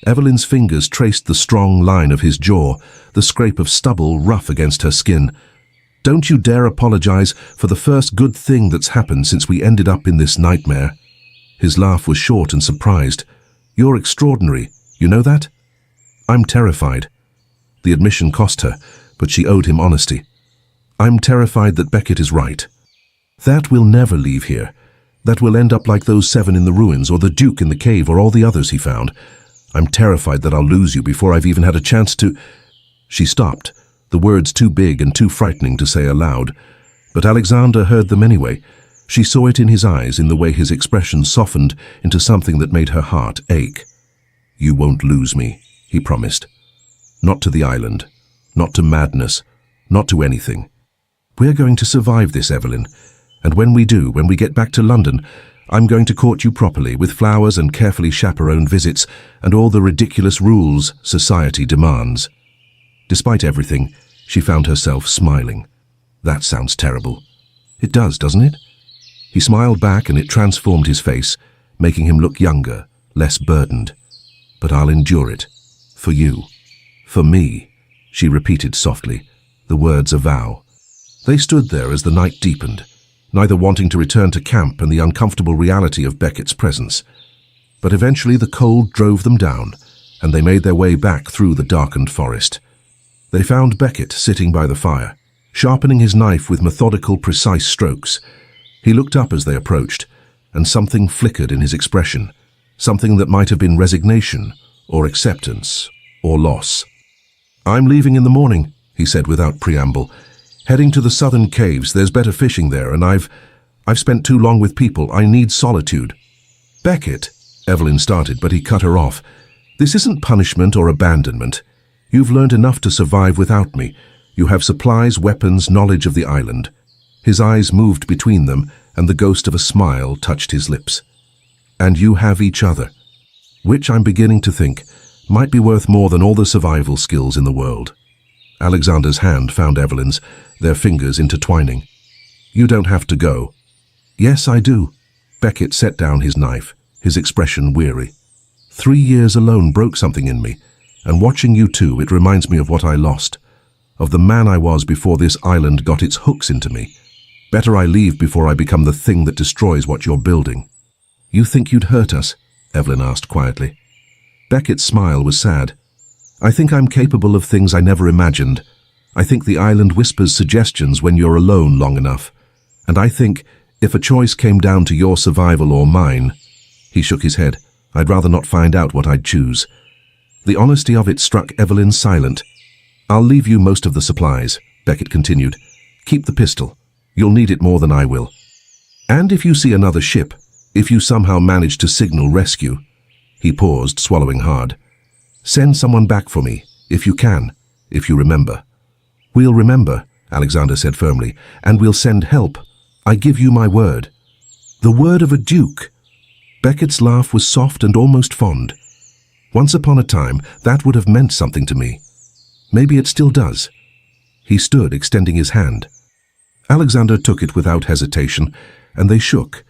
Evelyn's fingers traced the strong line of his jaw, the scrape of stubble rough against her skin. "Don't you dare apologize for the first good thing that's happened since we ended up in this nightmare." His laugh was short and surprised. "You're extraordinary, you know that?" "I'm terrified." The admission cost her, but she owed him honesty. "I'm terrified that Beckett is right. That we'll never leave here. That we'll end up like those 7 in the ruins, or the Duke in the cave, or all the others he found. I'm terrified that I'll lose you before I've even had a chance to..." She stopped, the words too big and too frightening to say aloud. But Alexander heard them anyway. She saw it in his eyes, in the way his expression softened into something that made her heart ache. "You won't lose me," he promised. "Not to the island, not to madness, not to anything. We're going to survive this, Evelyn. And when we do, when we get back to London, I'm going to court you properly, with flowers and carefully chaperoned visits and all the ridiculous rules society demands." Despite everything, she found herself smiling. "That sounds terrible." "It does, doesn't it?" He smiled back, and it transformed his face, making him look younger, less burdened. "But I'll endure it. For you. For me," she repeated softly, the words a vow. They stood there as the night deepened, neither wanting to return to camp and the uncomfortable reality of Beckett's presence. But eventually the cold drove them down, and they made their way back through the darkened forest. They found Beckett sitting by the fire, sharpening his knife with methodical, precise strokes. He looked up as they approached, and something flickered in his expression, something that might have been resignation, or acceptance, or loss. "I'm leaving in the morning," he said without preamble. "Heading to the southern caves. There's better fishing there, and I've spent too long with people. I need solitude." "Beckett," Evelyn started, but he cut her off. "This isn't punishment or abandonment. You've learned enough to survive without me. You have supplies, weapons, knowledge of the island." His eyes moved between them, and the ghost of a smile touched his lips. "And you have each other, which I'm beginning to think might be worth more than all the survival skills in the world." Alexander's hand found Evelyn's, their fingers intertwining. "You don't have to go." "Yes, I do." Beckett set down his knife, his expression weary. 3 years alone broke something in me, and watching you two, it reminds me of what I lost, of the man I was before this island got its hooks into me. Better I leave before I become the thing that destroys what you're building." "You think you'd hurt us?" Evelyn asked quietly. Beckett's smile was sad. "I think I'm capable of things I never imagined. I think the island whispers suggestions when you're alone long enough. And I think, if a choice came down to your survival or mine—" He shook his head. "I'd rather not find out what I'd choose." The honesty of it struck Evelyn silent. "I'll leave you most of the supplies," Beckett continued. "Keep the pistol. You'll need it more than I will. And if you see another ship, if you somehow manage to signal rescue—" He paused, swallowing hard. "Send someone back for me, if you can, if you remember." "We'll remember," Alexander said firmly, "and we'll send help. I give you my word." "The word of a duke." Beckett's laugh was soft and almost fond. "Once upon a time, that would have meant something to me. Maybe it still does." He stood, extending his hand. Alexander took it without hesitation, and they shook.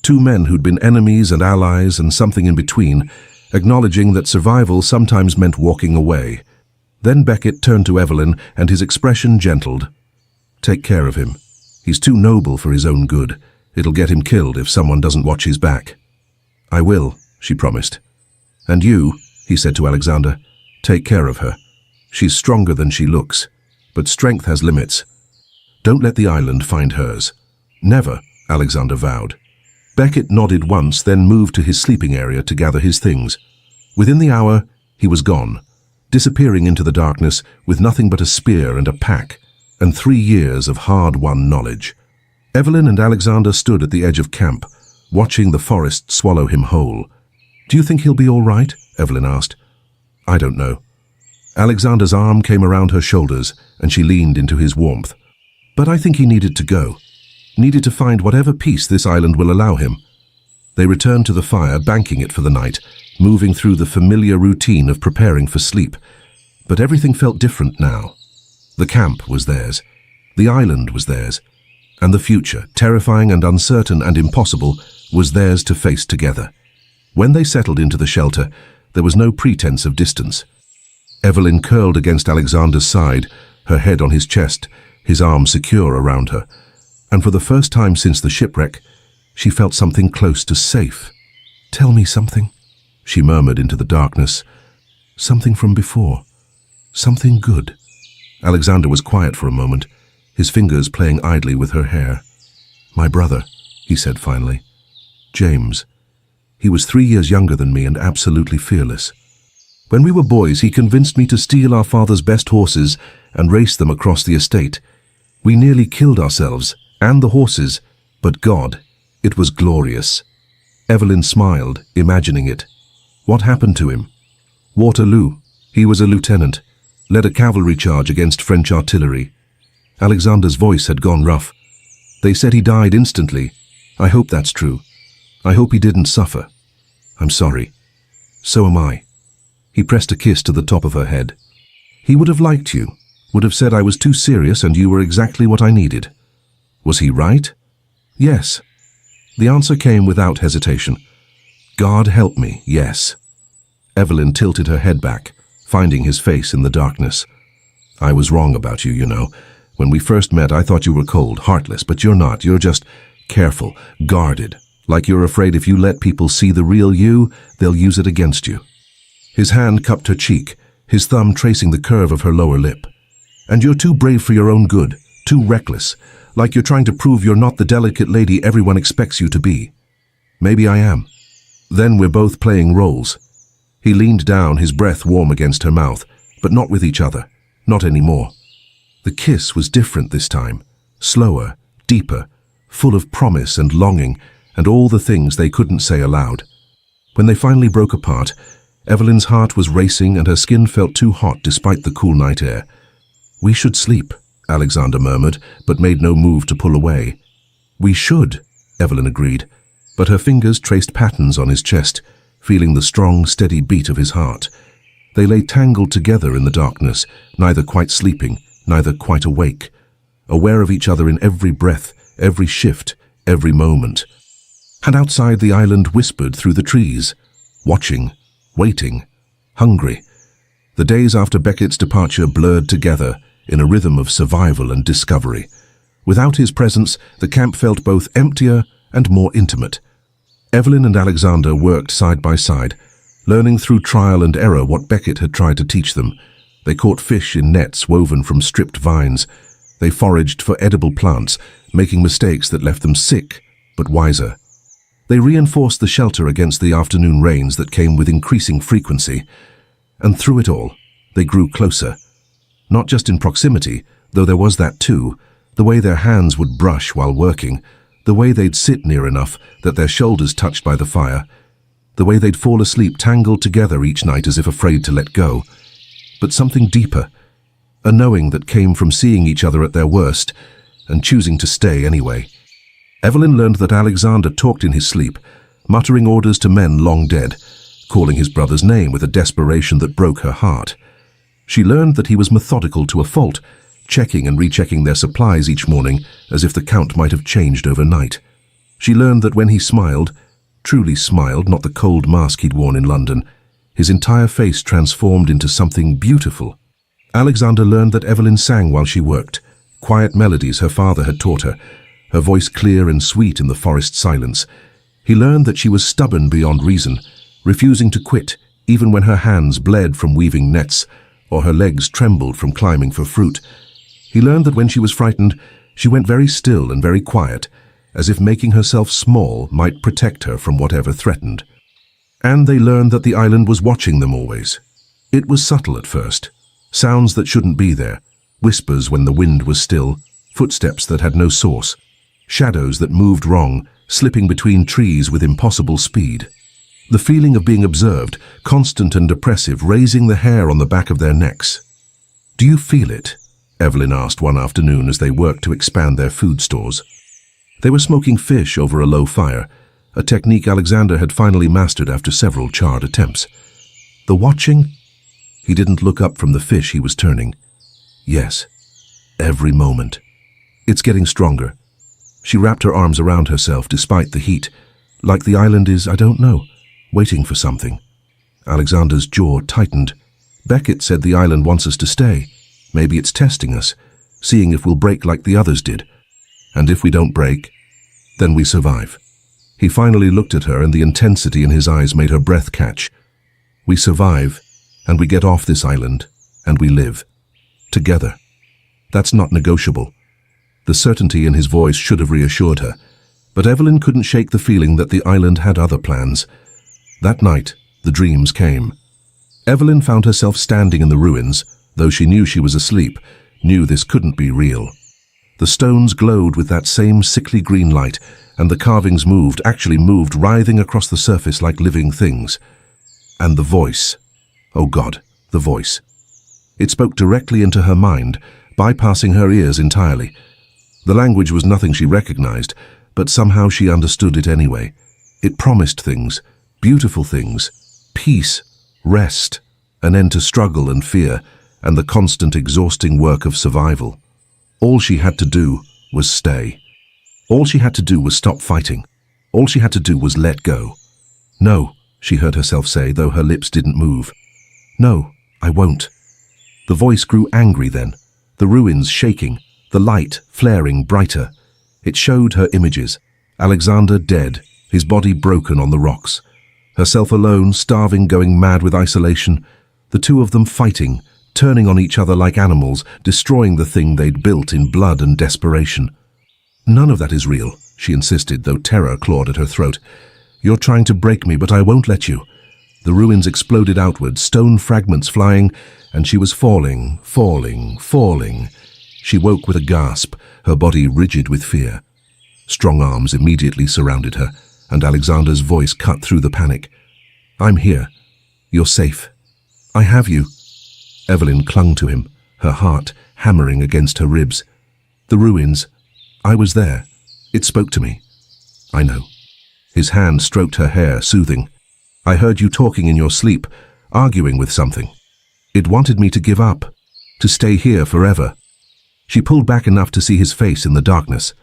Two men who'd been enemies and allies and something in between, acknowledging that survival sometimes meant walking away. Then Beckett turned to Evelyn, and his expression gentled. "Take care of him. He's too noble for his own good. It'll get him killed if someone doesn't watch his back." "I will," she promised. "And you," he said to Alexander, "take care of her. She's stronger than she looks, but strength has limits. Don't let the island find hers." "Never," Alexander vowed. Beckett nodded once, then moved to his sleeping area to gather his things. Within the hour, he was gone, disappearing into the darkness with nothing but a spear and a pack, and 3 years of hard-won knowledge. Evelyn and Alexander stood at the edge of camp, watching the forest swallow him whole. "Do you think he'll be all right?" Evelyn asked. "I don't know." Alexander's arm came around her shoulders, and she leaned into his warmth. "But I think he needed to go. Needed to find whatever peace this island will allow him." They returned to the fire, banking it for the night, moving through the familiar routine of preparing for sleep. But everything felt different now. The camp was theirs. The island was theirs. And the future, terrifying and uncertain and impossible, was theirs to face together. When they settled into the shelter, there was no pretense of distance. Evelyn curled against Alexander's side, her head on his chest, his arms secure around her. And for the first time since the shipwreck, she felt something close to safe. "Tell me something," she murmured into the darkness. "Something from before. Something good." Alexander was quiet for a moment, his fingers playing idly with her hair. "My brother," he said finally. "James. He was 3 years younger than me and absolutely fearless. When we were boys, he convinced me to steal our father's best horses and race them across the estate. We nearly killed ourselves, and the horses, but God, it was glorious." Evelyn smiled, imagining it. "What happened to him?" "Waterloo. He was a lieutenant, led a cavalry charge against French artillery." Alexander's voice had gone rough. "They said he died instantly. I hope that's true. I hope he didn't suffer. I'm sorry." "So am I." He pressed a kiss to the top of her head. "He would have liked you, would have said I was too serious and you were exactly what I needed." "Was he right?" "Yes." The answer came without hesitation. "God help me, yes." Evelyn tilted her head back, finding his face in the darkness. I was wrong about you, you know. When we first met, I thought you were cold, heartless, but you're not. You're just careful, guarded, like you're afraid if you let people see the real you, they'll use it against you." His hand cupped her cheek, his thumb tracing the curve of her lower lip. "And you're too brave for your own good, too reckless, like you're trying to prove you're not the delicate lady everyone expects you to be." "Maybe I am. Then we're both playing roles." He leaned down, his breath warm against her mouth, but not with each other, not anymore. The kiss was different this time, slower, deeper, full of promise and longing, and all the things they couldn't say aloud. When they finally broke apart, Evelyn's heart was racing and her skin felt too hot despite the cool night air. "We should sleep," Alexander murmured, but made no move to pull away. "We should," Evelyn agreed, but her fingers traced patterns on his chest, feeling the strong, steady beat of his heart. They lay tangled together in the darkness, neither quite sleeping, neither quite awake, aware of each other in every breath, every shift, every moment. And outside the island whispered through the trees, watching, waiting, hungry. The days after Beckett's departure blurred together in a rhythm of survival and discovery. Without his presence, the camp felt both emptier and more intimate. Evelyn and Alexander worked side by side, learning through trial and error what Beckett had tried to teach them. They caught fish in nets woven from stripped vines. They foraged for edible plants, making mistakes that left them sick, but wiser. They reinforced the shelter against the afternoon rains that came with increasing frequency. And through it all, they grew closer. Not just in proximity, though there was that too, the way their hands would brush while working, the way they'd sit near enough that their shoulders touched by the fire, the way they'd fall asleep tangled together each night as if afraid to let go. But something deeper, a knowing that came from seeing each other at their worst and choosing to stay anyway. Evelyn learned that Alexander talked in his sleep, muttering orders to men long dead, calling his brother's name with a desperation that broke her heart. She learned that he was methodical to a fault, checking and rechecking their supplies each morning as if the count might have changed overnight. She learned that when he smiled, truly smiled, not the cold mask he'd worn in London, his entire face transformed into something beautiful. Alexander learned that Evelyn sang while she worked, quiet melodies her father had taught her, her voice clear and sweet in the forest silence. He learned that she was stubborn beyond reason, refusing to quit even when her hands bled from weaving nets or her legs trembled from climbing for fruit. He learned that when she was frightened, she went very still and very quiet, as if making herself small might protect her from whatever threatened. And they learned that the island was watching them always. It was subtle at first, sounds that shouldn't be there, whispers when the wind was still, footsteps that had no source, shadows that moved wrong, slipping between trees with impossible speed. The feeling of being observed, constant and oppressive, raising the hair on the back of their necks. "Do you feel it?" Evelyn asked one afternoon as they worked to expand their food stores. They were smoking fish over a low fire, a technique Alexander had finally mastered after several charred attempts. "The watching?" He didn't look up from the fish he was turning. "Yes, every moment. It's getting stronger." She wrapped her arms around herself despite the heat, like the island is, I don't know, waiting for something. Alexander's jaw tightened. "Beckett said the island wants us to stay. Maybe it's testing us, seeing if we'll break like the others did. And if we don't break, then we survive." He finally looked at her and the intensity in his eyes made her breath catch. "We survive, and we get off this island, and we live. Together. That's not negotiable." The certainty in his voice should have reassured her, but Evelyn couldn't shake the feeling that the island had other plans. That night, the dreams came. Evelyn found herself standing in the ruins, though she knew she was asleep, knew this couldn't be real. The stones glowed with that same sickly green light, and the carvings moved, actually moved, writhing across the surface like living things. And the voice. Oh God, the voice. It spoke directly into her mind, bypassing her ears entirely. The language was nothing she recognized, but somehow she understood it anyway. It promised things, beautiful things, peace, rest, an end to struggle and fear, and the constant exhausting work of survival. All she had to do was stay. All she had to do was stop fighting. All she had to do was let go. "No," she heard herself say, though her lips didn't move. "No, I won't." The voice grew angry then, the ruins shaking, the light flaring brighter. It showed her images. Alexander dead, his body broken on the rocks. Herself alone, starving, going mad with isolation. The two of them fighting, turning on each other like animals, destroying the thing they'd built in blood and desperation. "None of that is real," she insisted, though terror clawed at her throat. "You're trying to break me, but I won't let you." The ruins exploded outward, stone fragments flying, and she was falling, falling, falling. She woke with a gasp, her body rigid with fear. Strong arms immediately surrounded her, and Alexander's voice cut through the panic. "I'm here. You're safe. I have you." Evelyn clung to him, her heart hammering against her ribs. "The ruins. I was there. It spoke to me." "I know." His hand stroked her hair, soothing. "I heard you talking in your sleep, arguing with something. It wanted me to give up, to stay here forever." She pulled back enough to see his face in the darkness.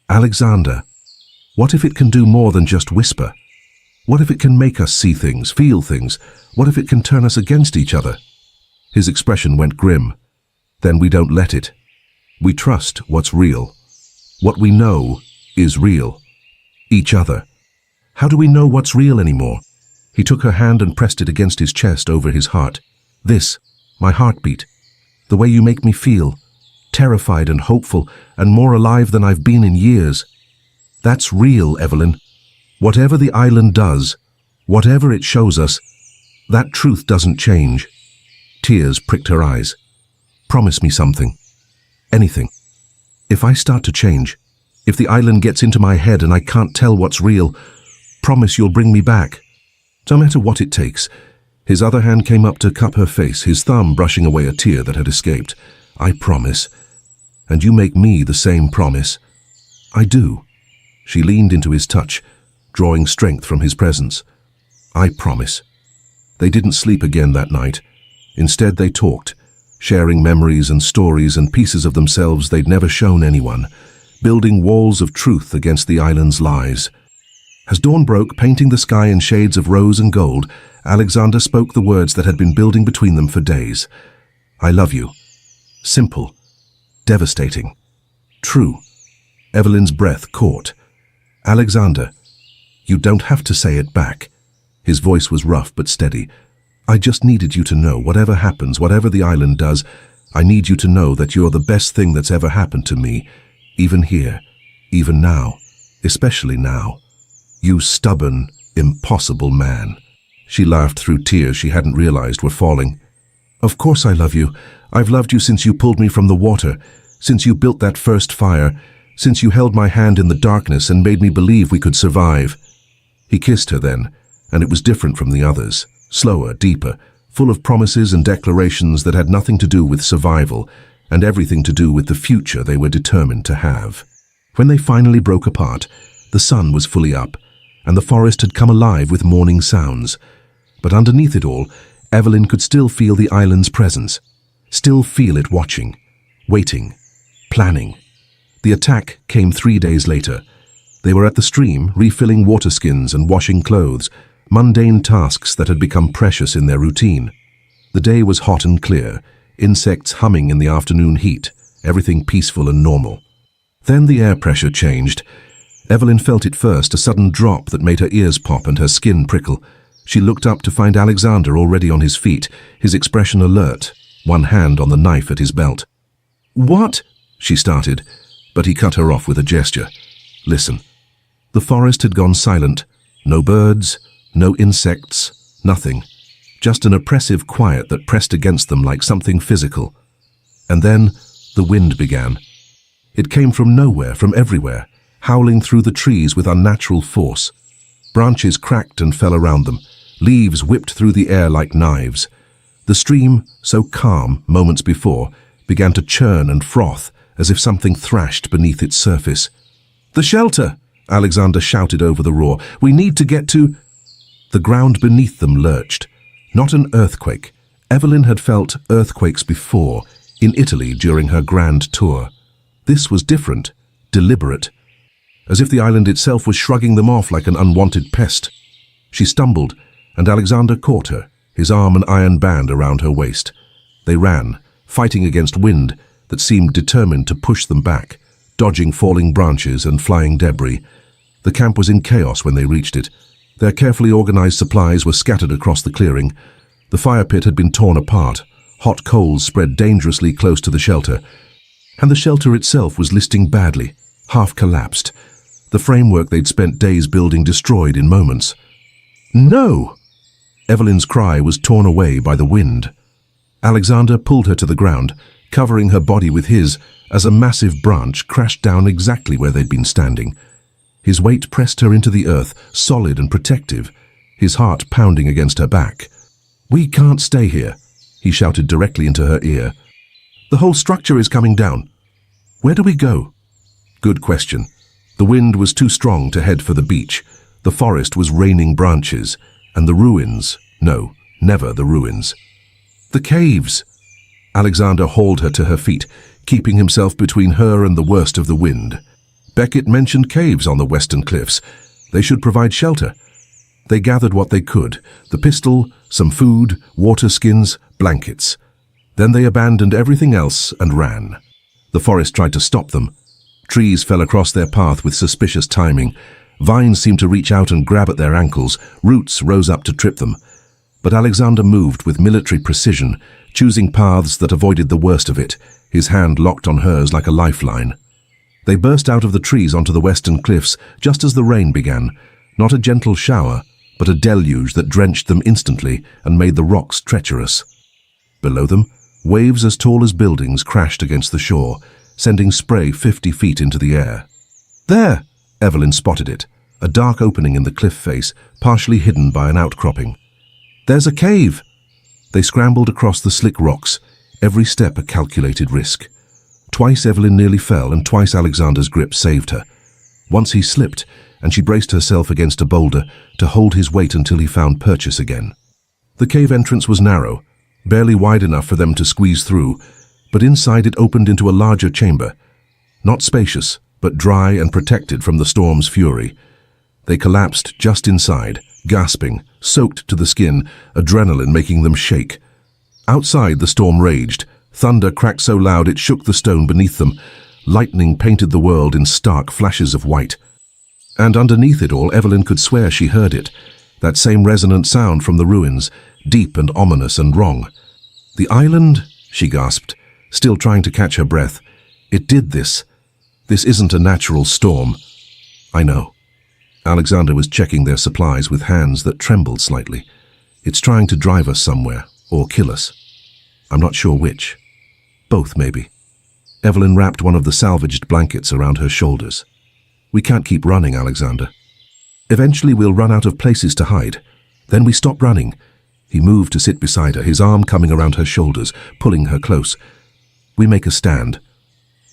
"Alexander, what if it can do more than just whisper? What if it can make us see things, feel things? What if it can turn us against each other?" His expression went grim. "Then we don't let it. We trust what's real. What we know is real. Each other. How do we know what's real anymore?" He took her hand and pressed it against his chest over his heart. "This, my heartbeat. The way you make me feel. Terrified and hopeful, and more alive than I've been in years. That's real, Evelyn. Whatever the island does, whatever it shows us, that truth doesn't change." Tears pricked her eyes. "Promise me something. Anything. If I start to change, if the island gets into my head and I can't tell what's real, promise you'll bring me back. No matter what it takes." His other hand came up to cup her face, his thumb brushing away a tear that had escaped. "I promise. And you make me the same promise." "I do." She leaned into his touch, drawing strength from his presence. "I promise." They didn't sleep again that night. Instead they talked, sharing memories and stories and pieces of themselves they'd never shown anyone, building walls of truth against the island's lies. As dawn broke, painting the sky in shades of rose and gold, Alexander spoke the words that had been building between them for days. "I love you." Simple. Devastating. True. Evelyn's breath caught. "Alexander, you don't have to say it back." His voice was rough but steady. "I just needed you to know, whatever happens, whatever the island does, I need you to know that you're the best thing that's ever happened to me, even here, even now, especially now. You stubborn, impossible man." She laughed through tears she hadn't realized were falling. "Of course I love you. I've loved you since you pulled me from the water, since you built that first fire, since you held my hand in the darkness and made me believe we could survive." He kissed her then, and it was different from the others, slower, deeper, full of promises and declarations that had nothing to do with survival and everything to do with the future they were determined to have. When they finally broke apart, the sun was fully up, and the forest had come alive with morning sounds. But underneath it all, Evelyn could still feel the island's presence, still feel it watching, waiting, planning. The attack came 3 days later. They were at the stream, refilling water skins and washing clothes, mundane tasks that had become precious in their routine. The day was hot and clear, insects humming in the afternoon heat, everything peaceful and normal. Then the air pressure changed. Evelyn felt it first, a sudden drop that made her ears pop and her skin prickle. She looked up to find Alexander already on his feet, his expression alert, one hand on the knife at his belt. "What?" she started, but he cut her off with a gesture. "Listen." The forest had gone silent. No birds, no insects, nothing. Just an oppressive quiet that pressed against them like something physical. And then the wind began. It came from nowhere, from everywhere, howling through the trees with unnatural force. Branches cracked and fell around them. Leaves whipped through the air like knives. The stream, so calm moments before, began to churn and froth as if something thrashed beneath its surface. "The shelter!" Alexander shouted over the roar. "We need to get to—" The ground beneath them lurched. Not an earthquake. Evelyn had felt earthquakes before, in Italy during her grand tour. This was different, deliberate, as if the island itself was shrugging them off like an unwanted pest. She stumbled, and Alexander caught her, his arm an iron band around her waist. They ran, fighting against wind that seemed determined to push them back, dodging falling branches and flying debris. The camp was in chaos when they reached it. Their carefully organized supplies were scattered across the clearing. The fire pit had been torn apart, hot coals spread dangerously close to the shelter, and the shelter itself was listing badly, half collapsed. The framework they'd spent days building destroyed in moments. "No!" Evelyn's cry was torn away by the wind. Alexander pulled her to the ground, covering her body with his, as a massive branch crashed down exactly where they'd been standing. His weight pressed her into the earth, solid and protective, his heart pounding against her back. "We can't stay here," he shouted directly into her ear. "The whole structure is coming down. Where do we go?" Good question. The wind was too strong to head for the beach. The forest was raining branches, and the ruins, no, never the ruins. "The caves!" Alexander hauled her to her feet, keeping himself between her and the worst of the wind. Beckett mentioned caves on the western cliffs. They should provide shelter. They gathered what they could, the pistol, some food, water skins, blankets. Then they abandoned everything else and ran. The forest tried to stop them. Trees fell across their path with suspicious timing. Vines seemed to reach out and grab at their ankles. Roots rose up to trip them. But Alexander moved with military precision, choosing paths that avoided the worst of it, his hand locked on hers like a lifeline. They burst out of the trees onto the western cliffs just as the rain began, not a gentle shower, but a deluge that drenched them instantly and made the rocks treacherous. Below them, waves as tall as buildings crashed against the shore, sending spray 50 feet into the air. "There!" Evelyn spotted it, a dark opening in the cliff face, partially hidden by an outcropping. "There's a cave!" They scrambled across the slick rocks, every step a calculated risk. Twice Evelyn nearly fell, and twice Alexander's grip saved her. Once he slipped, and she braced herself against a boulder to hold his weight until he found purchase again. The cave entrance was narrow, barely wide enough for them to squeeze through, but inside it opened into a larger chamber. Not spacious, but dry and protected from the storm's fury. They collapsed just inside, gasping, soaked to the skin, adrenaline making them shake. Outside the storm raged. Thunder cracked so loud it shook the stone beneath them. Lightning painted the world in stark flashes of white. And underneath it all, Evelyn could swear she heard it, that same resonant sound from the ruins, deep and ominous and wrong. "The island," she gasped, still trying to catch her breath. "It did this. This isn't a natural storm." "I know." Alexander was checking their supplies with hands that trembled slightly. "It's trying to drive us somewhere, or kill us. I'm not sure which. Both, maybe." Evelyn wrapped one of the salvaged blankets around her shoulders. "We can't keep running, Alexander. Eventually we'll run out of places to hide. Then we stop running." He moved to sit beside her, his arm coming around her shoulders, pulling her close. "We make a stand.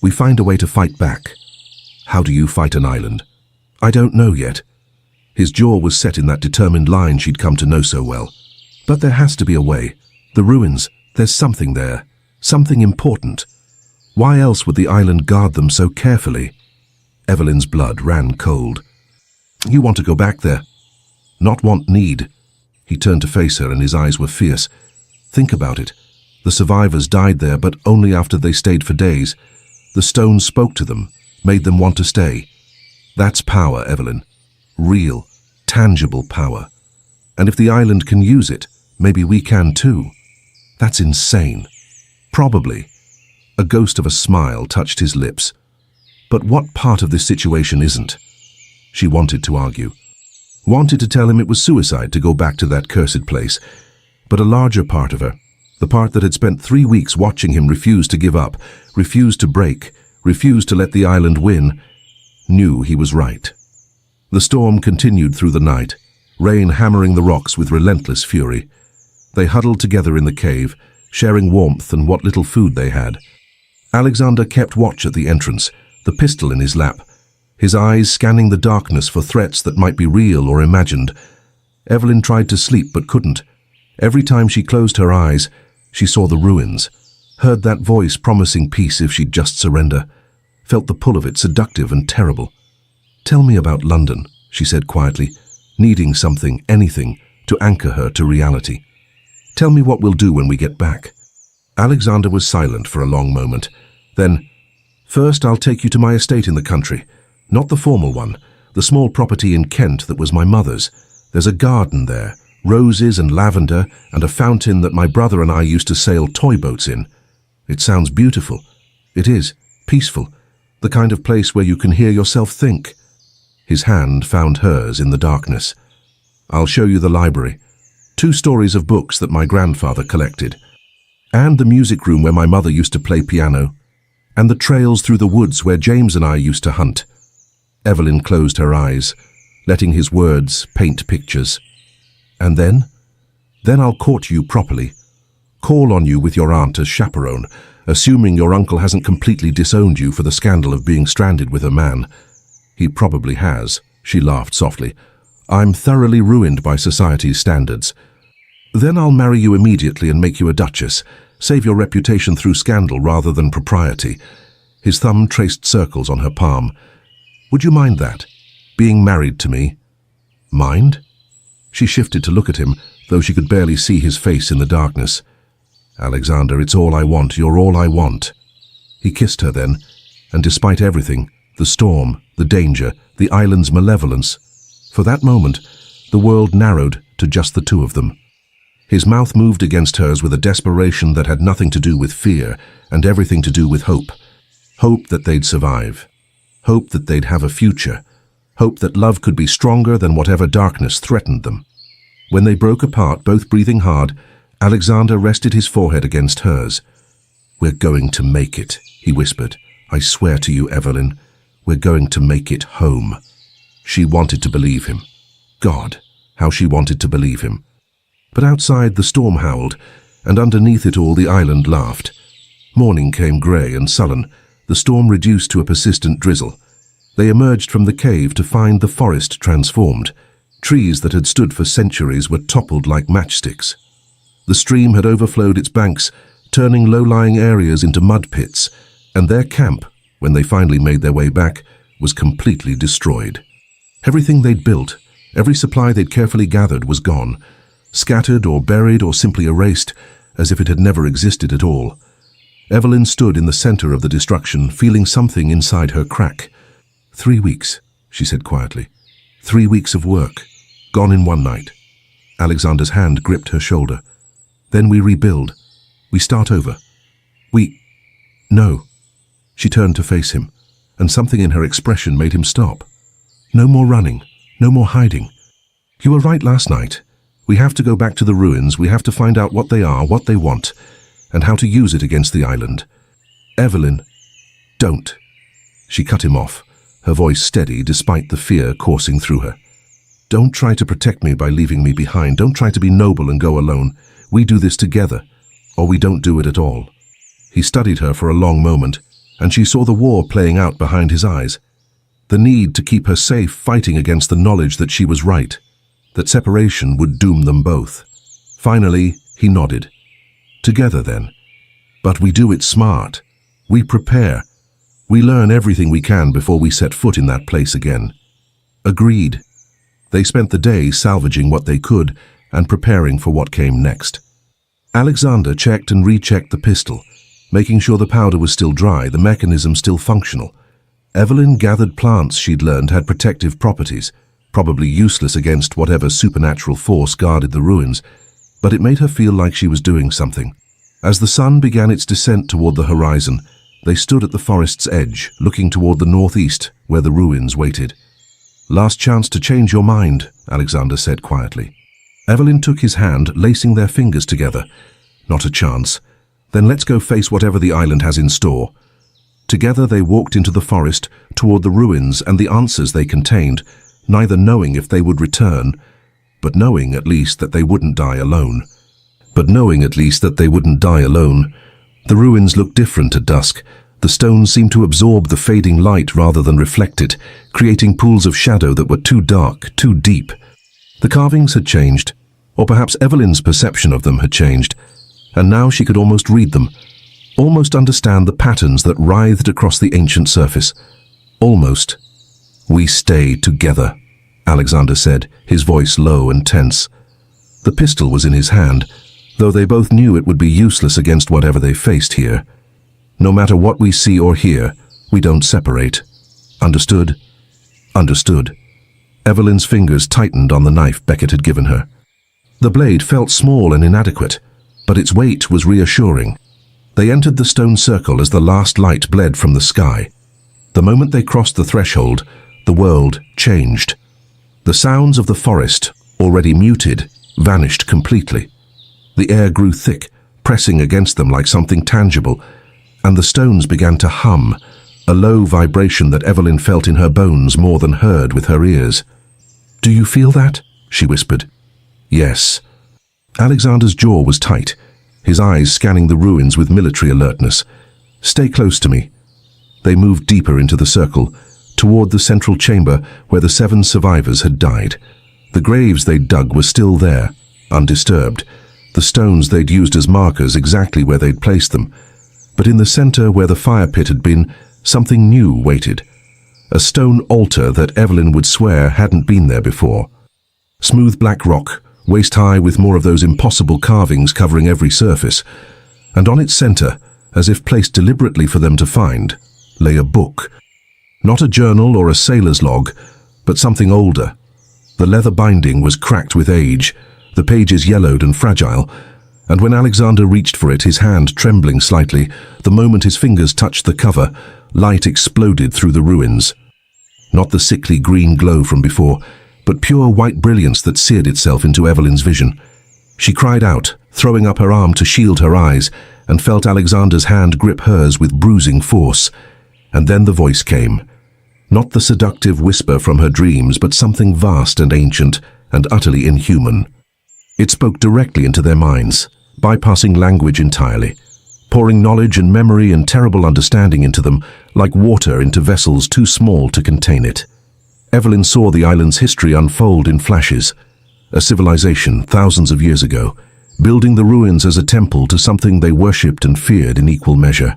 We find a way to fight back." "How do you fight an island?" "I don't know yet." His jaw was set in that determined line she'd come to know so well. "But there has to be a way. The ruins, there's something there. Something important. Why else would the island guard them so carefully?" Evelyn's blood ran cold. "You want to go back there?" "Not want, need." He turned to face her and his eyes were fierce. "Think about it. The survivors died there, but only after they stayed for days. The stone spoke to them, made them want to stay. That's power, Evelyn. Real, tangible power. And if the island can use it, maybe we can too." "That's insane." "Probably." A ghost of a smile touched his lips. "But what part of this situation isn't?" She wanted to argue. Wanted to tell him it was suicide to go back to that cursed place. But a larger part of her, the part that had spent 3 weeks watching him refuse to give up, refuse to break, refuse to let the island win, knew he was right. The storm continued through the night, rain hammering the rocks with relentless fury. They huddled together in the cave, sharing warmth and what little food they had. Alexander kept watch at the entrance, the pistol in his lap, his eyes scanning the darkness for threats that might be real or imagined. Evelyn tried to sleep but couldn't. Every time she closed her eyes, she saw the ruins, heard that voice promising peace if she'd just surrender, felt the pull of it seductive and terrible. "Tell me about London," she said quietly, needing something, anything, to anchor her to reality. "Tell me what we'll do when we get back." Alexander was silent for a long moment. Then, "First, I'll take you to my estate in the country. Not the formal one, the small property in Kent that was my mother's. There's a garden there, roses and lavender, and a fountain that my brother and I used to sail toy boats in. It sounds beautiful. It is, peaceful, the kind of place where you can hear yourself think." His hand found hers in the darkness. "I'll show you the library. 2 stories of books that my grandfather collected. And the music room where my mother used to play piano. And the trails through the woods where James and I used to hunt." Evelyn closed her eyes, letting his words paint pictures. "And then? Then I'll court you properly. Call on you with your aunt as chaperone, assuming your uncle hasn't completely disowned you for the scandal of being stranded with a man. He probably has," she laughed softly. "I'm thoroughly ruined by society's standards. Then I'll marry you immediately and make you a duchess, save your reputation through scandal rather than propriety." His thumb traced circles on her palm. "Would you mind that? Being married to me?" "Mind?" She shifted to look at him, though she could barely see his face in the darkness. "Alexander, it's all I want. You're all I want." He kissed her then, and despite everything, the storm, the danger, the island's malevolence, for that moment, the world narrowed to just the 2 of them. His mouth moved against hers with a desperation that had nothing to do with fear and everything to do with hope. Hope that they'd survive. Hope that they'd have a future. Hope that love could be stronger than whatever darkness threatened them. When they broke apart, both breathing hard, Alexander rested his forehead against hers. "We're going to make it," he whispered. "I swear to you, Evelyn, we're going to make it home." She wanted to believe him. God, how she wanted to believe him. But outside the storm howled, and underneath it all the island laughed. Morning came grey and sullen, the storm reduced to a persistent drizzle. They emerged from the cave to find the forest transformed. Trees that had stood for centuries were toppled like matchsticks. The stream had overflowed its banks, turning low-lying areas into mud pits, and their camp, when they finally made their way back, was completely destroyed. Everything they'd built, every supply they'd carefully gathered was gone, scattered or buried or simply erased, as if it had never existed at all. Evelyn stood in the center of the destruction, feeling something inside her crack. 3 weeks, she said quietly. 3 weeks of work, gone in one night. Alexander's hand gripped her shoulder. "Then we rebuild. We start over. No." She turned to face him, and something in her expression made him stop. "No more running, no more hiding. You were right last night. We have to go back to the ruins. We have to find out what they are, what they want, and how to use it against the island. Evelyn, don't." She cut him off, her voice steady despite the fear coursing through her. "Don't try to protect me by leaving me behind. Don't try to be noble and go alone. We do this together, or we don't do it at all." He studied her for a long moment, and she saw the war playing out behind his eyes. The need to keep her safe, fighting against the knowledge that she was right, that separation would doom them both. Finally, he nodded. "Together then. But we do it smart. We prepare. We learn everything we can before we set foot in that place again." Agreed. They spent the day salvaging what they could and preparing for what came next. Alexander checked and rechecked the pistol, making sure the powder was still dry, the mechanism still functional. Evelyn gathered plants she'd learned had protective properties, probably useless against whatever supernatural force guarded the ruins, but it made her feel like she was doing something. As the sun began its descent toward the horizon, they stood at the forest's edge, looking toward the northeast, where the ruins waited. "Last chance to change your mind," Alexander said quietly. Evelyn took his hand, lacing their fingers together. "Not a chance. Then let's go face whatever the island has in store." Together they walked into the forest, toward the ruins and the answers they contained, neither knowing if they would return, but knowing at least that they wouldn't die alone. The ruins looked different at dusk. The stones seemed to absorb the fading light rather than reflect it, creating pools of shadow that were too dark, too deep. The carvings had changed, or perhaps Evelyn's perception of them had changed, and now she could almost read them, almost understand the patterns that writhed across the ancient surface. Almost. "We stay together," Alexander said, his voice low and tense. The pistol was in his hand, though they both knew it would be useless against whatever they faced here. No matter what we see or hear, we don't separate. Understood? Understood. Evelyn's fingers tightened on the knife Beckett had given her. The blade felt small and inadequate, but its weight was reassuring. They entered the stone circle as the last light bled from the sky. The moment they crossed the threshold, the world changed. The sounds of the forest, already muted, vanished completely. The air grew thick, pressing against them like something tangible, and the stones began to hum, a low vibration that Evelyn felt in her bones more than heard with her ears. "Do you feel that?" she whispered. "Yes." Alexander's jaw was tight, his eyes scanning the ruins with military alertness. "Stay close to me." They moved deeper into the circle, toward the central chamber where the 7 survivors had died. The graves they'd dug were still there, undisturbed, the stones they'd used as markers exactly where they'd placed them. But in the center where the fire pit had been, something new waited. A stone altar that Evelyn would swear hadn't been there before. Smooth black rock, waist-high with more of those impossible carvings covering every surface. And on its center, as if placed deliberately for them to find, lay a book. Not a journal or a sailor's log, but something older. The leather binding was cracked with age, the pages yellowed and fragile, and when Alexander reached for it, his hand trembling slightly, the moment his fingers touched the cover, light exploded through the ruins. Not the sickly green glow from before, but pure white brilliance that seared itself into Evelyn's vision. She cried out, throwing up her arm to shield her eyes, and felt Alexander's hand grip hers with bruising force. And then the voice came. Not the seductive whisper from her dreams, but something vast and ancient and utterly inhuman. It spoke directly into their minds, bypassing language entirely, pouring knowledge and memory and terrible understanding into them like water into vessels too small to contain it. Evelyn saw the island's history unfold in flashes. A civilization thousands of years ago, building the ruins as a temple to something they worshipped and feared in equal measure.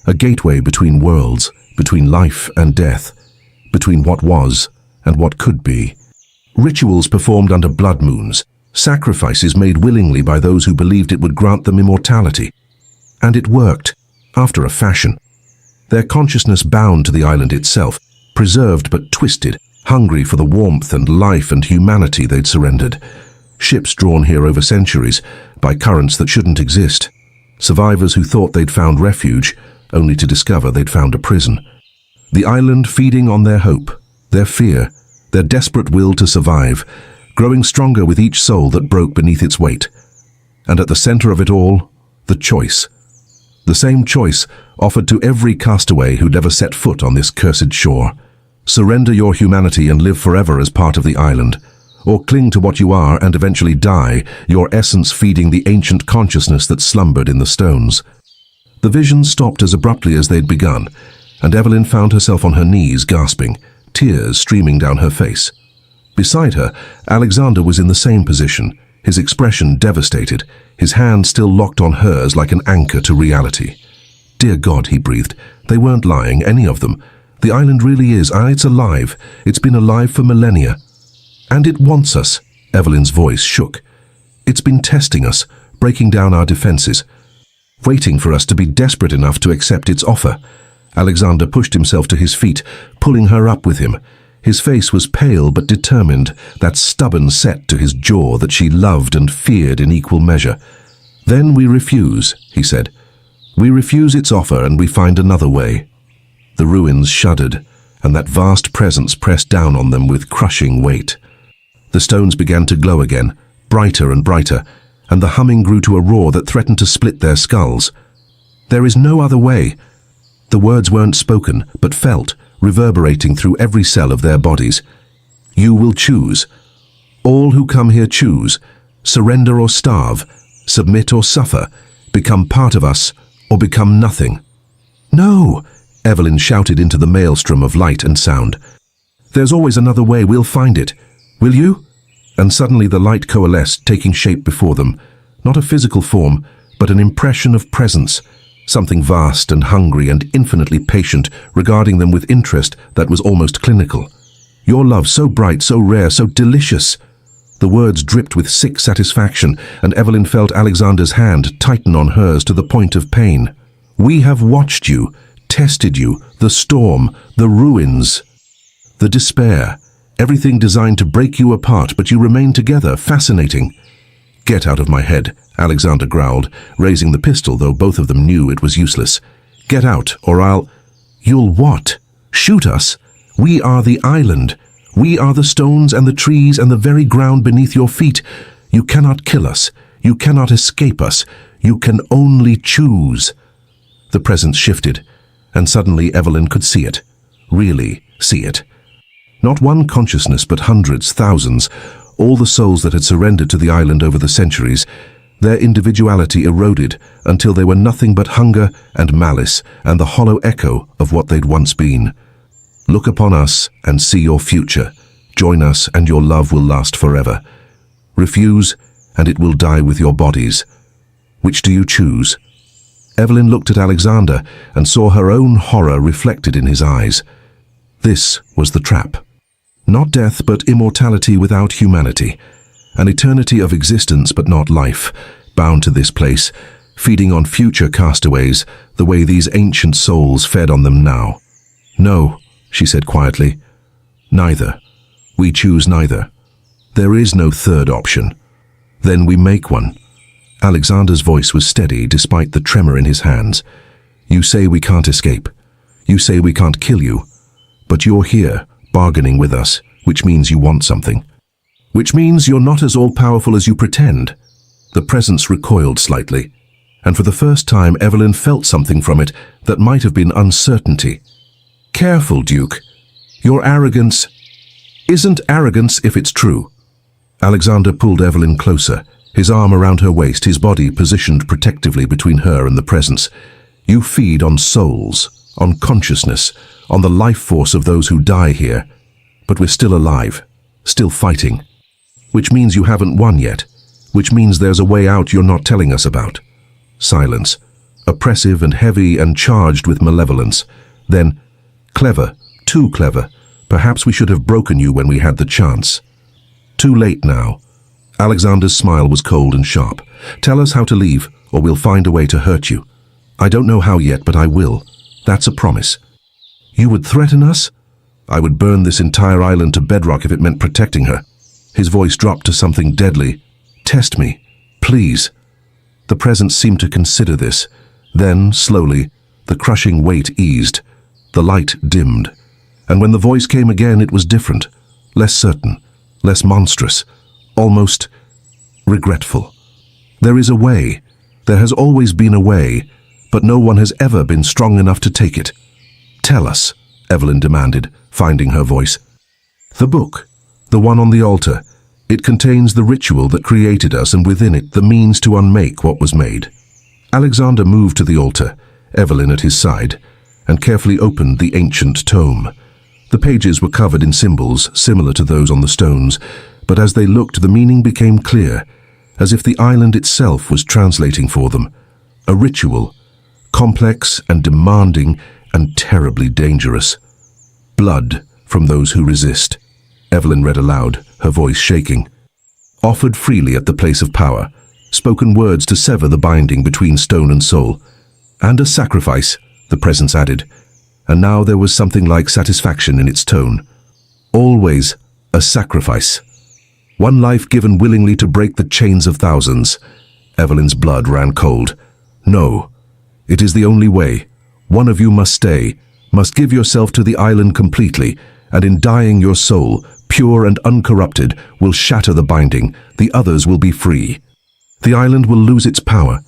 A gateway between worlds, between life and death, between what was and what could be. Rituals performed under blood moons, sacrifices made willingly by those who believed it would grant them immortality. And it worked, after a fashion. Their consciousness bound to the island itself, preserved but twisted, hungry for the warmth and life and humanity they'd surrendered. Ships drawn here over centuries, by currents that shouldn't exist. Survivors who thought they'd found refuge, only to discover they'd found a prison. The island feeding on their hope, their fear, their desperate will to survive, growing stronger with each soul that broke beneath its weight. And at the center of it all, the choice. The same choice offered to every castaway who'd ever set foot on this cursed shore. Surrender your humanity and live forever as part of the island, or cling to what you are and eventually die, your essence feeding the ancient consciousness that slumbered in the stones. The vision stopped as abruptly as they'd begun, and Evelyn found herself on her knees gasping, tears streaming down her face. Beside her, Alexander was in the same position, his expression devastated, his hand still locked on hers like an anchor to reality. "Dear God," he breathed, "they weren't lying, any of them. The island really is, it's alive. It's been alive for millennia. And it wants us." Evelyn's voice shook. "It's been testing us, breaking down our defenses, waiting for us to be desperate enough to accept its offer." Alexander pushed himself to his feet, pulling her up with him. His face was pale but determined, that stubborn set to his jaw that she loved and feared in equal measure. "Then we refuse," he said. "We refuse its offer and we find another way." The ruins shuddered, and that vast presence pressed down on them with crushing weight. The stones began to glow again, brighter and brighter, and the humming grew to a roar that threatened to split their skulls. "There is no other way." The words weren't spoken, but felt, reverberating through every cell of their bodies. "You will choose. All who come here choose. Surrender or starve, submit or suffer, become part of us or become nothing." "No!" Evelyn shouted into the maelstrom of light and sound. "There's always another way, we'll find it. Will you?" And suddenly the light coalesced, taking shape before them. Not a physical form, but an impression of presence. Something vast and hungry and infinitely patient, regarding them with interest that was almost clinical. "Your love so bright, so rare, so delicious." The words dripped with sick satisfaction, and Evelyn felt Alexander's hand tighten on hers to the point of pain. "We have watched you, tested you, the storm, the ruins, the despair, everything designed to break you apart, but you remain together, fascinating." "Get out of my head," Alexander growled, raising the pistol, though both of them knew it was useless. "Get out, or I'll—" "You'll what? Shoot us? We are the island. We are the stones and the trees and the very ground beneath your feet. You cannot kill us. You cannot escape us. You can only choose." The presence shifted, and suddenly Evelyn could see it. Really see it. Not one consciousness, but hundreds, thousands, all the souls that had surrendered to the island over the centuries. Their individuality eroded until they were nothing but hunger and malice and the hollow echo of what they'd once been. "Look upon us and see your future. Join us and your love will last forever. Refuse and it will die with your bodies. Which do you choose?" Evelyn looked at Alexander and saw her own horror reflected in his eyes. This was the trap. Not death, but immortality without humanity. An eternity of existence, but not life, bound to this place, feeding on future castaways the way these ancient souls fed on them now. "No," she said quietly. "Neither. We choose neither. There is no third option. Then we make one." Alexander's voice was steady despite the tremor in his hands. "You say we can't escape. You say we can't kill you. But you're here, bargaining with us, which means you want something. Which means you're not as all-powerful as you pretend." The presence recoiled slightly, and for the first time Evelyn felt something from it that might have been uncertainty. "Careful, Duke. Your arrogance isn't arrogance if it's true." Alexander pulled Evelyn closer, his arm around her waist, his body positioned protectively between her and the presence. "You feed on souls, on consciousness, on the life force of those who die here. But we're still alive, still fighting. Which means you haven't won yet. Which means there's a way out you're not telling us about." Silence, oppressive and heavy and charged with malevolence. Then, "Clever, too clever. Perhaps we should have broken you when we had the chance. Too late now." Alexander's smile was cold and sharp. "Tell us how to leave, or we'll find a way to hurt you. I don't know how yet, but I will. That's a promise." "You would threaten us?" "I would burn this entire island to bedrock if it meant protecting her." His voice dropped to something deadly. "Test me, please." The presence seemed to consider this. Then, slowly, the crushing weight eased. The light dimmed. And when the voice came again, it was different, less certain, less monstrous, almost regretful. "There is a way. There has always been a way, but no one has ever been strong enough to take it." "Tell us," Evelyn demanded, finding her voice. "The book, the one on the altar. It contains the ritual that created us, and within it the means to unmake what was made." Alexander moved to the altar, Evelyn at his side, and carefully opened the ancient tome. The pages were covered in symbols similar to those on the stones, but as they looked, the meaning became clear, as if the island itself was translating for them. A ritual, complex and demanding and terribly dangerous. "Blood from those who resist," Evelyn read aloud, her voice shaking. "Offered freely at the place of power, spoken words to sever the binding between stone and soul. And a sacrifice," the presence added, and now there was something like satisfaction in its tone. "Always a sacrifice. One life given willingly to break the chains of thousands." Evelyn's blood ran cold. "No, it is the only way. One of you must stay, must give yourself to the island completely, and in dying your soul, pure and uncorrupted, will shatter the binding. The others will be free. The island will lose its power."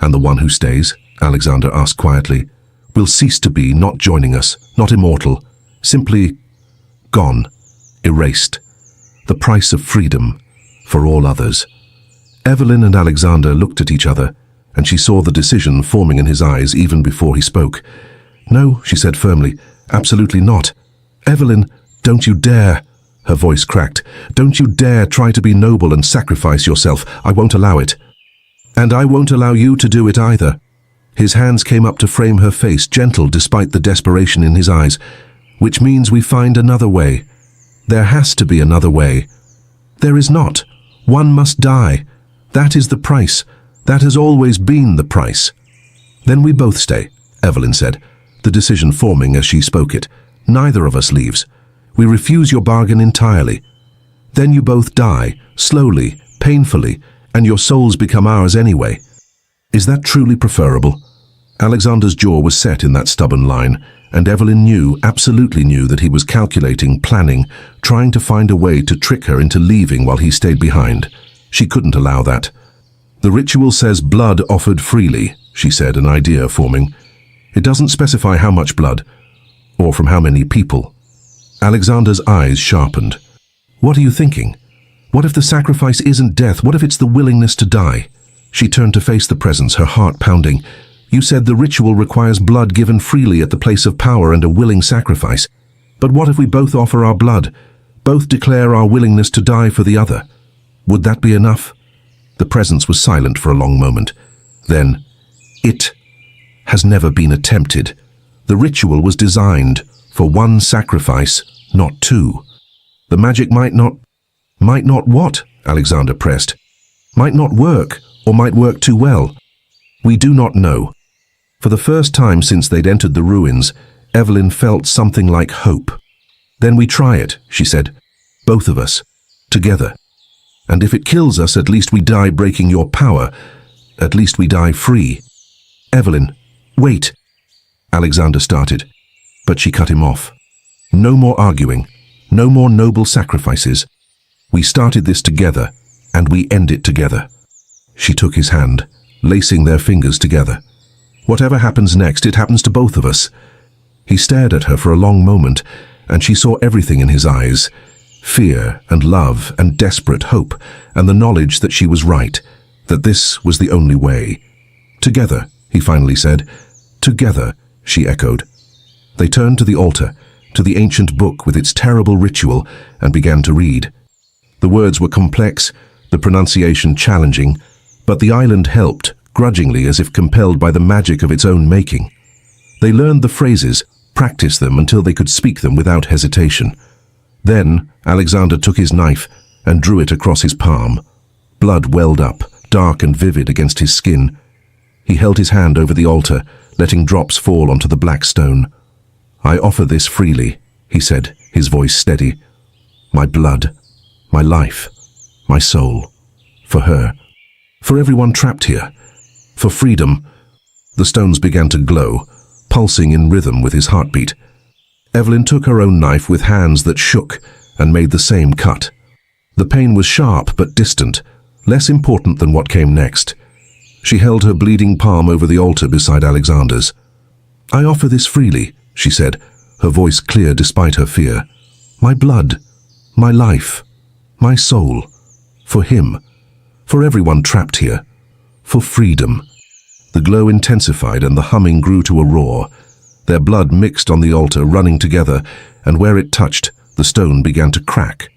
"And the one who stays?" Alexander asked quietly. "Will cease to be, not joining us, not immortal, simply gone, erased. The price of freedom for all others." Evelyn and Alexander looked at each other, and she saw the decision forming in his eyes even before he spoke. "No," she said firmly, "absolutely not. Evelyn, don't you dare." Her voice cracked. "Don't you dare try to be noble and sacrifice yourself. I won't allow it. And I won't allow you to do it either." His hands came up to frame her face, gentle despite the desperation in his eyes. "Which means we find another way. There has to be another way." There is not. One must die. That is the price. That has always been the price. Then we both stay, Evelyn said, the decision forming as she spoke it. Neither of us leaves. We refuse your bargain entirely. Then you both die, slowly, painfully, and your souls become ours anyway. Is that truly preferable? Alexander's jaw was set in that stubborn line, and Evelyn knew, absolutely knew, that he was calculating, planning, trying to find a way to trick her into leaving while he stayed behind. She couldn't allow that. The ritual says blood offered freely, she said, an idea forming. It doesn't specify how much blood, or from how many people. Alexander's eyes sharpened. What are you thinking? What if the sacrifice isn't death? What if it's the willingness to die? She turned to face the presence, her heart pounding. You said the ritual requires blood given freely at the place of power and a willing sacrifice. But what if we both offer our blood, both declare our willingness to die for the other? Would that be enough? The presence was silent for a long moment. Then, it has never been attempted. The ritual was designed for one sacrifice, not two. The magic might not what? Alexander pressed. Might not work, or might work too well. We do not know. For the first time since they'd entered the ruins, Evelyn felt something like hope. Then we try it, she said. Both of us. Together. And if it kills us, at least we die breaking your power. At least we die free. Evelyn, wait. Alexander started, but she cut him off. No more arguing. No more noble sacrifices. We started this together, and we end it together. She took his hand, lacing their fingers together. Whatever happens next, it happens to both of us. He stared at her for a long moment, and she saw everything in his eyes. Fear and love and desperate hope, and the knowledge that she was right, that this was the only way. Together, he finally said. Together, she echoed. They turned to the altar, to the ancient book with its terrible ritual, and began to read. The words were complex, the pronunciation challenging, but the island helped, grudgingly, as if compelled by the magic of its own making. They learned the phrases, practiced them until they could speak them without hesitation. Then Alexander took his knife and drew it across his palm. Blood welled up, dark and vivid against his skin. He held his hand over the altar, letting drops fall onto the black stone. I offer this freely, he said, his voice steady. My blood, my life, my soul, for her, for everyone trapped here, for freedom. The stones began to glow, pulsing in rhythm with his heartbeat. Evelyn took her own knife with hands that shook and made the same cut. The pain was sharp but distant, less important than what came next. She held her bleeding palm over the altar beside Alexander's. I offer this freely, she said, her voice clear despite her fear. My blood, my life, my soul, for him, for everyone trapped here, for freedom. The glow intensified and the humming grew to a roar. Their blood mixed on the altar, running together, and where it touched, the stone began to crack.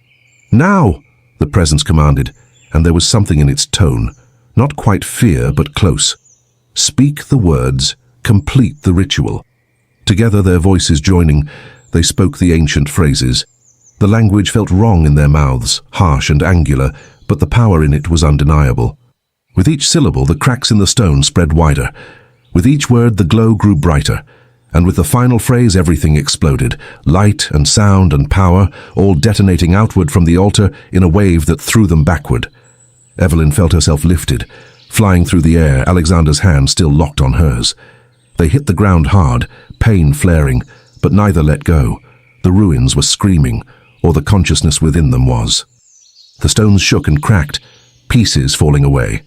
Now, the presence commanded, and there was something in its tone, not quite fear, but close. Speak the words, complete the ritual. Together, their voices joining, they spoke the ancient phrases. The language felt wrong in their mouths, harsh and angular, but the power in it was undeniable. With each syllable, the cracks in the stone spread wider. With each word, the glow grew brighter. And with the final phrase, everything exploded. Light and sound and power, all detonating outward from the altar in a wave that threw them backward. Evelyn felt herself lifted, flying through the air, Alexander's hand still locked on hers. They hit the ground hard, pain flaring, but neither let go. The ruins were screaming, or the consciousness within them was. The stones shook and cracked, pieces falling away.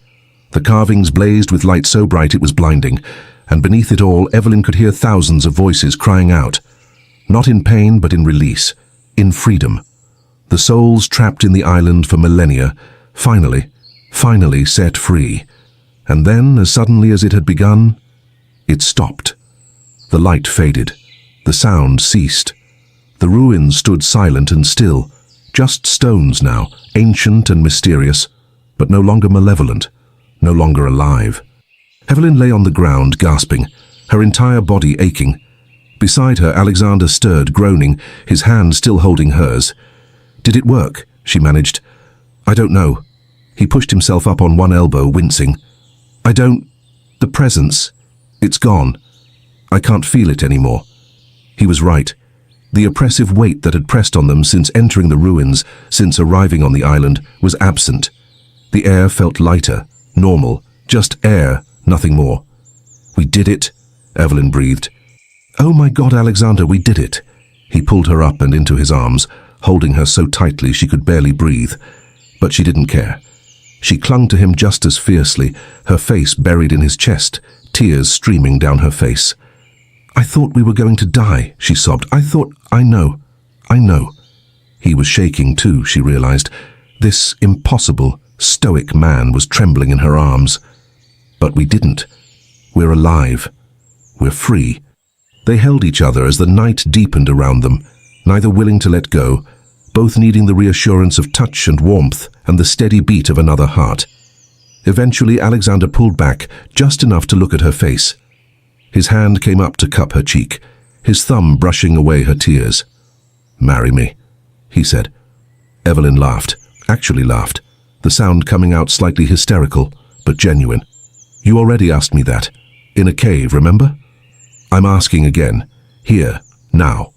The carvings blazed with light so bright it was blinding, and beneath it all, Evelyn could hear thousands of voices crying out, not in pain but in release, in freedom. The souls trapped in the island for millennia, finally set free. And then, as suddenly as it had begun, it stopped. The light faded. The sound ceased. The ruins stood silent and still, just stones now, ancient and mysterious, but no longer malevolent, no longer alive. Evelyn lay on the ground, gasping, her entire body aching. Beside her, Alexander stirred, groaning, his hand still holding hers. Did it work? She managed. I don't know. He pushed himself up on one elbow, wincing. The presence, it's gone. I can't feel it anymore. He was right. The oppressive weight that had pressed on them since entering the ruins, since arriving on the island, was absent. The air felt lighter, normal, just air, nothing more. We did it, Evelyn breathed. Oh my God, Alexander, we did it. He pulled her up and into his arms, holding her so tightly she could barely breathe. But she didn't care. She clung to him just as fiercely, her face buried in his chest, tears streaming down her face. I thought we were going to die, she sobbed. I know. He was shaking too, she realized. This impossible, stoic man was trembling in her arms. But we didn't. We're alive. We're free. They held each other as the night deepened around them, neither willing to let go, both needing the reassurance of touch and warmth and the steady beat of another heart. Eventually, Alexander pulled back just enough to look at her face. His hand came up to cup her cheek, his thumb brushing away her tears. Marry me, he said. Evelyn laughed, actually laughed, the sound coming out slightly hysterical, but genuine. You already asked me that. In a cave, remember? I'm asking again. Here, now.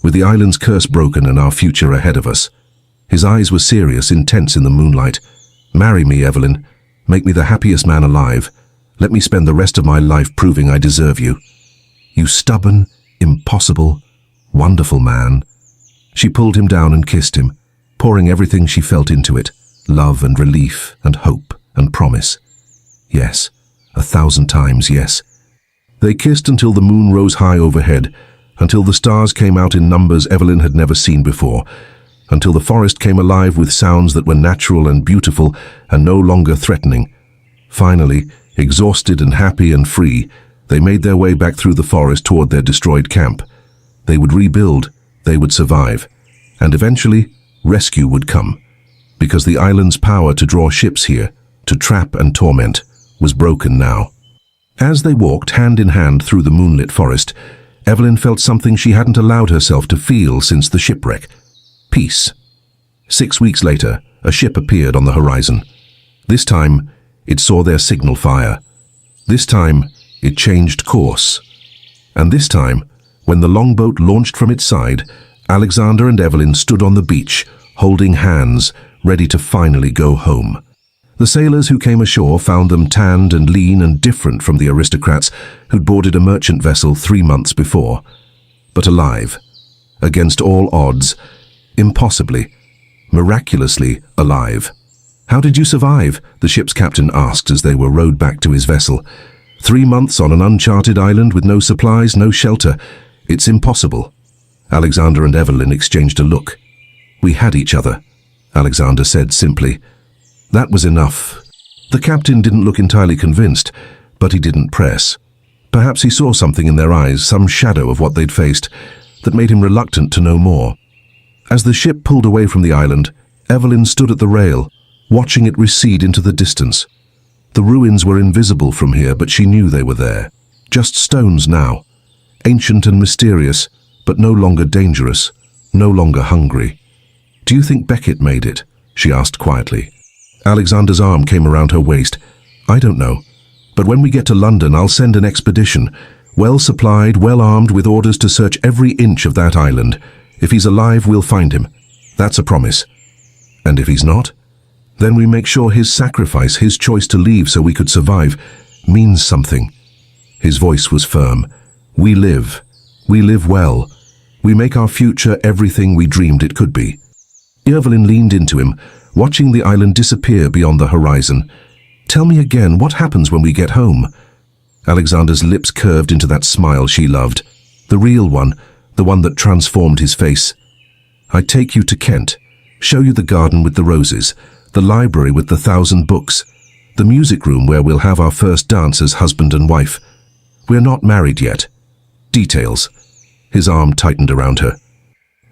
With the island's curse broken and our future ahead of us. His eyes were serious, intense in the moonlight. Marry me, Evelyn. Make me the happiest man alive. Let me spend the rest of my life proving I deserve you. You stubborn, impossible, wonderful man. She pulled him down and kissed him, pouring everything she felt into it. Love and relief and hope and promise. Yes, 1,000 times yes. They kissed until the moon rose high overhead, until the stars came out in numbers Evelyn had never seen before, until the forest came alive with sounds that were natural and beautiful and no longer threatening. Finally, exhausted and happy and free, they made their way back through the forest toward their destroyed camp. They would rebuild, they would survive, and eventually, rescue would come, because the island's power to draw ships here, to trap and torment, was broken now. As they walked hand in hand through the moonlit forest, Evelyn felt something she hadn't allowed herself to feel since the shipwreck. Peace. 6 weeks later, a ship appeared on the horizon. This time, it saw their signal fire. This time, it changed course. And this time, when the longboat launched from its side, Alexander and Evelyn stood on the beach, holding hands, ready to finally go home. The sailors who came ashore found them tanned and lean and different from the aristocrats who'd boarded a merchant vessel 3 months before. But alive, against all odds, impossibly, miraculously alive. How did you survive? The ship's captain asked as they were rowed back to his vessel. 3 months on an uncharted island with no supplies, no shelter. It's impossible. Alexander and Evelyn exchanged a look. We had each other, Alexander said simply. That was enough. The captain didn't look entirely convinced, but he didn't press. Perhaps he saw something in their eyes, some shadow of what they'd faced, that made him reluctant to know more. As the ship pulled away from the island, Evelyn stood at the rail, watching it recede into the distance. The ruins were invisible from here, but she knew they were there. Just stones now, ancient and mysterious, but no longer dangerous, no longer hungry. Do you think Beckett made it? She asked quietly. Alexander's arm came around her waist. I don't know. But when we get to London, I'll send an expedition, well supplied, well armed, with orders to search every inch of that island. If he's alive, we'll find him. That's a promise. And if he's not? Then we make sure his sacrifice, his choice to leave so we could survive, means something. His voice was firm. We live. We live well. We make our future everything we dreamed it could be. Evelyn leaned into him, watching the island disappear beyond the horizon. Tell me again, what happens when we get home? Alexander's lips curved into that smile she loved. The real one, the one that transformed his face. I take you to Kent, show you the garden with the roses, the library with the 1,000 books, the music room where we'll have our first dance as husband and wife. We're not married yet. Details. His arm tightened around her.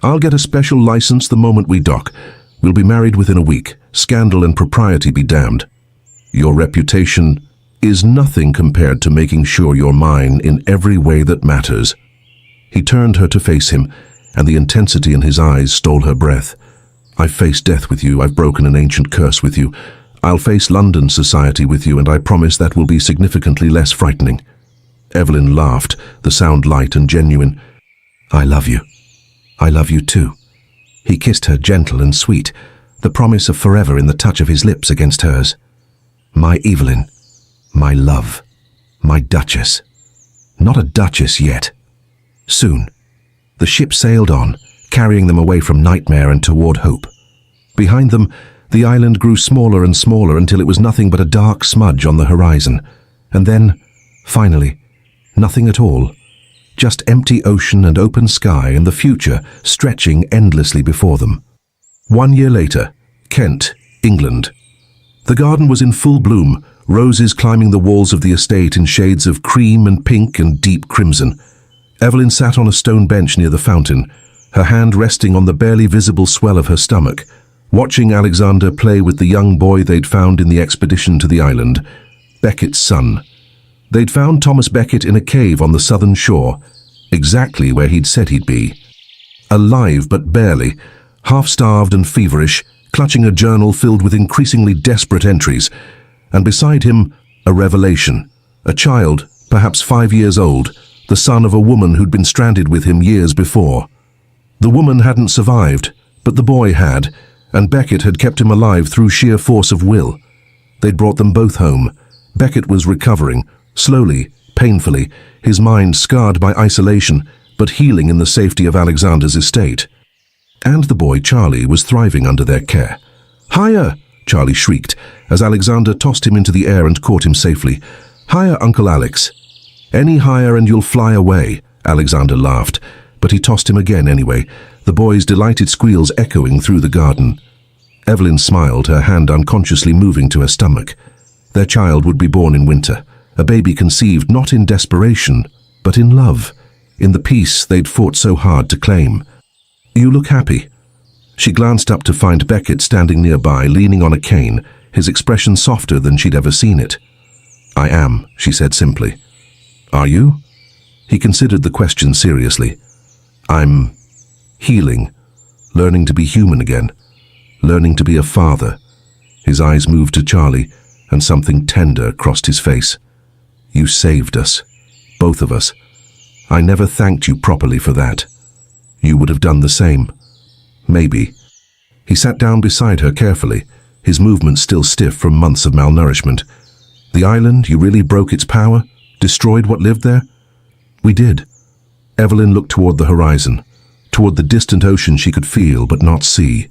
I'll get a special license the moment we dock. We'll be married within a week. Scandal and propriety be damned. Your reputation is nothing compared to making sure you're mine in every way that matters. He turned her to face him, and the intensity in his eyes stole her breath. I've faced death with you, I've broken an ancient curse with you. I'll face London society with you, and I promise that will be significantly less frightening." Evelyn laughed, the sound light and genuine. "I love you. I love you too." He kissed her, gentle and sweet, the promise of forever in the touch of his lips against hers. "My Evelyn, my love, my Duchess." Not a Duchess yet. Soon. The ship sailed on, carrying them away from nightmare and toward hope. Behind them, the island grew smaller and smaller until it was nothing but a dark smudge on the horizon. And then, finally, nothing at all. Just empty ocean and open sky and the future stretching endlessly before them. 1 year later, Kent, England. The garden was in full bloom, roses climbing the walls of the estate in shades of cream and pink and deep crimson. Evelyn sat on a stone bench near the fountain, her hand resting on the barely visible swell of her stomach, watching Alexander play with the young boy they'd found in the expedition to the island, Beckett's son. They'd found Thomas Becket in a cave on the southern shore, exactly where he'd said he'd be. Alive but barely, half-starved and feverish, clutching a journal filled with increasingly desperate entries, and beside him, a revelation. A child, perhaps 5 years old, the son of a woman who'd been stranded with him years before. The woman hadn't survived, but the boy had, and Becket had kept him alive through sheer force of will. They'd brought them both home. Becket was recovering, slowly, painfully, his mind scarred by isolation, but healing in the safety of Alexander's estate. And the boy, Charlie, was thriving under their care. "Higher!" Charlie shrieked, as Alexander tossed him into the air and caught him safely. "Higher, Uncle Alex." "Any higher and you'll fly away," Alexander laughed, but he tossed him again anyway, the boy's delighted squeals echoing through the garden. Evelyn smiled, her hand unconsciously moving to her stomach. Their child would be born in winter, a baby conceived not in desperation, but in love, in the peace they'd fought so hard to claim. "You look happy." She glanced up to find Becket standing nearby, leaning on a cane, his expression softer than she'd ever seen it. "I am," she said simply. "Are you?" He considered the question seriously. "I'm healing, learning to be human again, learning to be a father." His eyes moved to Charlie, and something tender crossed his face. "You saved us, both of us. I never thanked you properly for that. You would have done the same. Maybe." He sat down beside her carefully, his movements still stiff from months of malnourishment. "The island, you really broke its power? Destroyed what lived there?" "We did." Evelyn looked toward the horizon, toward the distant ocean she could feel but not see.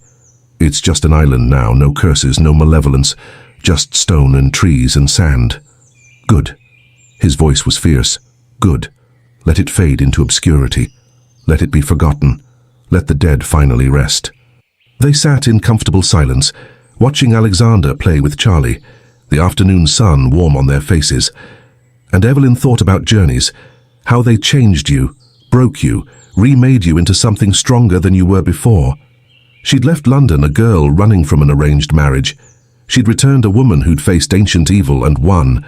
"It's just an island now, no curses, no malevolence, just stone and trees and sand." "Good." His voice was fierce. "Good. Let it fade into obscurity. Let it be forgotten. Let the dead finally rest." They sat in comfortable silence, watching Alexander play with Charlie, the afternoon sun warm on their faces. And Evelyn thought about journeys, how they changed you, broke you, remade you into something stronger than you were before. She'd left London a girl running from an arranged marriage. She'd returned a woman who'd faced ancient evil and won,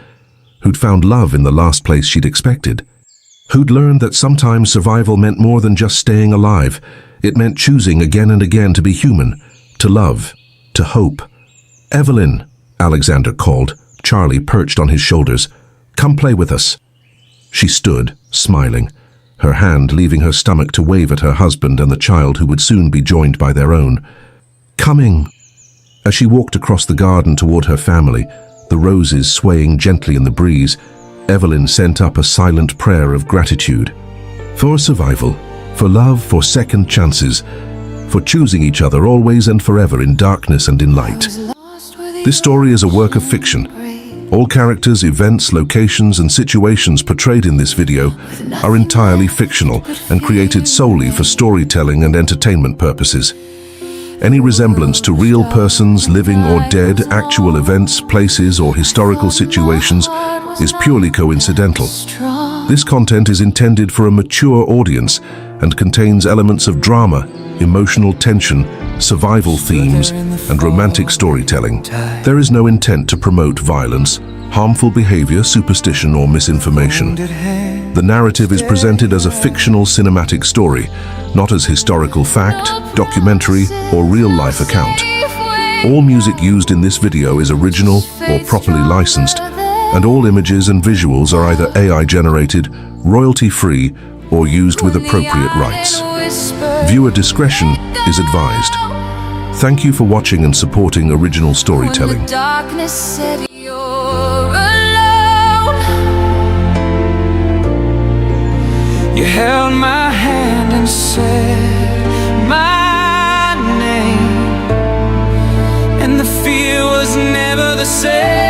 who'd found love in the last place she'd expected, who'd learned that sometimes survival meant more than just staying alive. It meant choosing again and again to be human, to love, to hope. "Evelyn," Alexander called, Charlie perched on his shoulders. "Come play with us." She stood, smiling, her hand leaving her stomach to wave at her husband and the child who would soon be joined by their own. "Coming." As she walked across the garden toward her family, the roses swaying gently in the breeze, Evelyn sent up a silent prayer of gratitude. For survival, for love, for second chances, for choosing each other always and forever in darkness and in light. This story is a work of fiction. All characters, events, locations, and situations portrayed in this video are entirely fictional and created solely for storytelling and entertainment purposes. Any resemblance to real persons, living or dead, actual events, places, or historical situations is purely coincidental. This content is intended for a mature audience and contains elements of drama, emotional tension, survival themes, and romantic storytelling. There is no intent to promote violence, harmful behavior, superstition, or misinformation. The narrative is presented as a fictional cinematic story, not as historical fact, documentary, or real-life account. All music used in this video is original or properly licensed, and all images and visuals are either AI-generated, royalty-free, or used with appropriate rights. Viewer discretion is advised. Thank you for watching and supporting original storytelling. You held my hand and said my name, and the fear was never the same.